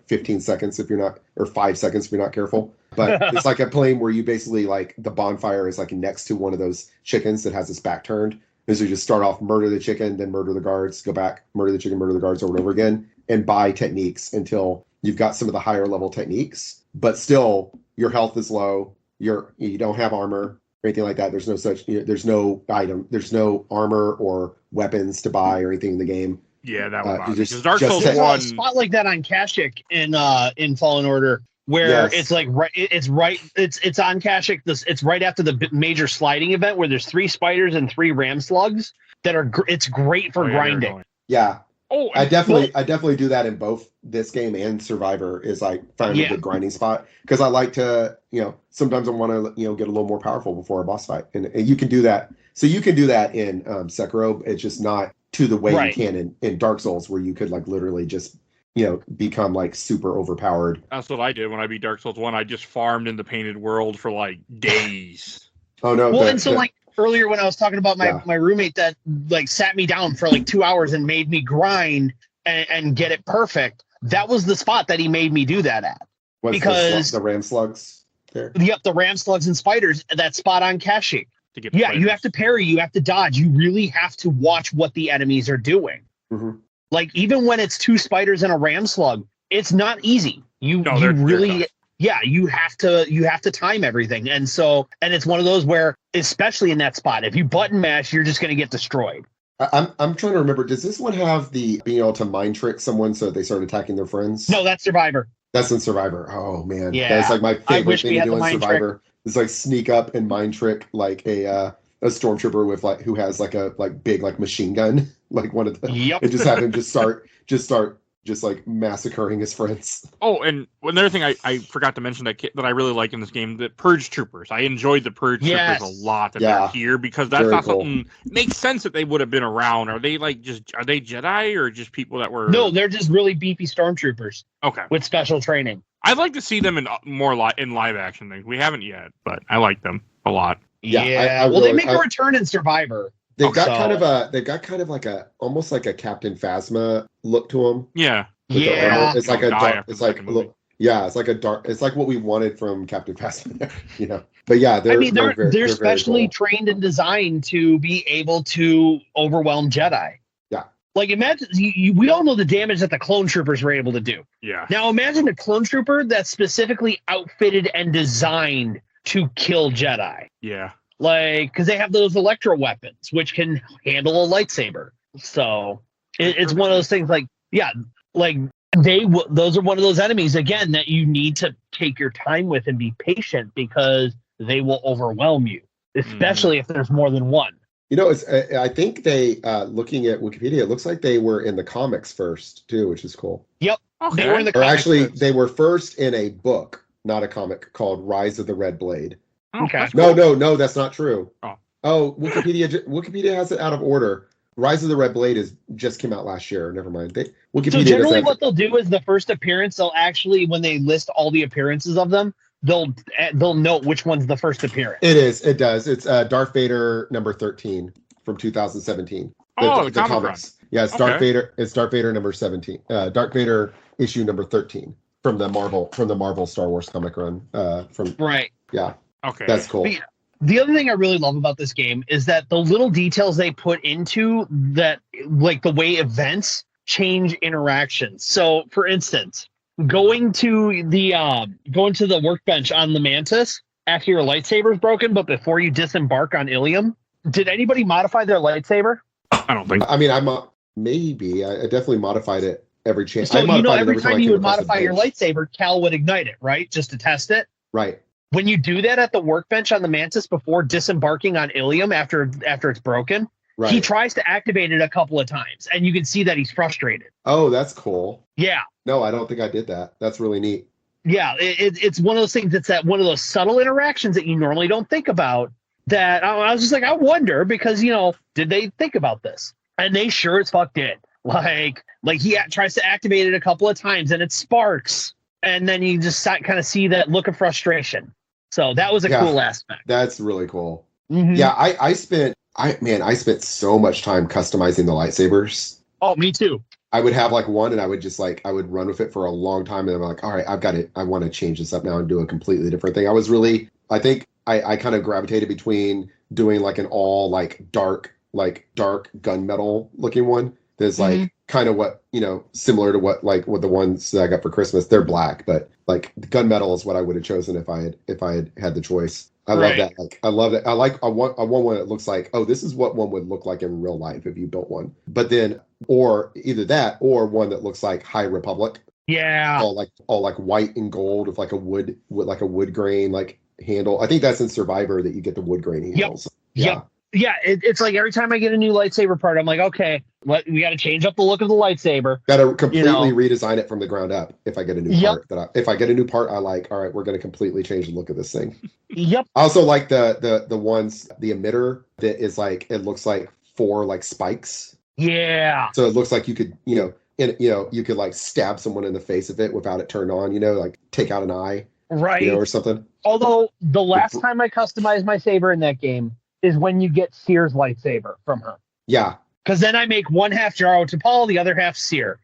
15 seconds if you're not, or 5 seconds if you're not careful. But it's like a plane where you basically like the bonfire is like next to one of those chickens that has its back turned. And so you just start off, murder the chicken, then murder the guards, go back, murder the chicken, murder the guards over and over again, and buy techniques until you've got some of the higher level techniques. But still, your health is low. You don't have armor or anything like that. There's no such. There's no item. There's no armor or weapons to buy or anything in the game. Yeah, that would bother me. just- Because Dark just Souls take- There's a 1. spot like that on Kashyyyk in Fallen Order where Yes. it's like it's on Kashyyyk. It's right after the major sliding event where there's 3 spiders and 3 ram slugs that are. It's great for Oh, yeah, they're grinding. annoying. Yeah, Oh, I and- definitely do that in both this game and Survivor. Is like find a Yeah. good grinding spot because I like to sometimes I want to get a little more powerful before a boss fight, and you can do that. So you can do that in Sekiro. It's just not to the way Right. you can in Dark Souls, where you could like literally just become like super overpowered. That's what I did when I beat Dark Souls 1. I just farmed in the painted world for like days. Oh no! Well, and so like earlier when I was talking about Yeah. my roommate that like sat me down for like 2 hours and made me grind and get it perfect. That was the spot that he made me do that at. what's because- the ram slugs there. Yep, the ram slugs and spiders. That spot on Kashyyyk. To get Yeah, you have to parry. You have to dodge. You really have to watch what the enemies are doing. Mhm. Like even when it's 2 spiders and a ram slug, it's not easy. You they're really. tough. Yeah, you have to time everything. And it's one of those where, especially in that spot, if you button mash, you're just going to get destroyed. I'm trying to remember. Does this one have the being able to mind trick someone so that they start attacking their friends? No, that's Survivor. That's in Survivor. Oh man, Yeah. that's like my favorite wish thing we to had do the in mind Survivor. Is like sneak up and mind trick like a stormtrooper with like who has like a big like machine gun, like one of the. Yep. And just have him just start like massacring his friends. Oh, and another thing I forgot to mention that I really like in this game, the Purge Troopers. I enjoyed the Purge Yes. Troopers a lot that Yeah. they're here because that's Very not cool. something makes sense that they would have been around. Are they Jedi or just people that were No, they're just really beefy stormtroopers Okay. with special training. I'd like to see them in more in live action things. We haven't yet, but I like them a lot. Yeah, Yeah. I Well, they really- make a return in Survivor. They've got So- kind of like almost like a Captain Phasma look to them. Yeah. With the Yeah. armor. It's like a Die dark. after It's the like second a movie. little, yeah. It's like a dark. It's like what we wanted from Captain Phasma. But yeah, they're They're very specially cool. trained and designed to be able to overwhelm Jedi. Yeah. Like imagine we all know the damage that the clone troopers were able to do. Yeah. Now imagine a clone trooper that's specifically outfitted and designed to kill Jedi. Yeah. Like, because they have those electro weapons, which can handle a lightsaber. So it's one of those things. Like, yeah, like those are one of those enemies again that you need to take your time with and be patient because they will overwhelm you, especially if there's more than one. It's. I think they looking at Wikipedia, it looks like they were in the comics first too, which is cool. Yep, Okay. they were in the Or comics actually, first. they were first in a book, not a comic, called Rise of the Red Blade. Oh, Okay. that's No, cool. no, that's not true. Oh. Wikipedia has it out of order. Rise of the Red Blade just came out last year. Never mind. Wikipedia So generally doesn't what they'll do is the first appearance, they'll actually, when they list all the appearances of them, they'll note which one's the first appearance. It does. It's Darth Vader number 13 from 2017. Oh, the comic run. Yeah, it's Darth Okay. Vader. It's Darth Vader number 17. Darth Vader issue number 13 from the Marvel Star Wars comic run. From Right. Yeah, Okay. that's cool. The other thing I really love about this game is that the little details they put into that, like the way events change interactions. So, for instance, going to the workbench on the Mantis after your lightsaber is broken, but before you disembark on Ilium, did anybody modify their lightsaber? I don't think. I mean, maybe I definitely modified it every chance. So, I modified it every time I you came would across the modify your bench. lightsaber, Cal would ignite it, right? Just to test it. Right. When you do that at the workbench on the Mantis before disembarking on Ilium after it's broken, Right. he tries to activate it a couple of times, and you can see that he's frustrated. Oh, that's cool. Yeah. No, I don't think I did that. That's really neat. Yeah, it's one of those things. It's that one of those subtle interactions that you normally don't think about. That I was just like, I wonder, because did they think about this? And they sure as fuck did. Like he tries to activate it a couple of times, and it sparks, and then you just kind of see that look of frustration. So that was a cool aspect. That's really cool. Mm-hmm. Yeah, I spent so much time customizing the lightsabers. Oh, me too. I would have like one, and I would just I would run with it for a long time, and I'm like, all right, I've got it. I want to change this up now and do a completely different thing. I think I kind of gravitated between doing like an all dark gunmetal looking one. There's kind of what, similar to what the ones that I got for Christmas. They're black, but like the gunmetal is what I would have chosen if I had the choice. I love that. I love that. I want one that looks like, oh, this is what one would look like in real life if you built one. But then, or either that, or one that looks like High Republic. Yeah. All white and gold with a wood grain handle. I think that's in Survivor that you get the wood grain handles. Yep. Yeah, it's like every time I get a new lightsaber part, I'm like, okay, we got to change up the look of the lightsaber. Got to completely redesign it from the ground up. If I get a new part, if I get a new part, I like. All right, we're going to completely change the look of this thing. Yep. I also like the ones, the emitter that is it looks like 4 spikes. Yeah. So it looks like you could you could stab someone in the face with it without it turned on. Take out an eye. Right. Or something. Although the last time I customized my saber in that game is when you get Seer's lightsaber from her. Yeah. Because then I make one half Jaro Tapal, the other half Seer.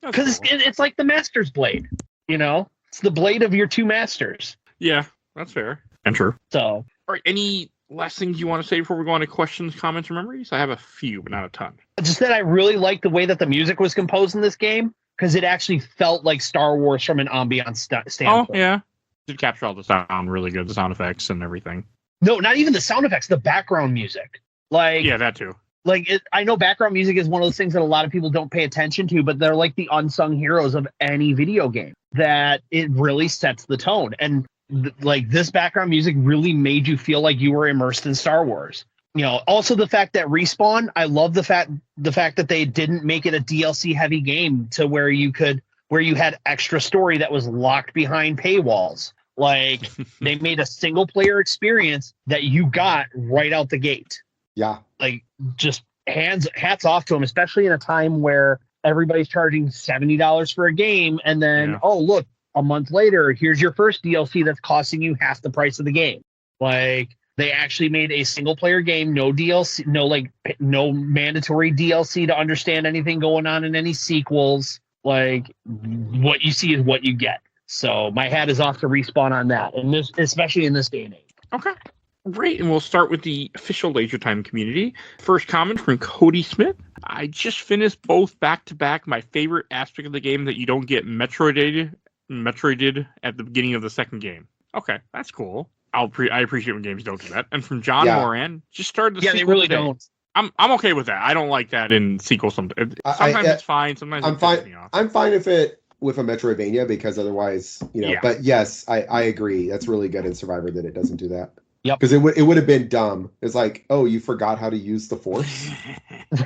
Because cool. it's like the Master's blade, It's the blade of your two masters. Yeah, that's fair. And true. So. All right, any last things you want to say before we go on to questions, comments, or memories? I have a few, but not a ton. Just that I really like the way that the music was composed in this game, because it actually felt like Star Wars from an ambiance standpoint. Oh, yeah. Did capture all the sound really good, the sound effects and everything. No, not even the sound effects, the background music. Yeah, that too. I know background music is one of those things that a lot of people don't pay attention to, but they're like the unsung heroes of any video game, that it really sets the tone. And this background music really made you feel like you were immersed in Star Wars. Also the fact that Respawn, I love the fact that they didn't make it a DLC heavy game to where you had extra story that was locked behind paywalls. They made a single player experience that you got right out the gate. Yeah. Just hats off to them, especially in a time where everybody's charging $70 for a game. And then, oh, look, a month later, here's your first DLC that's costing you half the price of the game. They actually made a single player game, no DLC, no mandatory DLC to understand anything going on in any sequels. What you see is what you get. So my hat is off to Respawn on that, and this, especially in this day and age. Okay, great. And we'll start with the official Laser Time community. First comment from Cody Smith. I just finished both back-to-back. My favorite aspect of the game that you don't get Metroided at the beginning of the second game. Okay, that's cool. I appreciate when games don't do that. And from John Moran, just started the sequel. Yeah, they really today. don't. I'm okay with that. I don't like that in sequels. Sometimes it's fine. Sometimes I'm it fine. pisses me off. I'm fine with a Metroidvania, because otherwise, But yes, I agree. That's really good in Survivor that it doesn't do that. Yep. Because it would have been dumb. It's like, oh, you forgot how to use the Force,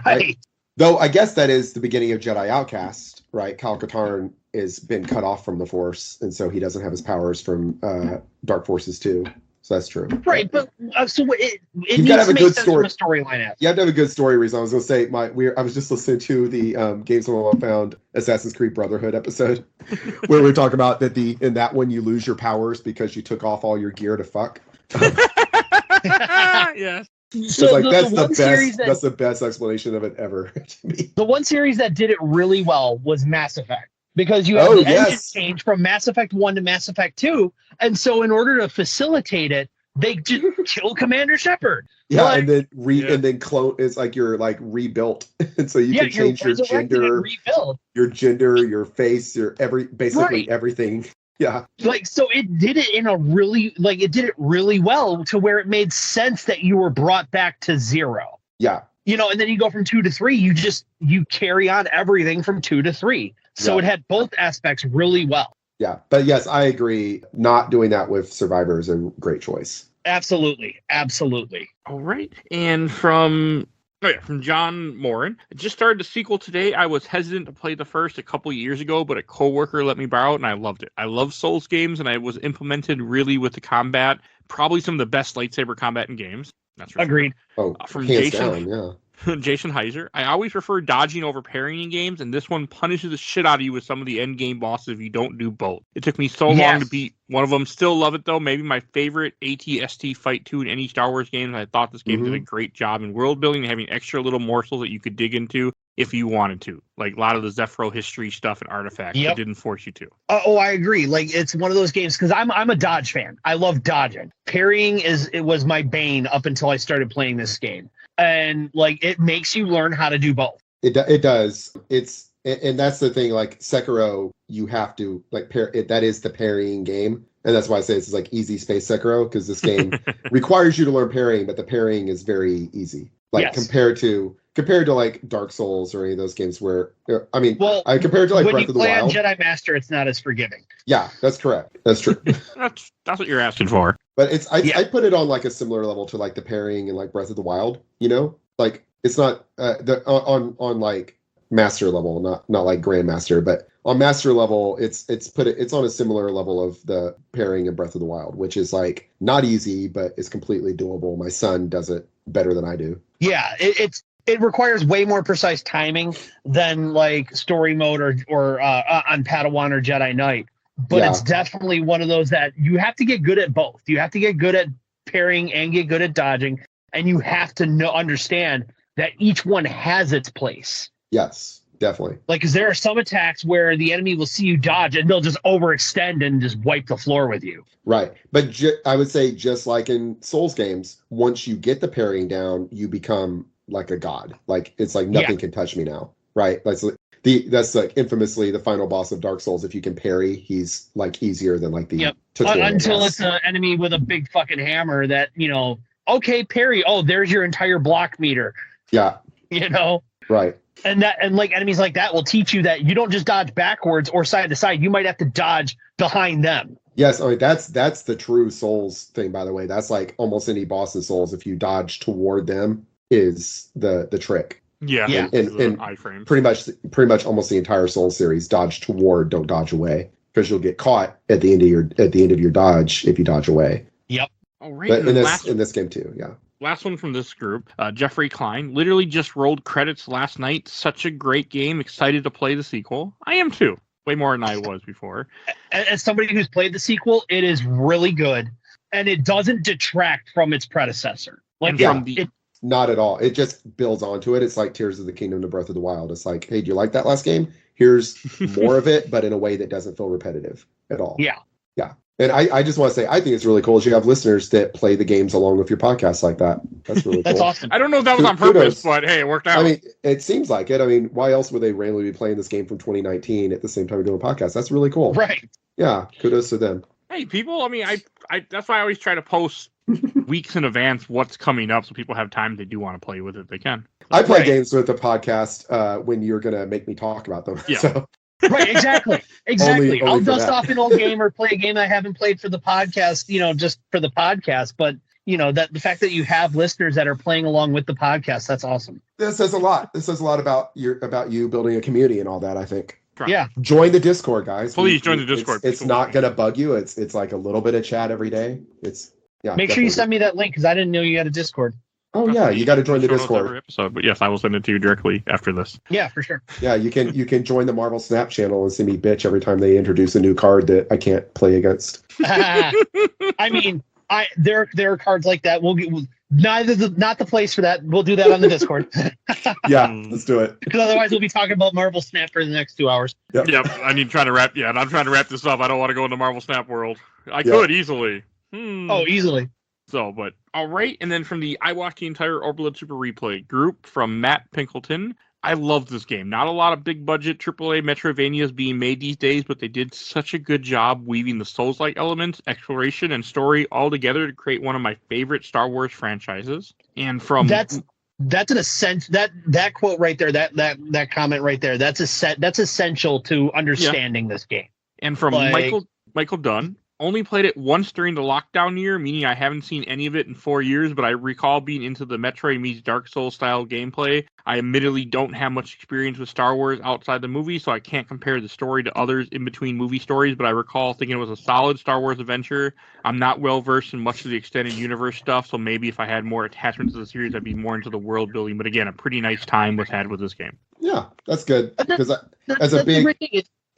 right? Though I guess that is the beginning of Jedi Outcast, right? Kyle Katarn has been cut off from the Force, and so he doesn't have his powers from Dark Forces 2. So that's true. Right, but so it you needs gotta have to a make good sense story. from a storyline. You have to have a good story reason. I was going to say I was just listening to the Games One Found Assassin's Creed Brotherhood episode, where we talk about that in that one you lose your powers because you took off all your gear to fuck. Yes. So that's the best explanation of it ever to me. The one series that did it really well was Mass Effect, because you have Oh, the engine yes. change from Mass Effect 1 to Mass Effect 2. And so in order to facilitate it, they just kill Commander Shepard. Yeah, Like, and then clone is like you're like rebuilt, and so you can change your gender, rebuild. your face, basically everything. Yeah, Like, so it did it in a really, like, it did it really well to where it made sense that you were brought back to 0. yeah, You know, and then you go from 2 to 3, you carry on everything from 2 to 3. So Yeah. it had both aspects really well. yeah. But yes, I agree. Not doing that with Survivor is a great choice. Absolutely. Absolutely. All right. And from John Morin. I just started the sequel today. I was hesitant to play the first a couple years ago, but a coworker let me borrow it, and I loved it. I love Souls games, and I was implemented really with the combat. Probably some of the best lightsaber combat in games. That's for Agreed. Oh, From hands Jason. down, yeah. Jason Heiser. I always prefer dodging over parrying in games, and this one punishes the shit out of you with some of the end game bosses if you don't do both. It took me so long to beat one of them. Still love it though. Maybe my favorite AT-ST fight 2 in any Star Wars game. I thought this game did a great job in world building and having extra little morsels that you could dig into if you wanted to. Like a lot of the Zephyro history stuff and artifacts that didn't force you to. Oh, I agree. Like, it's one of those games because I'm a dodge fan. I love dodging. Parrying was my bane up until I started playing this game. And like, it makes you learn how to do both. It does. And that's the thing. Like Sekiro, you have to like that is the parrying game, and that's why I say this is like easy space Sekiro, because this game requires you to learn parrying, but the parrying is very easy. Like compared to like Dark Souls or any of those games where I compared to like Breath of the Wild. When you play on Jedi Master, it's not as forgiving. Yeah, that's correct. That's true. That's what you're asking for. But I put it on like a similar level to like the parrying and like Breath of the Wild, you know? Like it's not on like master level, not like grandmaster, but on master level it's on a similar level of the parrying in Breath of the Wild, which is like not easy, but it's completely doable. My son does it better than I do. Yeah, it requires way more precise timing than like story mode or on Padawan or Jedi Knight. But it's definitely one of those that you have to get good at both. You have to get good at parrying and get good at dodging, and you have to understand that each one has its place. Yes, definitely. Like, because there are some attacks where the enemy will see you dodge and they'll just overextend and just wipe the floor with you. Right. But I would say just like in Souls games, once you get the parrying down, you become like a god. Like it's like nothing can touch me now. Right. That's like infamously the final boss of Dark Souls. If you can parry, he's like easier than like the tutorial until boss. It's an enemy with a big fucking hammer that, okay, parry. Oh, there's your entire block meter. Yeah. Right. And like enemies like that will teach you that you don't just dodge backwards or side to side. You might have to dodge behind them. Yes, I mean that's the true Souls thing, by the way. That's like almost any boss in Souls. If you dodge toward them is the trick. Yeah. And iframes. pretty much almost the entire Souls series, dodge toward, don't dodge away, because you'll get caught at the end of your dodge if you dodge away. Yep. All right. But in this game too, yeah. Last one from this group, Jeffrey Klein. Literally just rolled credits last night. Such a great game. Excited to play the sequel. I am too. Way more than I was before. As somebody who's played the sequel, it is really good, and it doesn't detract from its predecessor. Not at all. It just builds onto it. It's like Tears of the Kingdom to Breath of the Wild. It's like, hey, do you like that last game? Here's more of it, but in a way that doesn't feel repetitive at all. Yeah. Yeah. And I just want to say, I think it's really cool as you have listeners that play the games along with your podcast like that. That's really cool. That's awesome. I don't know if that was on purpose, but hey, it worked out. I mean, it seems like it. I mean, why else would they randomly be playing this game from 2019 at the same time doing a podcast? That's really cool. Right. Yeah. Kudos to them. Hey, people, I mean, I that's why I always try to post weeks in advance what's coming up so people have time if they do want to play with it, they can. I play games with the podcast when you're going to make me talk about them. Yeah. So. Right, exactly. Only I'll dust off an old game or play a game I haven't played for the podcast, just for the podcast. But, that the fact that you have listeners that are playing along with the podcast, that's awesome. This says a lot. This says a lot about you building a community and all that, I think. Yeah. Join the Discord, guys. Please join the Discord. It's not going to bug you. It's like a little bit of chat every day. Make sure you send me that link because I didn't know you had a Discord. Oh yeah, you got to join the Discord. Every episode, but yes, I will send it to you directly after this. Yeah, for sure. Yeah, you can join the Marvel Snap channel and see me bitch every time they introduce a new card that I can't play against. I mean, There are cards like that. Not the place for that. We'll do that on the Discord. Yeah, let's do it. Because otherwise we'll be talking about Marvel Snap for the next 2 hours. Yep. I'm trying to wrap this up. I don't want to go into Marvel Snap world. I could easily. Oh, easily. So, but all right. And then from the I watched the entire Overlord Super Replay group from Matt Pinkleton. I love this game. Not a lot of big budget AAA Metroidvanias being made these days, but they did such a good job weaving the Souls-like elements, exploration, and story all together to create one of my favorite Star Wars franchises. And from that's an that quote right there, that comment right there, that's essential to understanding this game. And from Michael Dunn. Only played it once during the lockdown year, meaning I haven't seen any of it in 4 years, but I recall being into the Metroid meets Dark Souls style gameplay. I admittedly don't have much experience with Star Wars outside the movie, so I can't compare the story to others in between movie stories, but I recall thinking it was a solid Star Wars adventure. I'm not well versed in much of the extended universe stuff, so maybe if I had more attachment to the series, I'd be more into the world building, but again, a pretty nice time was had with this game. Yeah, that's good. Because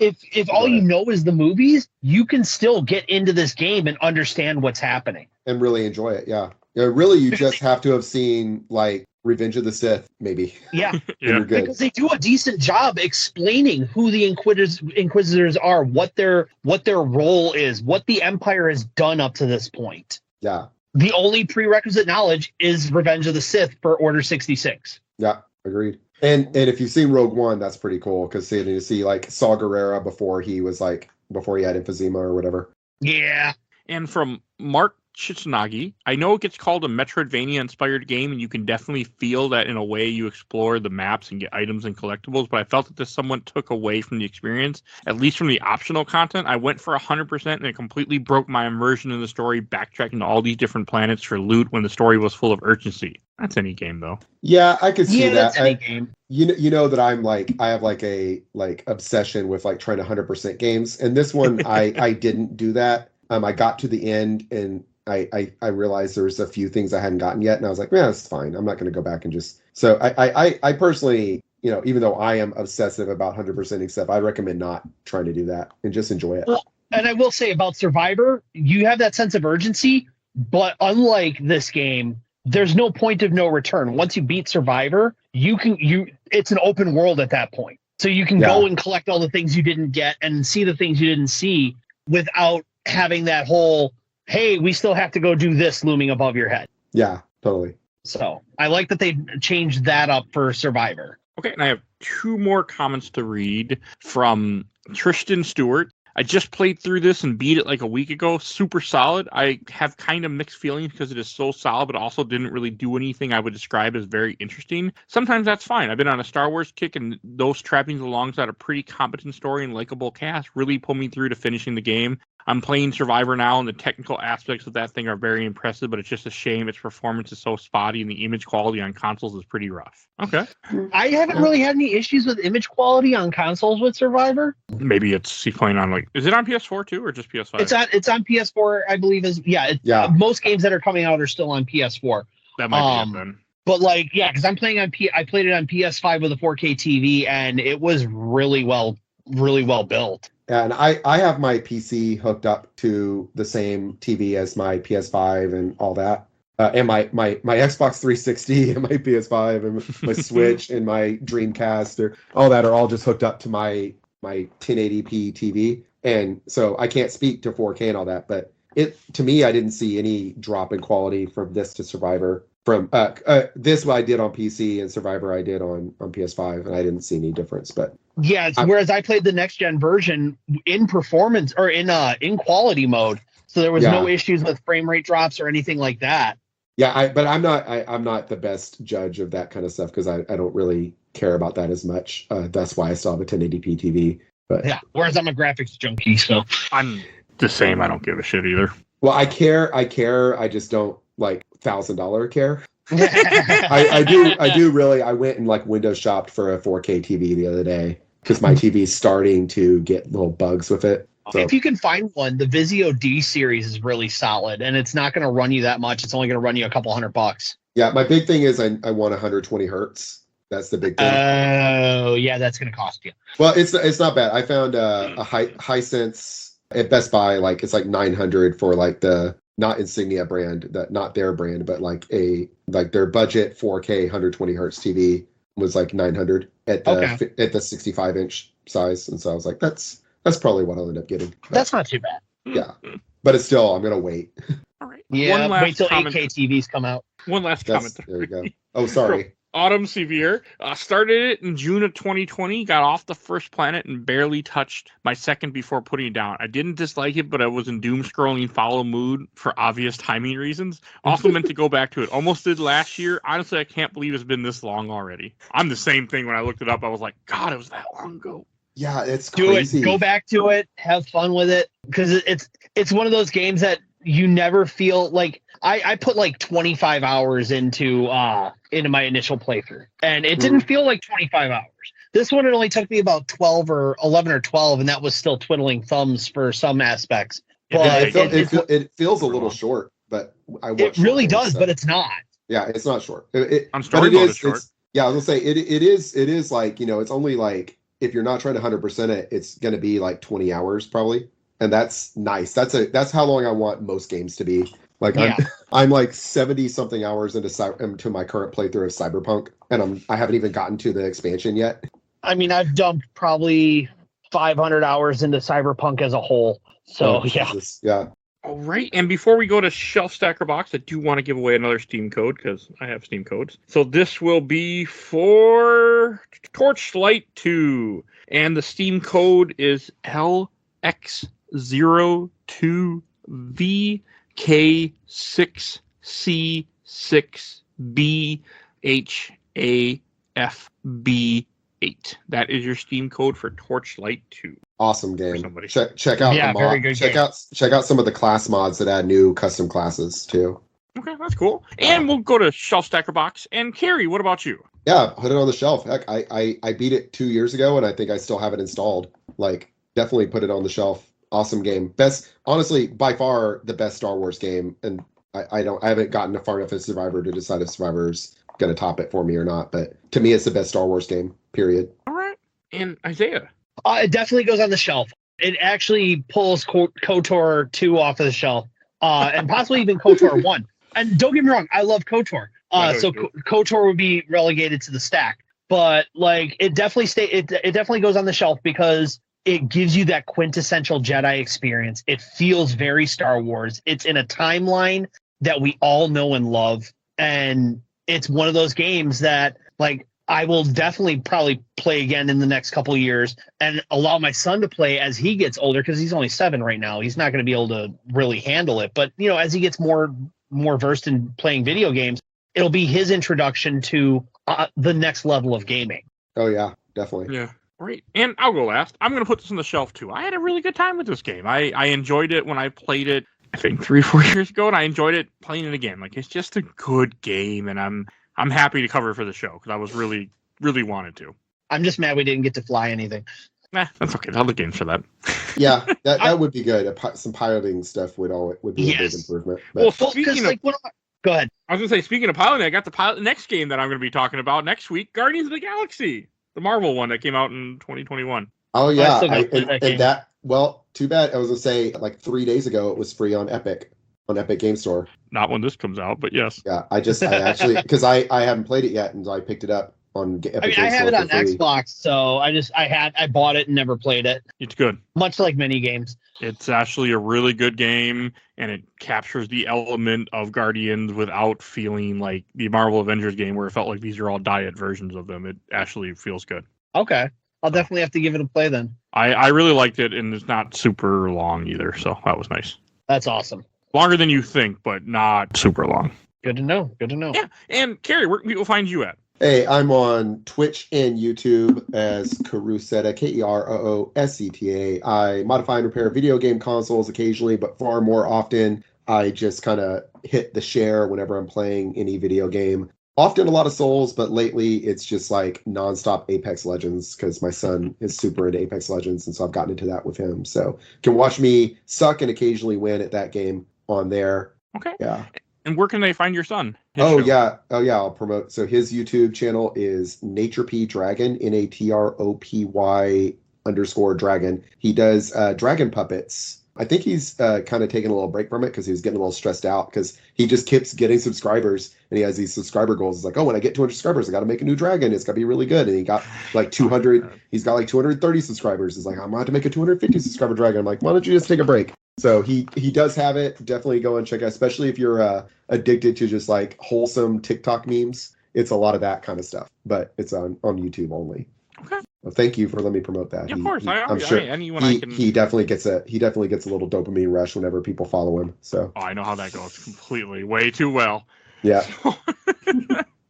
If all you know is the movies, you can still get into this game and understand what's happening. And really enjoy it, yeah. Really, you just have to have seen, like, Revenge of the Sith, maybe. Yeah. You're good. Because they do a decent job explaining who the Inquisitors are, what their role is, what the Empire has done up to this point. Yeah. The only prerequisite knowledge is Revenge of the Sith for Order 66. Yeah, agreed. And if you've seen Rogue One, that's pretty cool because you see like Saw Gerrera before he had emphysema or whatever. Yeah. And from Mark Chitsunagi, I know it gets called a Metroidvania-inspired game, and you can definitely feel that in a way you explore the maps and get items and collectibles, but I felt that this somewhat took away from the experience, at least from the optional content. I went for 100%, and it completely broke my immersion in the story, backtracking to all these different planets for loot when the story was full of urgency. That's any game, though. Yeah, I could see that. That's any game. You know that I have like a obsession with like trying to 100% games, and this one I didn't do that. I got to the end and I realized there was a few things I hadn't gotten yet, and I was like, yeah, that's fine. I'm not going to go back and just. So I personally, even though I am obsessive about 100%ing stuff, I recommend not trying to do that and just enjoy it. Well, and I will say about Survivor, you have that sense of urgency, but unlike this game, there's no point of no return. Once you beat Survivor, it's an open world at that point. So you can go and collect all the things you didn't get and see the things you didn't see without having that whole, hey, we still have to go do this looming above your head. Yeah, totally. So I like that they changed that up for Survivor. Okay, and I have two more comments to read from Tristan Stewart. I just played through this and beat it like a week ago. Super solid. I have kind of mixed feelings because it is so solid, but also didn't really do anything I would describe as very interesting. Sometimes that's fine. I've been on a Star Wars kick, and those trappings alongside a pretty competent story and likable cast really pulled me through to finishing the game. I'm playing Survivor now, and the technical aspects of that thing are very impressive, but it's just a shame its performance is so spotty, and the image quality on consoles is pretty rough. Okay. I haven't really had any issues with image quality on consoles with Survivor. Maybe he's playing on is it on PS4 too, or just PS5? It's on PS4, I believe. Most games that are coming out are still on PS4. That might be it then. But because I'm playing I played it on PS5 with a 4K TV, and it was really well built. And I have my PC hooked up to the same TV as my PS5 and all that. And my Xbox 360 and my PS5 and my Switch and my Dreamcast or all that are all just hooked up to my 1080p TV. And so I can't speak to 4K and all that, but to me, I didn't see any drop in quality from this to Survivor. From this, what I did on PC, and Survivor I did on PS5, and I didn't see any difference. But whereas I played the next gen version in performance or in quality mode, so there was no issues with frame rate drops or anything like that. Yeah, but I'm not the best judge of that kind of stuff because I don't really care about that as much. That's why I still have a 1080p TV. But whereas I'm a graphics junkie, so I'm the same. I don't give a shit either. Well, I care. I just don't like $1,000 care. I do really. I went and Windows shopped for a 4K TV the other day because my TV is starting to get little bugs with it. So. If you can find one, the Vizio D series is really solid, and it's not going to run you that much. It's only going to run you a couple $100. Yeah, my big thing is I want 120 hertz. That's the big thing. Oh, yeah, that's going to cost you. Well, it's not bad. I found a Hisense at Best Buy. It's like $900 for the not Insignia brand, not their brand, but like their budget 4K 120 hertz TV was like 900 at the 65-inch size, and so I was like, that's probably what I'll end up getting. But, that's not too bad. Yeah, but it's still, I'm gonna wait. All right. Yeah, wait till 8K TVs come out. One last comment. There you go. Oh, sorry. Autumn Severe started it in June of 2020, got off the first planet and barely touched my second before putting it down. I didn't dislike it, but I was in doom scrolling follow mood for obvious timing reasons. Also meant to go back to it. Almost did last year. Honestly, I can't believe it's been this long already. I'm the same thing. When I looked it up, I was like, God, it was that long ago. Yeah, it's crazy. Do it. Go back to it. Have fun with it, because it's one of those games that you never feel like. I put like 25 hours into my initial playthrough, and it didn't feel like 25 hours. This one, it only took me about 12 or 11 or 12, and that was still twiddling thumbs for some aspects. But it feels a little short, but it really does, but it's not. Yeah, it's not short. I'm story mode is short. Yeah, I was gonna say it is like, it's only like, if you're not trying to 100% it, it's gonna be like 20 hours probably, and that's nice. That's how long I want most games to be. Like, yeah. I'm like 70 something hours into my current playthrough of Cyberpunk, and I haven't even gotten to the expansion yet. I mean, I've dumped probably 500 hours into Cyberpunk as a whole. So yeah. All right, and before we go to Shelf Stacker Box, I do want to give away another Steam code, because I have Steam codes. So this will be for Torchlight 2, and the Steam code is LX02V. K6C6BHAFB8. That is your Steam code for Torchlight 2. Awesome game. Check out the mod. Very good check out some of the class mods that add new custom classes too. Okay, that's cool. And we'll go to Shelf Stacker Box. And Kerry, what about you? Yeah, put it on the shelf. Heck, I beat it 2 years ago, and I think I still have it installed. Like, definitely put it on the shelf. Awesome game. Honestly, by far the best Star Wars game, and I haven't gotten far enough as Survivor to decide if Survivor's gonna top it for me or not. But to me, it's the best Star Wars game. Period. All right. And Isaiah, it definitely goes on the shelf. It actually pulls KOTOR 2 off of the shelf, and possibly even KOTOR 1. And don't get me wrong, I love KOTOR. So KOTOR would be relegated to the stack, but like it definitely goes on the shelf because it gives you that quintessential Jedi experience. It feels very Star Wars. It's in a timeline that we all know and love. And it's one of those games that, like, I will definitely probably play again in the next couple of years and allow my son to play as he gets older, because he's only 7 right now. He's not going to be able to really handle it. But, as he gets more versed in playing video games, it'll be his introduction to the next level of gaming. Oh, yeah, definitely. Yeah. Right, and I'll go last. I'm going to put this on the shelf, too. I had a really good time with this game. I enjoyed it when I played it, I think, 3 or 4 years ago, and I enjoyed it playing it again. Like, it's just a good game, and I'm happy to cover it for the show, because I was really, really wanted to. I'm just mad we didn't get to fly anything. Nah, that's okay. There's other games for that. Yeah, that would be good. Some piloting stuff would be a big improvement. But. Well, speaking of... Go ahead. I was going to say, speaking of piloting, I got to pilot the next game that I'm going to be talking about next week, Guardians of the Galaxy. The Marvel one that came out in 2021. Oh, yeah. Well, too bad. I was going to say, like 3 days ago, it was free on Epic Game Store. Not when this comes out, but yes. Yeah, I actually, because I haven't played it yet, and so I picked it up on Epic Game Store. I have it on Xbox, so I bought it and never played it. It's good. Much like many games. It's actually a really good game, and it captures the element of Guardians without feeling like the Marvel Avengers game where it felt like these are all diet versions of them. It actually feels good. Okay. I'll definitely have to give it a play then. I really liked it, and it's not super long either, so that was nice. That's awesome. Longer than you think, but not super long. Good to know. Yeah, and Kerry, where can people find you at? Hey, I'm on Twitch and YouTube as Kerooseta, Kerooseta. I modify and repair video game consoles occasionally, but far more often, I just kind of hit the share whenever I'm playing any video game. Often a lot of Souls, but lately it's just like nonstop Apex Legends, because my son is super into Apex Legends, and so I've gotten into that with him. So you can watch me suck and occasionally win at that game on there. Okay. Yeah. And where can they find your son? Yeah. I'll promote. So his YouTube channel is NatureP Dragon, NATROPY _dragon. He does dragon puppets I think he's kind of taking a little break from it because he was getting a little stressed out because he just keeps getting subscribers and he has these subscriber goals. It's like, oh, when I get 200 subscribers, I got to make a new dragon. It's got to be really good. And he got like 200. He's got like 230 subscribers. He's like, I'm going to have to make a 250 subscriber dragon. I'm like, why don't you just take a break? So he does have it. Definitely go and check it out, especially if you're addicted to just like wholesome TikTok memes. It's a lot of that kind of stuff, but it's on YouTube only. Okay. Well, thank you for letting me promote that. Yeah, of course. I'm sure he definitely gets a little dopamine rush whenever people follow him. So I know how that goes completely, way too well. Yeah.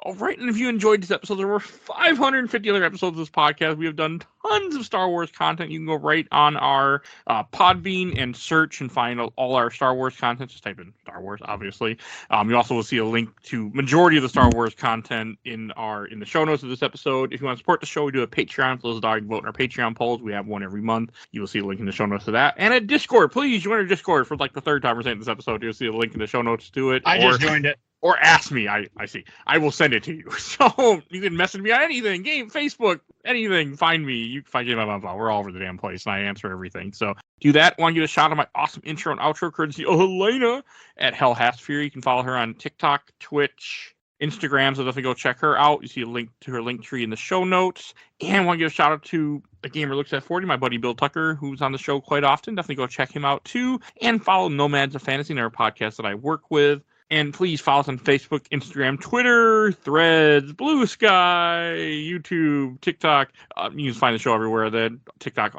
All right, and if you enjoyed this episode, there were 550 other episodes of this podcast. We have done tons of Star Wars content. You can go right on our Podbean and search and find all our Star Wars content. Just type in Star Wars, obviously. You also will see a link to majority of the Star Wars content in the show notes of this episode. If you want to support the show, we do a Patreon. For those that vote in our Patreon polls, we have one every month. You will see a link in the show notes to that. And a Discord, please join our Discord for like the third time we're saying this episode. You'll see a link in the show notes to it. I just joined it. Or ask me. I see. I will send it to you. So you can message me on anything. Game, Facebook, anything. Find me. You can find GMMF. We're all over the damn place, and I answer everything. So do that. Want to give a shout out to my awesome intro and outro courtesy of Helena at Hell Hasphere. You can follow her on TikTok, Twitch, Instagram. So definitely go check her out. You see a link to her link tree in the show notes. And want to give a shout out to a gamer looks at 40, my buddy Bill Tucker, who's on the show quite often. Definitely go check him out too. And follow Nomads of Fantasy, another podcast that I work with. And please follow us on Facebook, Instagram, Twitter, Threads, Blue Sky, YouTube, TikTok. You can find the show everywhere. Then TikTok,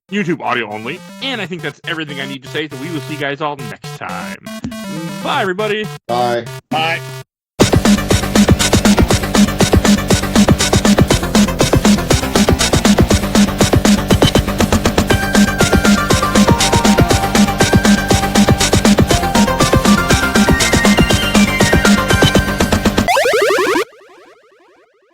YouTube audio only. And I think that's everything I need to say. So we will see you guys all next time. Bye, everybody. Bye. Bye.